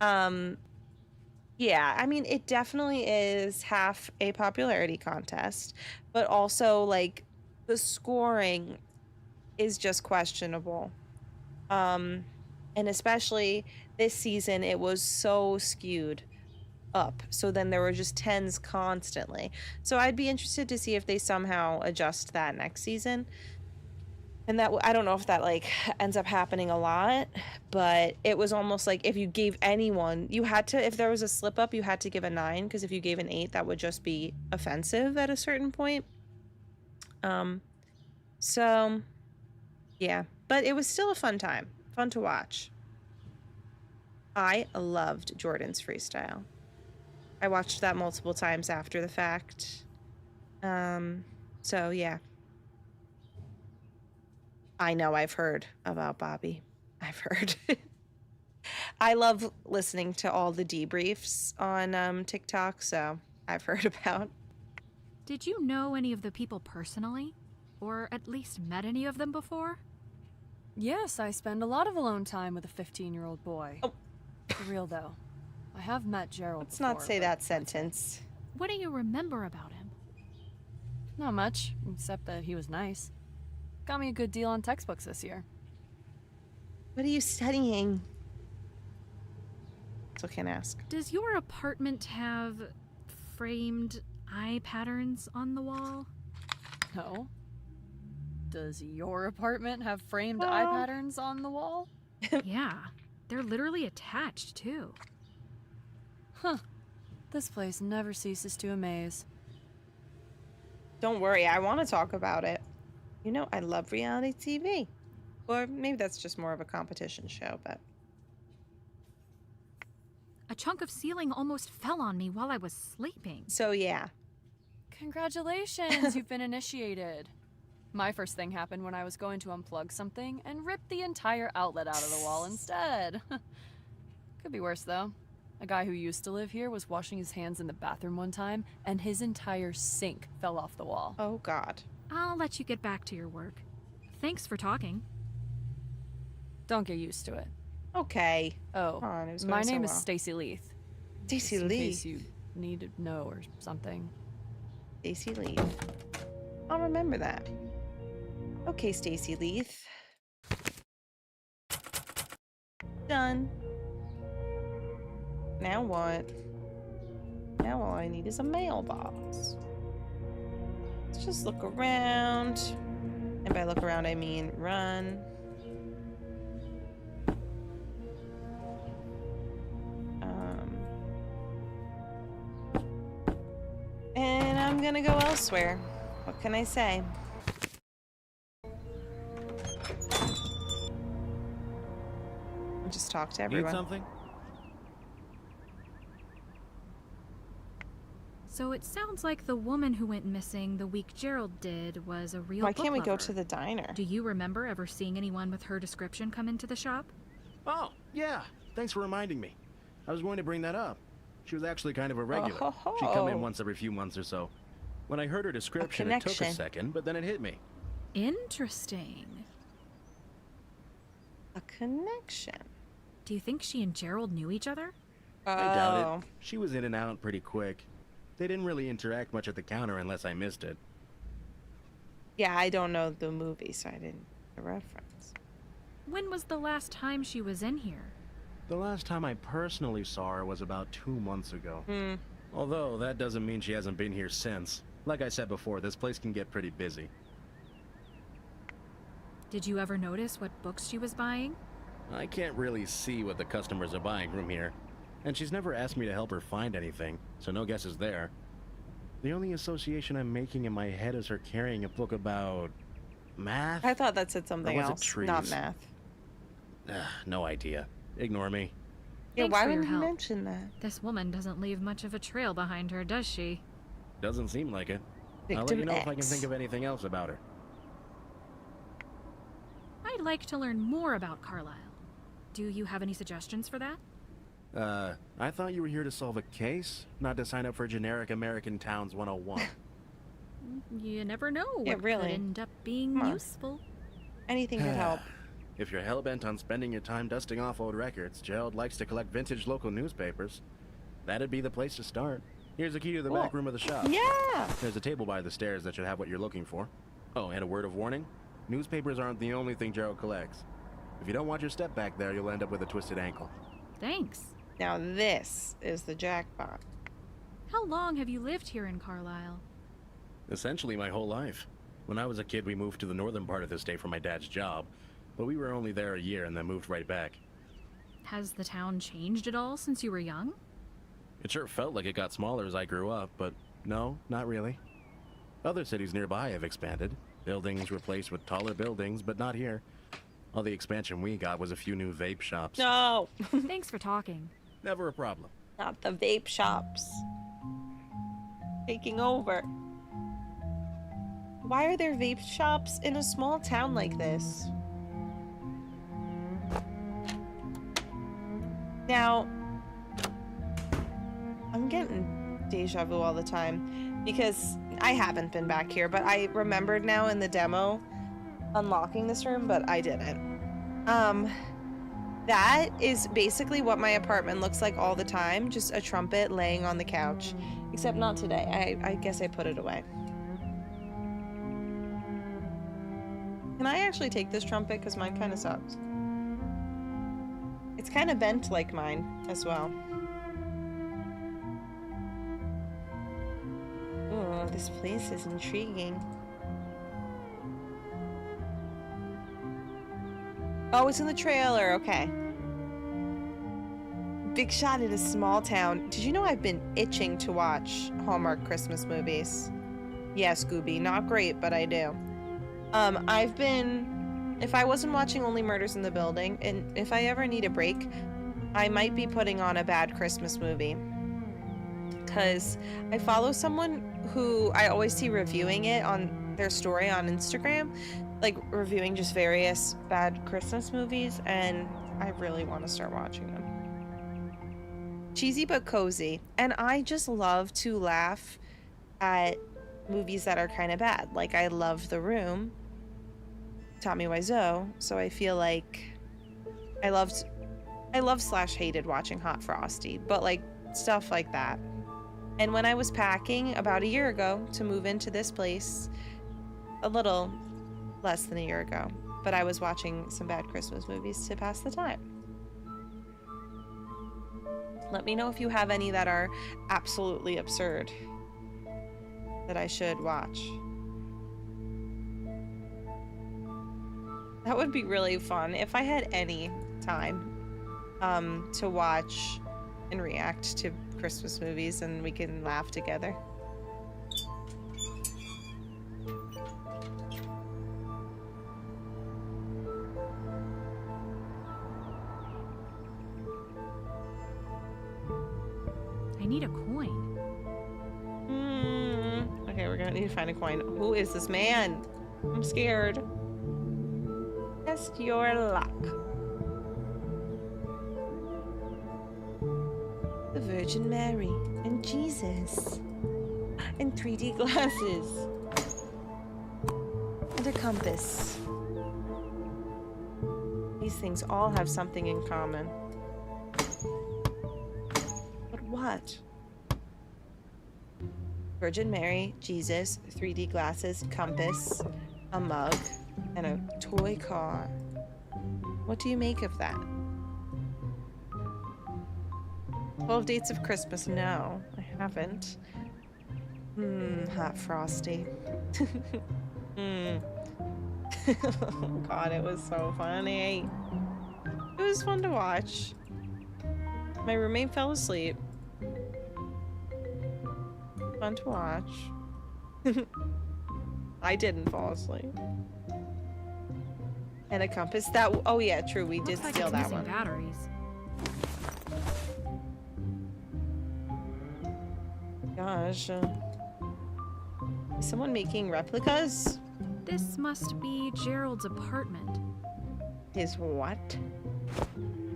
Yeah, I mean, it definitely is half a popularity contest, but also like the scoring is just questionable. And especially this season, it was so skewed up. So then there were just 10s constantly. So I'd be interested to see if they somehow adjust that next season. And that, I don't know if that like ends up happening a lot, but it was almost like if you gave anyone, you had to, if there was a slip up, you had to give a 9, because if you gave an 8, that would just be offensive at a certain point. So yeah, but it was still a fun time, fun to watch. I loved Jordan's freestyle. I watched that multiple times after the fact. So yeah. I know I've heard about Bobby. I've heard. I love listening to all the debriefs on TikTok, so I've heard about. Did you know any of the people personally? Or at least met any of them before? Yes, I spend a lot of alone time with a 15-year-old boy. Oh. For real, though. I have met Gerald Let's before, not say that sentence. What do you remember about him? Not much, except that he was nice. Got me a good deal on textbooks this year. What are you studying? So can't ask. Does your apartment have framed eye patterns on the wall? No. Does your apartment have framed eye patterns on the wall? Yeah, they're literally attached, too. Huh. This place never ceases to amaze. Don't worry, I want to talk about it. You know, I love reality TV. Or maybe that's just more of a competition show, but... A chunk of ceiling almost fell on me while I was sleeping. So, yeah. Congratulations, you've been initiated. My first thing happened when I was going to unplug something and ripped the entire outlet out of the wall instead. Could be worse, though. A guy who used to live here was washing his hands in the bathroom one time, and his entire sink fell off the wall. Oh, God. I'll let you get back to your work. Thanks for talking. Don't get used to it. Okay. Oh, Come on, it was my going name so is well. Stacy Leith. Stacy In Leith. case you need to know or something. Stacy Leith. I'll remember that. Okay, Stacy Leith. Done. Now what? Now all I need is a mailbox. Let's just look around. And by look around, I mean run. And I'm gonna go elsewhere. What can I say? I'll just talk to everyone. Need something? So it sounds like the woman who went missing the week Gerald did was a real Why book can't we go lover. to the diner? Do you remember ever seeing anyone with her description come into the shop? Oh, yeah. Thanks for reminding me. I was going to bring that up. She was actually kind of a regular. Oh-ho-ho. She'd come in once every few months or so. When I heard her description, it took a connection. second, but then it hit me. Interesting. A connection. Do you think she and Gerald knew each other? Oh. I doubt it. She was in and out pretty quick. They didn't really interact much at the counter unless I missed it. Yeah, I don't know the movie, so I didn't get a reference. When was the last time she was in here? The last time I personally saw her was about 2 months ago. Hmm. Although, that doesn't mean she hasn't been here since. Like I said before, this place can get pretty busy. Did you ever notice what books she was buying? I can't really see what the customers are buying from here. And she's never asked me to help her find anything, so no guesses there. The only association I'm making in my head is her carrying a book about... math? I thought that said something Or was it else, trees? not math. No idea. Ignore me. Yeah, Thanks why for your would you help. mention that? This woman doesn't leave much of a trail behind her, does she? Doesn't seem like it. I'll let Victim you know if I can X. think of anything else about her. I'd like to learn more about Carlisle. Do you have any suggestions for that? I thought you were here to solve a case, not to sign up for generic American Towns 101. You never know Yeah, what really. could end up being Come on. useful. Anything could help. If you're hell-bent on spending your time dusting off old records, Gerald likes to collect vintage local newspapers. That'd be the place to start. Here's a key to the back room of the shop. Yeah! There's a table by the stairs that should have what you're looking for. Oh, and a word of warning. Newspapers aren't the only thing Gerald collects. If you don't watch your step back there, you'll end up with a twisted ankle. Thanks. Now this is the jackpot. How long have you lived here in Carlisle? Essentially my whole life. When I was a kid, we moved to the northern part of the state for my dad's job, but we were only there a year and then moved right back. Has the town changed at all since you were young? It sure felt like it got smaller as I grew up, but no, not really. Other cities nearby have expanded. Buildings replaced with taller buildings, but not here. All the expansion we got was a few new vape shops. No! Thanks for talking. Never a problem. Not the vape shops. Taking over. Why are there vape shops in a small town like this? Now, I'm getting deja vu all the time because I haven't been back here, but I remembered now in the demo unlocking this room, but I didn't. That is basically what my apartment looks like all the time, just a trumpet laying on the couch. Except not today. I guess I put it away. Can I actually take this trumpet? Because mine kind of sucks. It's kind of bent like mine as well. Ooh, this place is intriguing. Oh, it's in the trailer. Okay. Big shot in a small town. Did you know I've been itching to watch Hallmark Christmas movies? Yeah, Scooby. Not great, but I do. I've been... If I wasn't watching Only Murders in the Building, and if I ever need a break, I might be putting on a bad Christmas movie. Because I follow someone who I always see reviewing it on their story on Instagram, like reviewing just various bad Christmas movies, and I really want to start watching them. cheesy but cozy. And I just love to laugh at movies that are kind of bad. Like, I love The Room, Tommy Wiseau, so I feel like I love / hated watching Hot Frosty, but like stuff like that. And when I was packing about a year ago to move into this place, a little less than a year ago, but I was watching some bad Christmas movies to pass the time. Let me know if you have any that are absolutely absurd that I should watch. That would be really fun if I had any time to watch and react to Christmas movies and we can laugh together. I need a coin. Okay, we're gonna need to find a coin. Who is this man? I'm scared. Test your luck. The Virgin Mary and Jesus and 3D glasses and a compass. These things all have something in common. But what? Virgin Mary, Jesus, 3D glasses, compass, a mug, and a toy car. What do you make of that? 12 Dates of Christmas. No, I haven't. Hot Frosty. Oh God, it was so funny. It was fun to watch. My roommate fell asleep. Fun to watch. I didn't fall asleep. And a compass. That. Oh yeah, true. We did Looks steal like it's that missing one. batteries. Gosh. Is someone making replicas? This must be Gerald's apartment. His what?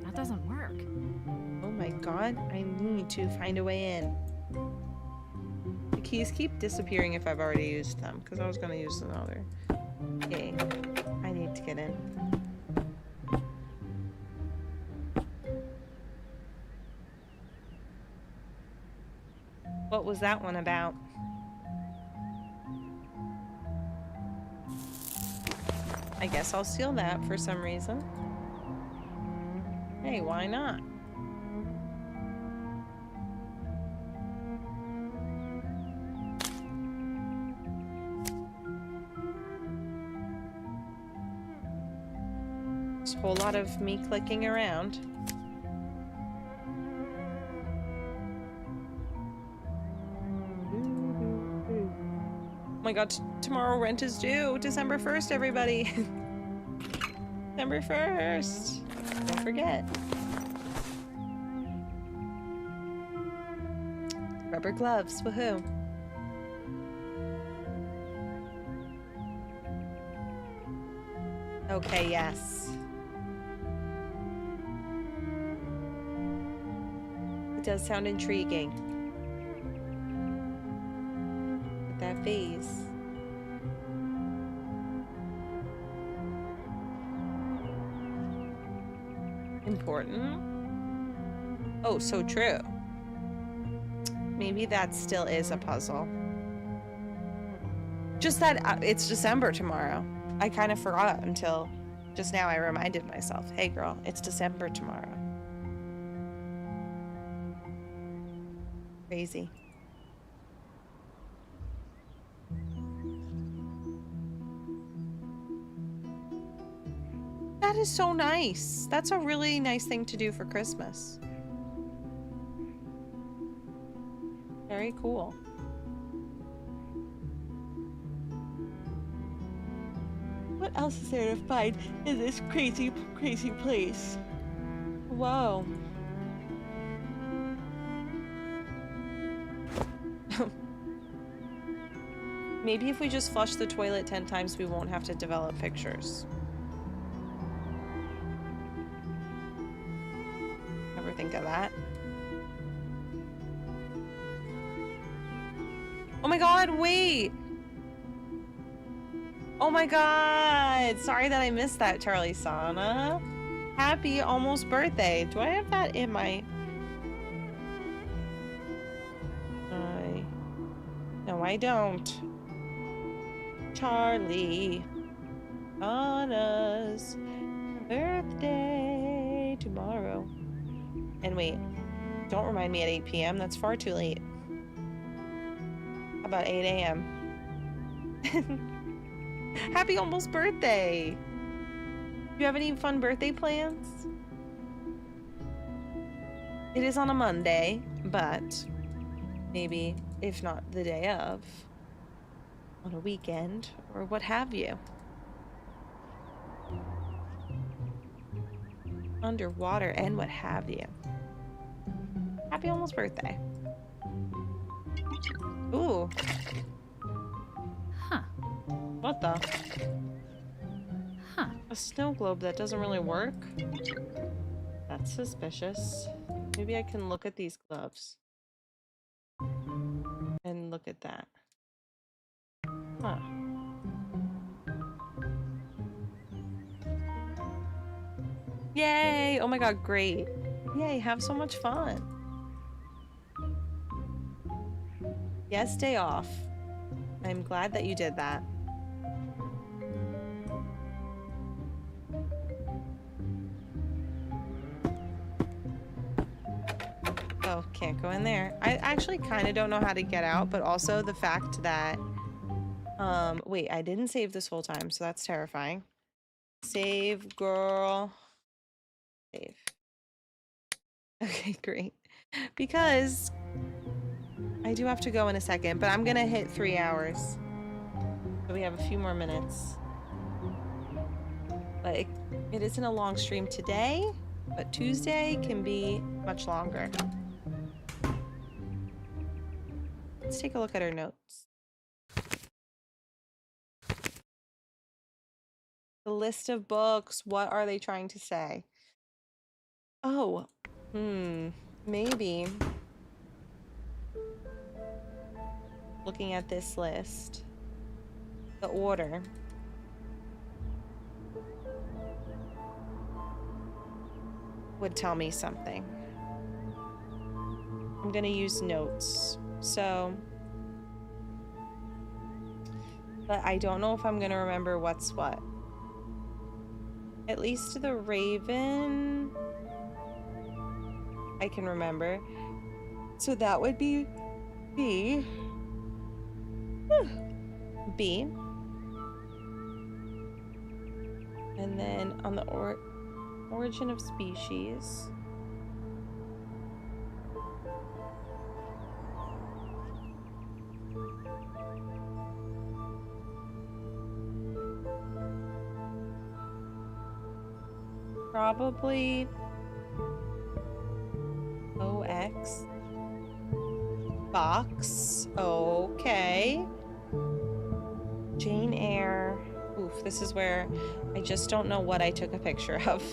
That doesn't work. Oh my God, I need to find a way in. The keys keep disappearing if I've already used them, because I was going to use another. Okay, I need to get in. What was that one about? I guess I'll steal that for some reason. Hey, why not? There's a whole lot of me clicking around. Oh my God, tomorrow rent is due. December 1st, everybody. December 1st. Don't forget. Rubber gloves, woohoo. Okay, yes. It does sound intriguing. With that face. Important. Oh, so true. Maybe that still is a puzzle. Just that it's December tomorrow. I kind of forgot until just now I reminded myself. Hey girl, it's December tomorrow. Crazy. That is so nice. That's a really nice thing to do for Christmas. Very cool. What else is there to find in this crazy, crazy place? Whoa. Maybe if we just flush the toilet 10 times, we won't have to develop pictures. Ever think of that? Oh my god, wait! Oh my god! Sorry that I missed that, Charlie Sana. Happy almost birthday. Do I have that in my... No, I don't. Charlie Sana's birthday tomorrow. And wait, don't remind me at 8 p.m. That's far too late. How about 8 a.m.? Happy almost birthday! Do you have any fun birthday plans? It is on a Monday, but maybe, if not the day of, on a weekend, or what have you. Underwater and what have you. Happy almost birthday. Ooh. Huh. What the? Huh. A snow globe that doesn't really work? That's suspicious. Maybe I can look at these gloves. And look at that. Huh. Yay! Oh my god, great. Yay, have so much fun. Yes, day off. I'm glad that you did that. Oh, can't go in there. I actually kind of don't know how to get out, but also the fact that... wait, I didn't save this whole time, so that's terrifying. Save, girl. Save. Okay, great. Because I do have to go in a second, but I'm gonna hit 3 hours. So we have a few more minutes. But it isn't a long stream today, but Tuesday can be much longer. Let's take a look at our notes. The list of books, what are they trying to say? Oh, maybe. Looking at this list, the order. Would tell me something. I'm gonna use notes, so. But I don't know if I'm gonna remember what's what. At least the Raven, I can remember. So that would be B. B. And then on the origin of species. Probably OX. Box. Okay. Jane Eyre. Oof, this is where I just don't know what I took a picture of.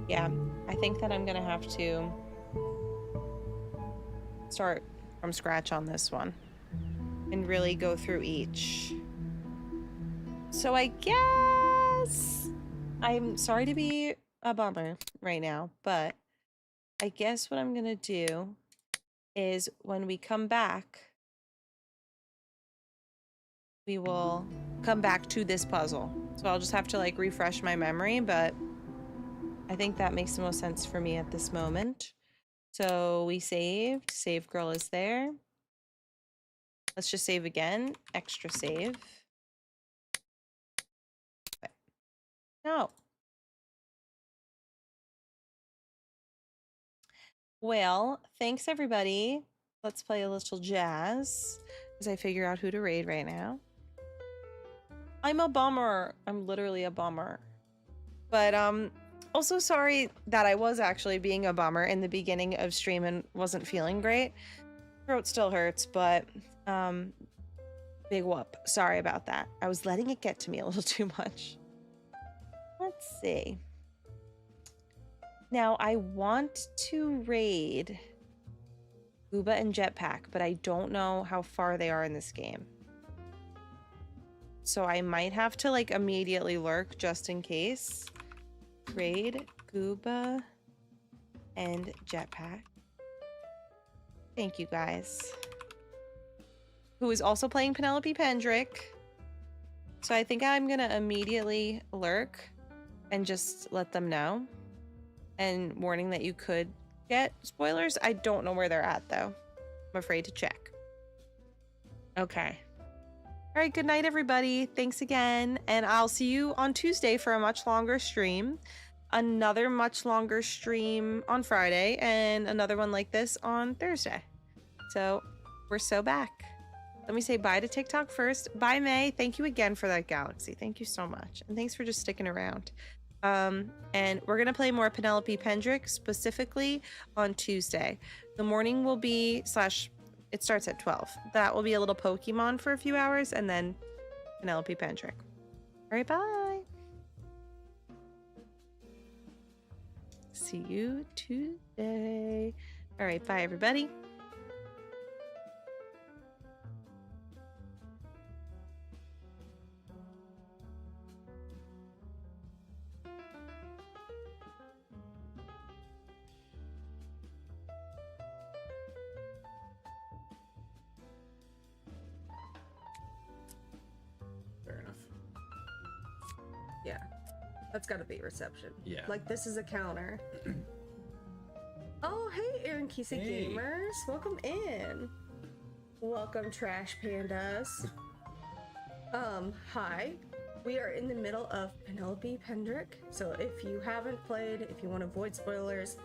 Yeah, I think that I'm gonna have to start from scratch on this one and really go through each. So I guess I'm sorry to be a bummer right now, but I guess what I'm gonna do is when we come back, we will come back to this puzzle. So I'll just have to like refresh my memory, but I think that makes the most sense for me at this moment. So we saved. Save girl is there. Let's just save again. Extra save. Okay. No. Well, thanks everybody. Let's play a little jazz as I figure out who to raid right now. I'm a bummer. I'm literally a bummer. But also sorry that I was actually being a bummer in the beginning of stream and wasn't feeling great. Throat still hurts, but been Big whoop. Sorry about that. I was letting it get to me a little too much. Let's see. Now, I want to raid Uba and Jetpack, but I don't know how far they are in this game. So I might have to like immediately lurk just in case. Raid Gooba and Jetpack. Thank you guys. Who is also playing Penelope Pendrick. So I think I'm gonna immediately lurk and just let them know. And warning that you could get spoilers. I don't know where they're at though. I'm afraid to check. Okay. All right, good night, everybody. Thanks again. And I'll see you on Tuesday for a much longer stream. Another much longer stream on Friday, and another one like this on Thursday. So we're so back. Let me say bye to TikTok first. Bye, May. Thank you again for that galaxy. Thank you so much. And thanks for just sticking around. And we're going to play more Penelope Pendrick specifically on Tuesday. The morning will be it starts at 12. That will be a little Pokemon for a few hours, and then Penelope Pendrick. All right, bye. See you Tuesday. All right, bye, everybody. Fair enough. Yeah, that's gotta be reception. Yeah. Like, this is a counter. Oh, hey, Aaron Kisa Hey. Gamers. Welcome in. Welcome, Trash Pandas. Hi. We are in the middle of Penelope Pendrick. So if you haven't played, if you want to avoid spoilers,